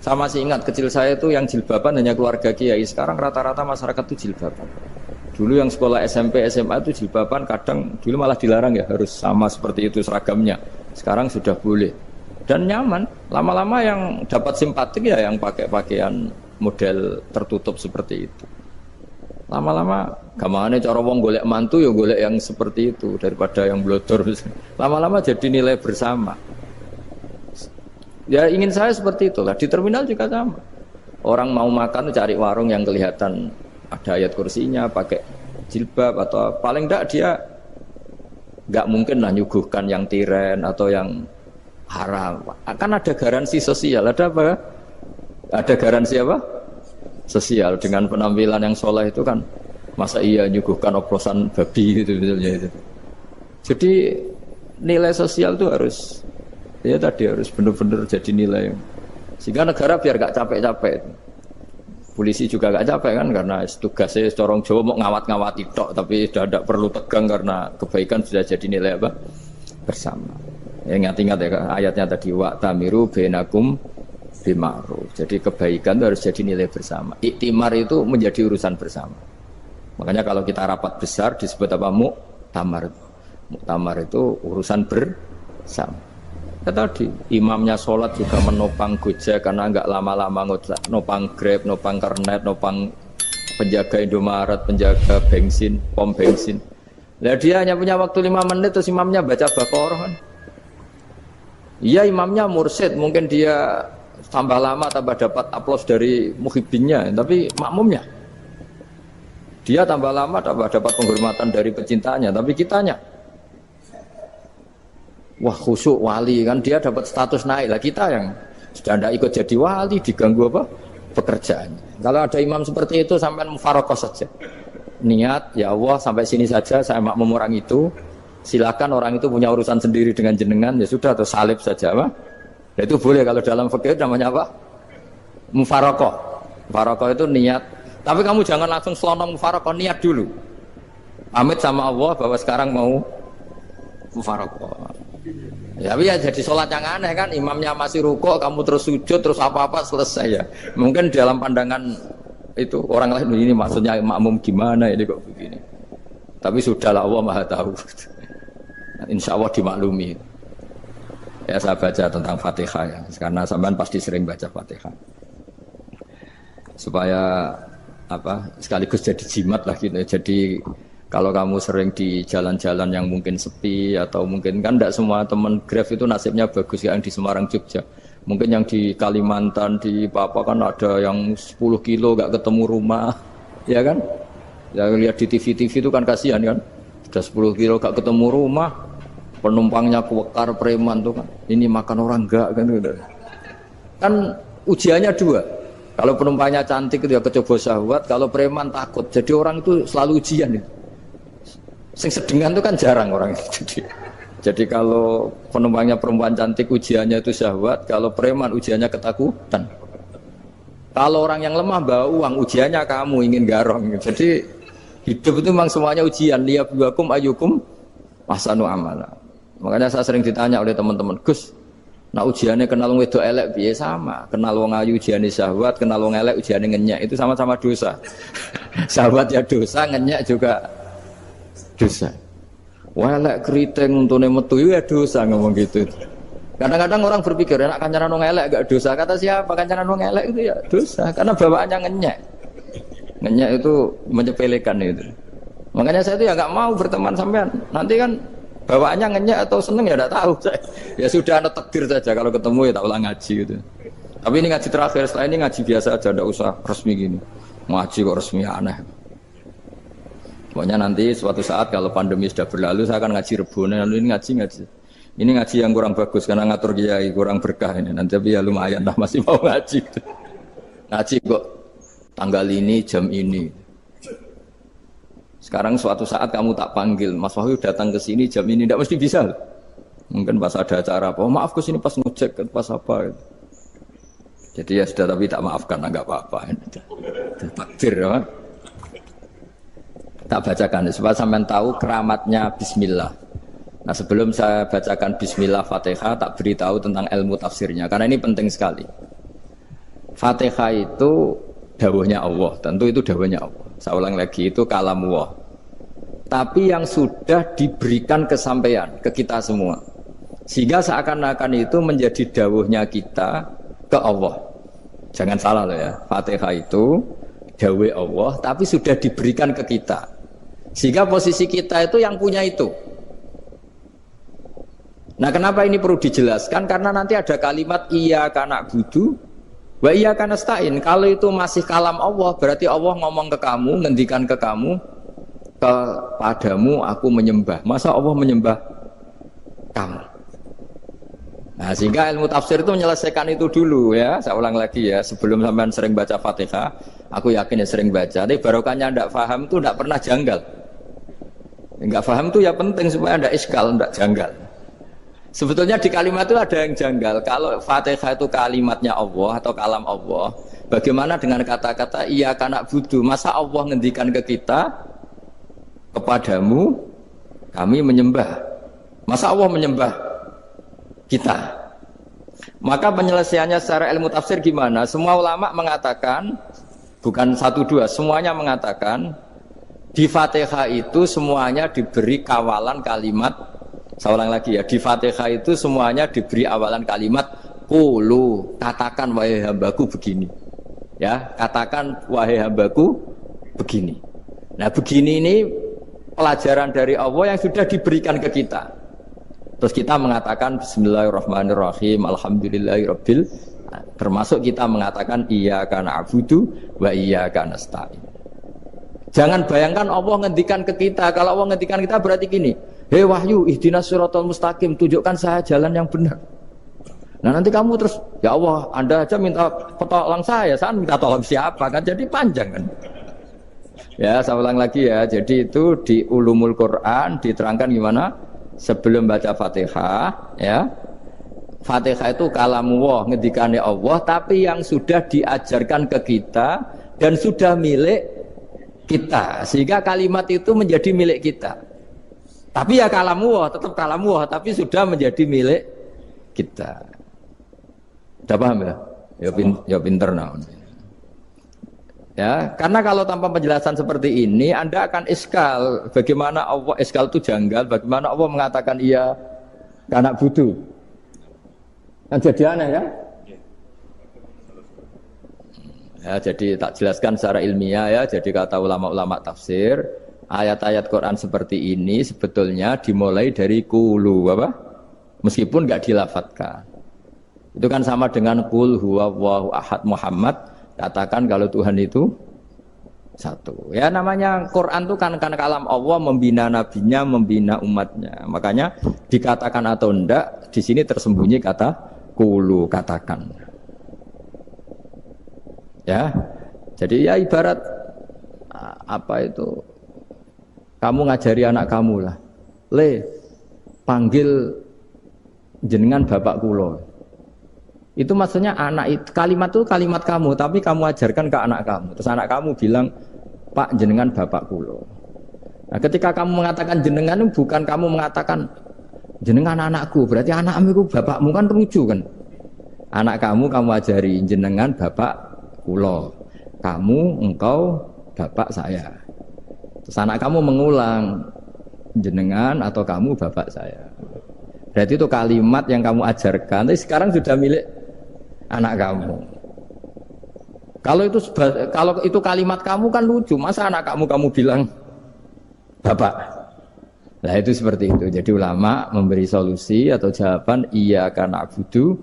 Saya masih ingat kecil saya itu yang jilbaban hanya keluarga kiai. Sekarang rata-rata masyarakat itu jilbaban. Dulu yang sekolah SMP, SMA itu jilbaban kadang dulu malah dilarang ya, harus sama seperti itu seragamnya. Sekarang sudah boleh. Dan nyaman. Lama-lama yang dapat simpatik ya yang pakai pakaian model tertutup seperti itu. Lama-lama gamane cara wong golek mantu ya golek yang seperti itu daripada yang blodor. Lama-lama jadi nilai bersama. Ya ingin saya seperti itulah. Di terminal juga sama. Orang mau makan cari warung yang kelihatan ada ayat kursinya, pakai jilbab atau paling enggak dia enggak mungkin lah nyuguhkan yang tiren atau yang haram. Kan ada garansi sosial, ada apa? Ada garansi apa? Sosial dengan penampilan yang soleh itu kan masa iya nyuguhkan oplosan babi gitu misalnya itu. Jadi nilai sosial itu harus harus benar-benar jadi nilai sehingga negara biar gak capek-capek. Polisi juga gak capek kan karena tugasnya corong Jawa mau ngawat-ngawati tok, tapi sudah tidak perlu tegang karena kebaikan sudah jadi nilai apa? Bersama. Ya, ingat-ingat ya ayatnya tadi wa tamiru bainakum bima'ruf. Jadi kebaikan itu harus jadi nilai bersama. Iktimar itu menjadi urusan bersama. Makanya kalau kita rapat besar disebut apa? Muktamar. Muktamar itu urusan bersama. Ya tadi imamnya sholat juga menopang Gojek karena nggak lama-lama nopang Grab, nopang Kernet, nopang penjaga Indomaret, penjaga bensin, pom bensin. Nah dia hanya punya waktu 5 menit terus imamnya baca Baqarah kan. Iya imamnya mursyid, mungkin dia tambah lama tambah dapat aplaus dari muhibbinnya, tapi makmumnya dia tambah lama tambah dapat penghormatan dari pecintanya, tapi kitanya wah khusyuk wali kan, dia dapat status naik lah, kita yang sudah tidak ikut jadi wali diganggu apa pekerjaannya. Kalau ada imam seperti itu sampai mufarokoh saja, niat ya Allah sampai sini saja saya makmum orang itu, silakan orang itu punya urusan sendiri dengan jenengan ya sudah, atau salib saja apa. Nah, itu boleh kalau dalam fikih namanya apa? Mufarokoh. Mufarokoh itu niat. Tapi kamu jangan langsung selonong mufarokoh, niat dulu. Pamit sama Allah bahwa sekarang mau mufarokoh. Ya, tapi ya jadi sholat yang aneh kan, imamnya masih rukuk, kamu terus sujud, terus apa-apa selesai ya. Mungkin dalam pandangan itu orang lain ini maksudnya makmum gimana ini kok begini. Tapi sudahlah Allah Maha tahu. Insya Allah dimaklumi. Ya saya baca tentang Fatihah ya, karena sampean pasti sering baca Fatihah. Supaya apa sekaligus jadi jimat lah gitu. Jadi kalau kamu sering di jalan-jalan yang mungkin sepi atau mungkin kan tidak semua teman Grab itu nasibnya bagus yang di Semarang Jogja. Mungkin yang di Kalimantan di Papua kan ada yang 10 kilo gak ketemu rumah, ya kan? Ya lihat di TV-TV itu kan kasihan kan. Sudah 10 kilo gak ketemu rumah. Penumpangnya kuwekar preman tuh kan, ini makan orang enggak kan gitu. Kan ujiannya dua, kalau penumpangnya cantik itu ya kecoba syahwat, kalau preman takut, jadi orang itu selalu ujian itu. Sing sedengan itu kan jarang orang itu. Jadi kalau penumpangnya perempuan cantik ujiannya itu syahwat, kalau preman ujiannya ketakutan. Kalau orang yang lemah bawa uang ujiannya kamu ingin garong. Jadi hidup itu memang semuanya ujian. Liyabluwakum ayyukum ahsanu amala. Makanya saya sering ditanya oleh teman-teman, Gus, nah ujiannya kenal wong wedok elek piye? Sama, kenal wong ayu ujiannya syahwat, kenal wong elek ujiannya ngenyek, itu sama-sama dosa. Syahwat ya dosa, ngenyek juga dosa. Wah elek keriting untune metu ya dosa ngomong gitu. Kadang-kadang orang berpikir enak kancanan wong elek gak dosa. Kata siapa kancanan wong elek itu ya dosa, karena bawaannya ngenyek. Ngenyek itu menyepelekan itu. Makanya saya itu ya nggak mau berteman sampean. Nanti kan bawaannya ngenyek atau seneng ya tidak tahu. Ya sudah ada takdir saja, kalau ketemu ya tak ulang ngaji gitu. Tapi ini ngaji terakhir, setelah ini ngaji biasa aja, tidak usah resmi gini. Ngaji kok resmi aneh. Pokoknya nanti suatu saat kalau pandemi sudah berlalu saya akan ngaji Rebone, lalu ini ngaji. Ini ngaji yang kurang bagus karena ngatur kiai kurang berkah ini. Nanti tapi ya lumayan lah masih mau ngaji. Ngaji kok tanggal ini jam ini. Sekarang suatu saat kamu tak panggil, Mas Wahyu datang ke sini jam ini, tidak mesti bisa. Mungkin pas ada acara apa, oh, maaf ke sini pas ngecek, pas apa. Gitu. Jadi ya sudah, tapi tak maafkan, enggak apa-apa. Takdir ya. Tak bacakan, supaya sampean tahu keramatnya Bismillah. Nah sebelum saya bacakan Bismillah Fatihah, tak beritahu tentang ilmu tafsirnya, karena ini penting sekali. Fatihah itu dawuhnya Allah, tentu itu dawuhnya Allah. Saya ulang lagi, itu kalam Allah. Tapi yang sudah diberikan kesampaian ke kita semua. Sehingga seakan-akan itu menjadi dawuhnya kita ke Allah. Jangan salah loh ya, Fatihah itu dawuh Allah, tapi sudah diberikan ke kita. Sehingga posisi kita itu yang punya itu. Nah kenapa ini perlu dijelaskan? Karena nanti ada kalimat iyyaka na'budu wa iyyaka nasta'in. Kalau itu masih kalam Allah, berarti Allah ngomong ke kamu, ngendikan ke kamu, kepadamu aku menyembah. Masa Allah menyembah kamu? Nah sehingga ilmu tafsir itu menyelesaikan itu dulu ya. Saya ulang lagi ya, sebelum sampean sering baca Fatihah, aku yakin ya sering baca, tapi barokahnya tidak paham itu tidak pernah janggal. Enggak paham itu ya penting supaya tidak iskal, tidak janggal. Sebetulnya di kalimat itu ada yang janggal. Kalau Fatihah itu kalimatnya Allah atau kalam Allah, Bagaimana dengan kata-kata iya kana budu? Masa Allah ngendikan ke kita, kepadamu kami menyembah. Masa Allah menyembah kita? Maka penyelesaiannya secara ilmu tafsir gimana? Semua ulama mengatakan, bukan satu dua, semuanya mengatakan di Fatihah itu semuanya diberi kawalan kalimat. Saya ulang lagi ya, di Fatihah itu semuanya diberi awalan kalimat qulu, katakan wahai hambaku begini. Ya, katakan wahai hambaku begini. Nah, begini ini pelajaran dari Allah yang sudah diberikan ke kita. Terus kita mengatakan bismillahirrahmanirrahim, alhamdulillahirabbil, termasuk kita mengatakan iyyaka na'budu wa iyyaka nasta'in. Jangan bayangkan Allah ngendikan ke kita. Kalau Allah ngendikan kita berarti gini, hei wahyu ihdinas siratal mustaqim, tunjukkan saya jalan yang benar. Nah nanti kamu terus, ya Allah, Anda aja minta tolong saya minta tolong siapa kan, jadi panjang kan. Ya, saya ulang lagi ya. Jadi itu di Ulumul Quran diterangkan gimana? Sebelum baca Fatihah, ya. Fatihah itu kalamullah, ngendikane Allah, tapi yang sudah diajarkan ke kita dan sudah milik kita, sehingga kalimat itu menjadi milik kita. Tapi ya kalamullah, tetap kalamullah, tapi sudah menjadi milik kita. Sudah paham ya? Ya pinter nah. Ya, karena kalau tanpa penjelasan seperti ini, Anda akan iskal. Bagaimana Allah, iskal itu janggal. Bagaimana Allah mengatakan iya karena butuh? Kan jadi aneh kan? Ya, jadi tak jelaskan secara ilmiah ya. Jadi kata ulama-ulama tafsir, ayat-ayat Quran seperti ini sebetulnya dimulai dari qulu, apa? Meskipun nggak dilafatkan. Itu kan sama dengan qul huwallahu ahad Muhammad. Katakan kalau Tuhan itu satu. Ya namanya Quran itu kan kalam Allah, membina nabinya, membina umatnya. Makanya dikatakan atau enggak, di sini tersembunyi kata qulu, katakan. Ya. Jadi ya ibarat apa itu? Kamu ngajari anak kamu lah. Le, panggil jenengan bapak kula. Itu maksudnya anak itu, kalimat itu kalimat kamu, tapi kamu ajarkan ke anak kamu. Terus anak kamu bilang, Pak jenengan bapak kulo. Nah, ketika kamu mengatakan jenengan, bukan kamu mengatakan jenengan anakku, berarti anakmu itu bapakmu, kan lucu kan? Anak kamu ajari jenengan bapak kulo, kamu engkau bapak saya. Terus anak kamu mengulang jenengan atau kamu bapak saya. Berarti itu kalimat yang kamu ajarkan, tapi sekarang sudah milik anak kamu. Kalau itu kalimat kamu kan lucu, masa anak kamu bilang bapak. Nah itu seperti itu. Jadi ulama memberi solusi atau jawaban iya karena na'budu.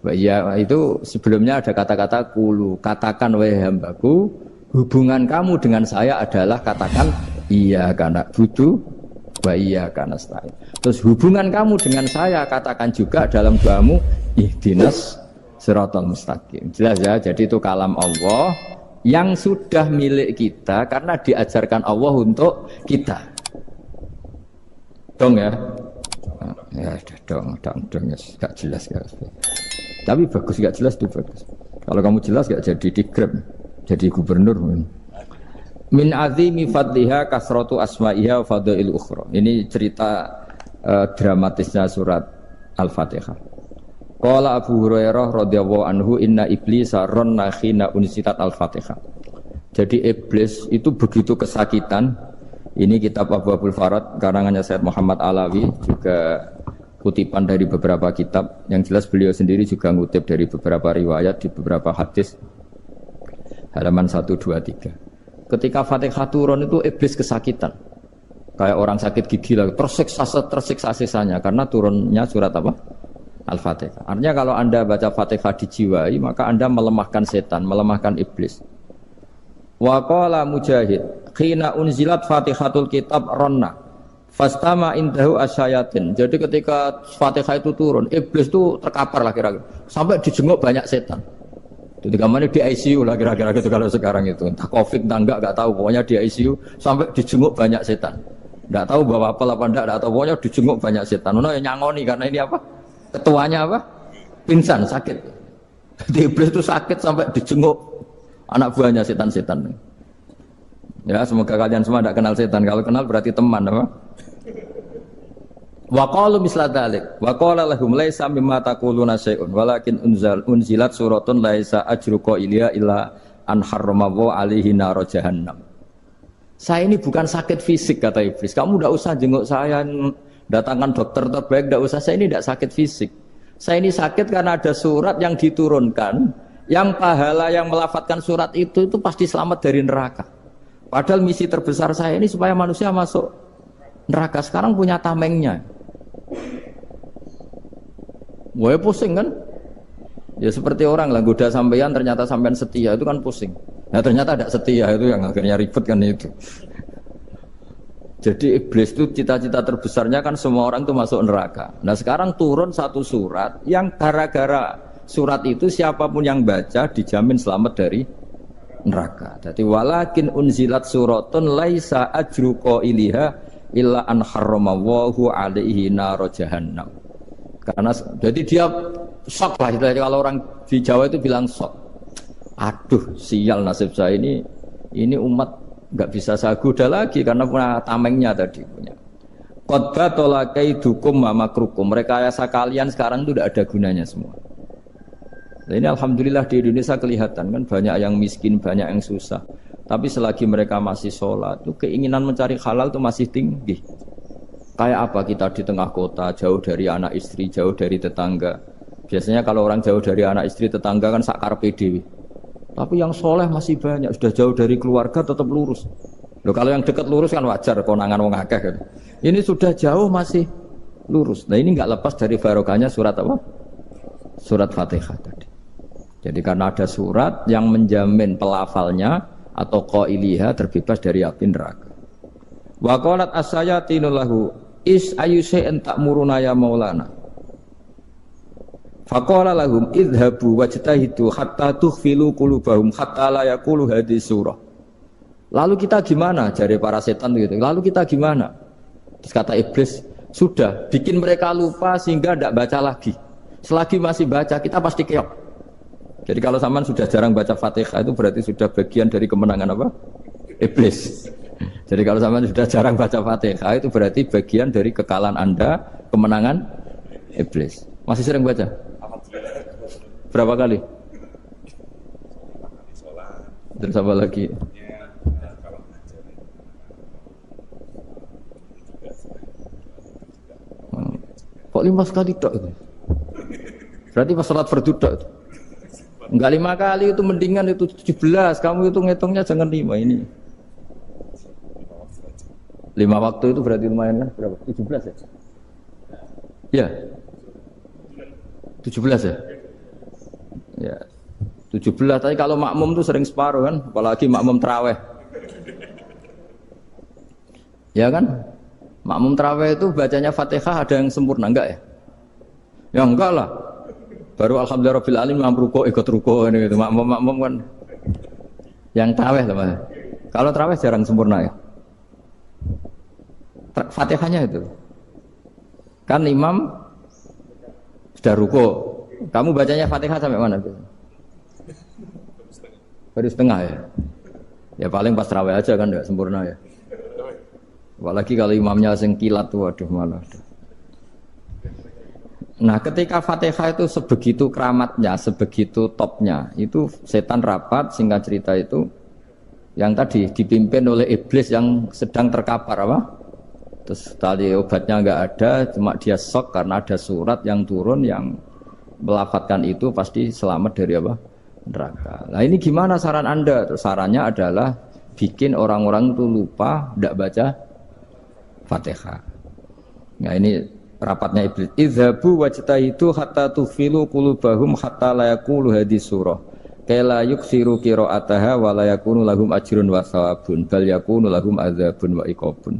Iya itu sebelumnya ada kata-kata qulu, katakan wahai hambaku, hubungan kamu dengan saya adalah katakan iya karena na'budu wa iyyaka nasta'in. Terus hubungan kamu dengan saya katakan juga dalam doamu ihdinas siratal mustaqim. Jelas ya, jadi itu kalam Allah yang sudah milik kita karena diajarkan Allah untuk kita. Dong ya? Ya dong, ya, gak jelas ya. Tapi bagus, gak jelas itu bagus. Kalau kamu jelas gak jadi digrab, jadi gubernur. Min azimi fadliha kasratu asma'iha fadail ukhra. Ini cerita dramatisnya surat Al-Fatihah. Qala Abu Hurairah radhiyallahu anhu inna iblisa ranna khina unsitat Al-Fatihah. Jadi iblis itu begitu kesakitan. Ini kitab Abwaabul Farad karangannya Syekh Muhammad Alawi, juga kutipan dari beberapa kitab. Yang jelas beliau sendiri juga ngutip dari beberapa riwayat di beberapa hadis. Halaman 123. Ketika Fatihah turun itu iblis kesakitan. Kayak orang sakit gigi lah, tersiksa sisanya karena turunnya surat apa? Al-Fatihah. Artinya kalau Anda baca Fatihah dijiwai, maka Anda melemahkan setan, melemahkan iblis. Wa qala Mujahid, khina unzilat Fatihatul Kitab ronna fastama indahu asyayatin. Jadi ketika Fatihah itu turun, iblis itu terkapar lah kira-kira. Sampai dijenguk banyak setan. Jadi kemana di ICU lah kira-kira gitu kalau sekarang itu. Entah COVID entah enggak tahu. Pokoknya di ICU sampai dijenguk banyak setan. Enggak tahu bawa apa enggak tahu. Pokoknya dijenguk banyak setan. Ono yang nyangoni karena ini apa? Ketuanya apa? Pingsan, sakit. Jadi iblis itu sakit sampai dijenguk Anak buahnya setan-setan. Ya, semoga kalian semua tidak kenal setan. Kalau kenal berarti teman, apa? Wa qalu misla dzalik. Wa qala lahum laisa mimma taquluna syai'un walakin unzilat suratun laisa ajru qailiha illa an harrama alaihi nar jahannam. Saya ini bukan sakit fisik kata iblis. Kamu tidak usah jenguk saya, datangkan dokter terbaik, tidak usah. Saya ini tidak sakit fisik. Saya ini sakit karena ada surat yang diturunkan, yang pahala yang melafatkan surat itu pasti selamat dari neraka. Padahal misi terbesar saya ini supaya manusia masuk neraka. Sekarang punya tamengnya. Wah pusing kan? Ya seperti orang lah goda sampean ternyata sampean setia itu kan pusing. Nah ternyata tidak setia itu yang akhirnya ribet kan itu. Jadi iblis itu cita-cita terbesarnya kan semua orang itu masuk neraka. Nah sekarang turun satu surat yang gara-gara surat itu siapapun yang baca dijamin selamat dari neraka. Jadi walakin unzilat suratun laisa ajru qailiha illa an harramallahu alaihi nar jahannam. Karena jadi dia shock lah kalau orang di Jawa itu bilang shock. Aduh sial nasib saya ini umat nggak bisa saya goda lagi karena punya tamengnya tadi punya. Qad tolakaidukum wa makrukum. Rekayasa kalian sekarang itu tidak ada gunanya semua. Nah, ini alhamdulillah di Indonesia kelihatan kan banyak yang miskin, banyak yang susah. Tapi selagi mereka masih sholat, tuh keinginan mencari halal itu masih tinggi. Kayak apa kita di tengah kota, jauh dari anak istri, jauh dari tetangga. Biasanya kalau orang jauh dari anak istri, tetangga kan sakar PDW. Tapi yang soleh masih banyak, sudah jauh dari keluarga tetap lurus. Loh, kalau yang dekat lurus kan wajar, konangan wong akeh kan. Ini sudah jauh masih lurus. Nah ini nggak lepas dari barokahnya surat apa? Surat Fatihah tadi. Jadi karena ada surat yang menjamin pelafalnya atau qailiha terbebas dari api neraka. Wa qalat as-sayatinu lahu is ayyusai'in ta'muruna ya maulana. Faqala lahum idhabu wajtahidu hatta tukhfilu qulubahum hatta la yaqulu hadhihi surah. Lalu kita gimana? Jari para setan gitu. Lalu kita gimana? Terus kata iblis, sudah bikin mereka lupa sehingga tidak baca lagi. Selagi masih baca kita pasti keok. Jadi kalau sampean sudah jarang baca Fatihah itu berarti sudah bagian dari kemenangan apa? Iblis. Jadi kalau sampean sudah jarang baca Fatihah itu berarti bagian dari kekalahan Anda, kemenangan iblis. Masih sering baca? Berapa kali? Terus apa lagi? Kok 5 kali tok itu? Berarti pas sholat fardu tok itu. Enggak 5 kali itu mendingan itu 17. Kamu itu ngitungnya jangan 5 ini. 5 waktu itu berarti lumayan kan? Berapa? 17 ya? Ya. 17 ya? Ya. 17 tapi kalau makmum tuh sering separuh kan, apalagi makmum tarawih. Ya kan? Makmum tarawih itu bacanya Fatihah ada yang sempurna enggak ya? Ya enggak lah. Baru alhamdulillah rabbil alamin ruku ikut ruku ini gitu. Makmum kan yang tarawih lah Mas. Kalau tarawih jarang sempurna ya. Fatihahnya itu. Kan imam sudah ruku. Kamu bacanya Fatihah sampai mana? Baru setengah ya. Ya paling pas tarawih aja kan enggak sempurna ya. Apalagi kalau imamnya sing kilat tuh waduh malah. Nah ketika Fatihah itu sebegitu keramatnya, sebegitu topnya, itu setan rapat singkat cerita itu yang tadi dipimpin oleh iblis yang sedang terkapar apa? Terus tali obatnya enggak ada, cuma dia shock karena ada surat yang turun yang melafatkan itu pasti selamat dari apa? Neraka. Nah ini gimana saran Anda? Terus sarannya adalah bikin orang-orang itu lupa, tidak baca Fatihah. Nah ini rapatnya iblis. Idzabu wajtahidu hatta tufilu qulubahum hatta la yaqulu hadhihi surah. Kala yuksiru qira'ataha wa la yakunu lahum ajrun wa thawabun bal yakunu lahum adzabun wa iqabun.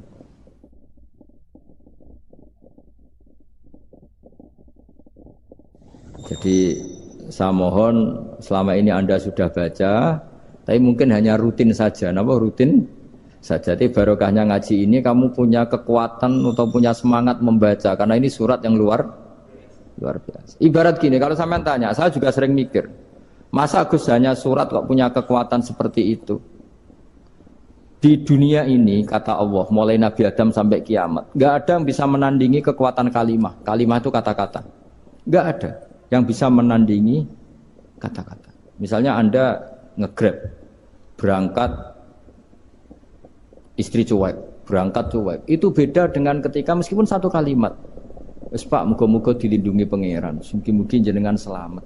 Jadi saya mohon selama ini Anda sudah baca, tapi mungkin hanya rutin saja. Napa rutin saja? Jadi barokahnya ngaji ini kamu punya kekuatan atau punya semangat membaca karena ini surat yang luar biasa. Ibarat gini, kalau sampean tanya, saya juga sering mikir. Masa Gus hanya surat kok punya kekuatan seperti itu? Di dunia ini, kata Allah, mulai Nabi Adam sampai kiamat, nggak ada yang bisa menandingi kekuatan kalimah. Kalimah itu kata-kata. Nggak ada yang bisa menandingi kata-kata. Misalnya Anda nge-grab, berangkat, istri cuek, berangkat cuek. Itu beda dengan ketika meskipun satu kalimat. Wes Pak, muga-muga dilindungi pangeran, mungkin-mungkin jenengan selamat.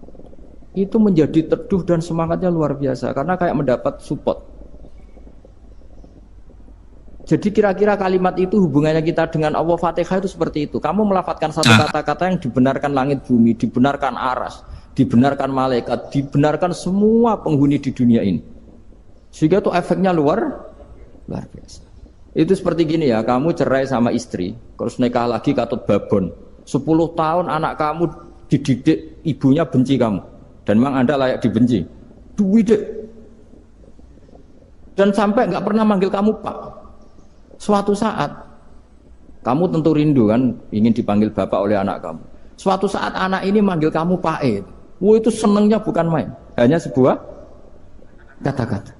Itu menjadi teduh dan semangatnya luar biasa karena kayak mendapat support. Jadi kira-kira kalimat itu hubungannya kita dengan Allah. Fatihah itu seperti itu. Kamu melafadzkan satu kata-kata yang dibenarkan langit bumi, dibenarkan aras, dibenarkan malaikat, dibenarkan semua penghuni di dunia ini. Sehingga itu efeknya luar biasa. Itu seperti gini ya, kamu cerai sama istri, terus nikah lagi katut babon. 10 tahun anak kamu dididik, ibunya benci kamu. Dan memang Anda layak dibenci. Duit deh. Dan sampai nggak pernah manggil kamu Pak. Suatu saat kamu tentu rindu kan ingin dipanggil bapak oleh anak kamu. Suatu saat anak ini manggil kamu Pak E. Wah, itu senengnya bukan main. Hanya sebuah kata-kata.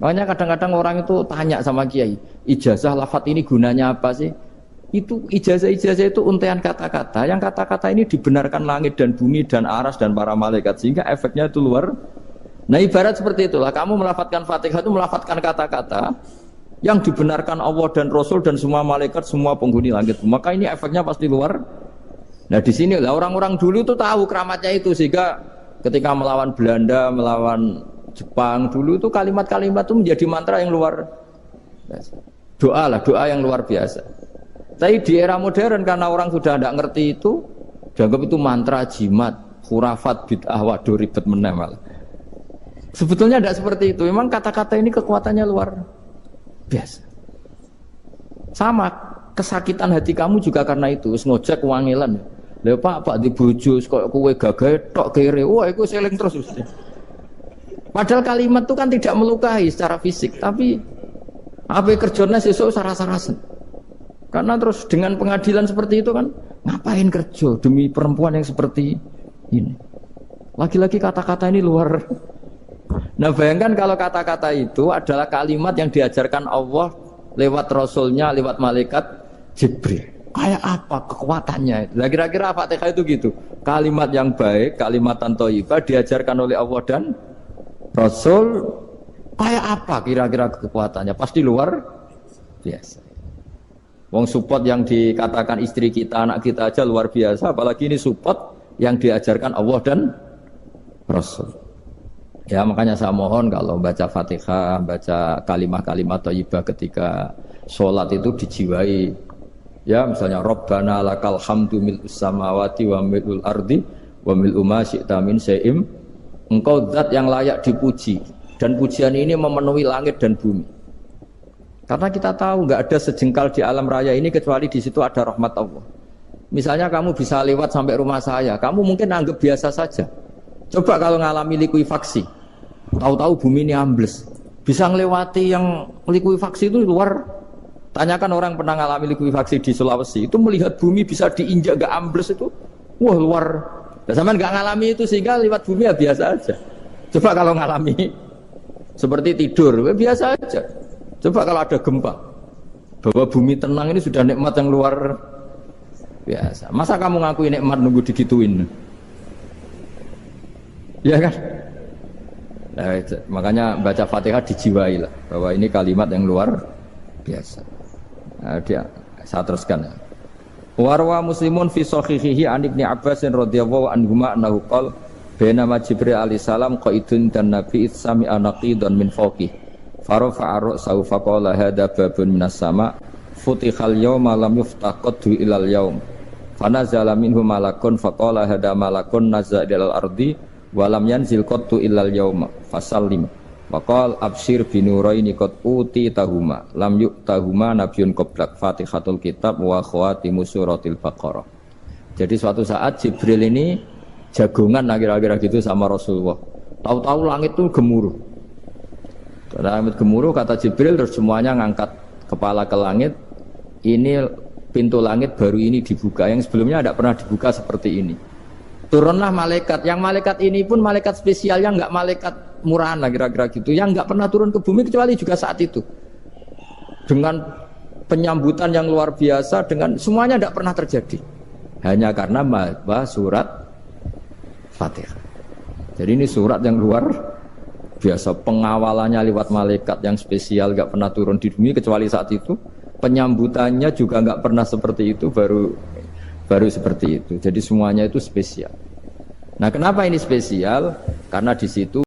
Makanya kadang-kadang orang itu tanya sama kiai, ijazah lafadz ini gunanya apa sih? Itu ijazah-ijazah itu untaian kata-kata. Yang kata-kata ini dibenarkan langit dan bumi dan aras dan para malaikat sehingga efeknya itu luar. Nah ibarat seperti itulah. Kamu melafadzkan Fatihah itu melafadzkan kata-kata yang dibenarkan Allah dan Rasul dan semua malaikat, semua penghuni langit. Maka ini efeknya pasti luar. Nah di sini lah orang-orang dulu itu tahu keramatnya itu sehingga ketika melawan Belanda, melawan Jepang dulu itu kalimat-kalimat itu menjadi mantra yang luar biasa. Doa yang luar biasa. Tapi di era modern karena orang sudah tidak ngerti itu, dianggap itu mantra, jimat, khurafat, bid'ah, waduh ribet meneh malah. Sebetulnya tidak seperti itu. Memang kata-kata ini kekuatannya luar biasa. Sama kesakitan hati kamu juga karena itu. Ngojek wangilan. Lha Pak dibojo kok kowe gagah tok kere. Wah, iku seling terus mesti. Padahal kalimat itu kan tidak melukai secara fisik, tapi apa kerjanya sesuk sarasa-rasen. Karena terus dengan pengadilan seperti itu kan ngapain kerja demi perempuan yang seperti ini. Lagi-lagi kata-kata ini luar. Nah bayangkan kalau kata-kata itu adalah kalimat yang diajarkan Allah lewat Rasulnya, lewat malaikat Jibril. Kayak apa kekuatannya? Nah, kira-kira Fatihah itu gitu. Kalimat yang baik, kalimat thayyibah diajarkan oleh Allah dan Rasul. Kayak apa kira-kira kekuatannya? Pasti luar biasa. Wong support yang dikatakan istri kita, anak kita aja luar biasa, apalagi ini support yang diajarkan Allah dan Rasul. Ya makanya saya mohon kalau baca Fatihah, baca kalimat-kalimat thayyibah ketika sholat itu dijiwai. Ya misalnya Rabbana lakal hamdu mil'us samawati wa mil'ul ardi wa mil'u ma syi'ta min syai'im. Engkau zat yang layak dipuji dan pujian ini memenuhi langit dan bumi. Karena kita tahu nggak ada sejengkal di alam raya ini kecuali di situ ada rahmat Allah. Misalnya kamu bisa lewat sampai rumah saya, kamu mungkin anggap biasa saja. Coba kalau ngalami likuifaksi, tahu-tahu bumi ini ambles, bisa ngelewati yang likuifaksi itu luar. Tanyakan orang pernah ngalami likuifaksi di Sulawesi, itu melihat bumi bisa diinjak nggak ambles itu, wah luar. Dan sama nggak ngalami itu sehingga lewat bumi ya biasa aja. Coba kalau ngalami seperti tidur, ya biasa aja. Coba kalau ada gempa, bahwa bumi tenang ini sudah nikmat yang luar biasa. Masa kamu ngakui nikmat nunggu digituin? Ya kan? Nah, makanya baca Fatihah dijiwai lah, bahwa ini kalimat yang luar biasa. Nah, saya teruskan. Warwa Muslimun fi sahihihi an Ibnu Abbas radhiyallahu anhuma annahu qala bainama Jibril alaihi salam qaidun dan Nabi itsami anaqidan min fawqih. Farofa arok saufa qala hada babun minas sama futihal yawma lam yuftaqadhu ilal yawm fanazala minhu malakun faqala hada malakun nazza ilal ardi walam yanzil qattu ilal yawma fasallim waqal abshir binuraini qad uti tahuma lam yu'tahuma nabiyyun qablak fatihatul kitab wa khawatimu suratil baqarah. Jadi suatu saat Jibril ini jagongan kira-kira gitu sama Rasulullah. Tahu-tahu langit itu gemuruh. Langit gemuruh kata Jibril terus semuanya ngangkat kepala ke langit. Ini pintu langit baru ini dibuka, yang sebelumnya tidak pernah dibuka seperti ini. Turunlah malaikat. Yang malaikat ini pun malaikat spesial, yang nggak malaikat murahan lah kira-kira gitu. Yang nggak pernah turun ke bumi kecuali juga saat itu. Dengan penyambutan yang luar biasa, dengan semuanya tidak pernah terjadi. Hanya karena bahas surat Fatihah. Jadi ini surat yang luar biasa. Pengawalannya lewat malaikat yang spesial, nggak pernah turun di bumi kecuali saat itu. Penyambutannya juga nggak pernah seperti itu, baru seperti itu. Jadi semuanya itu spesial. Nah, kenapa ini spesial? Karena di situ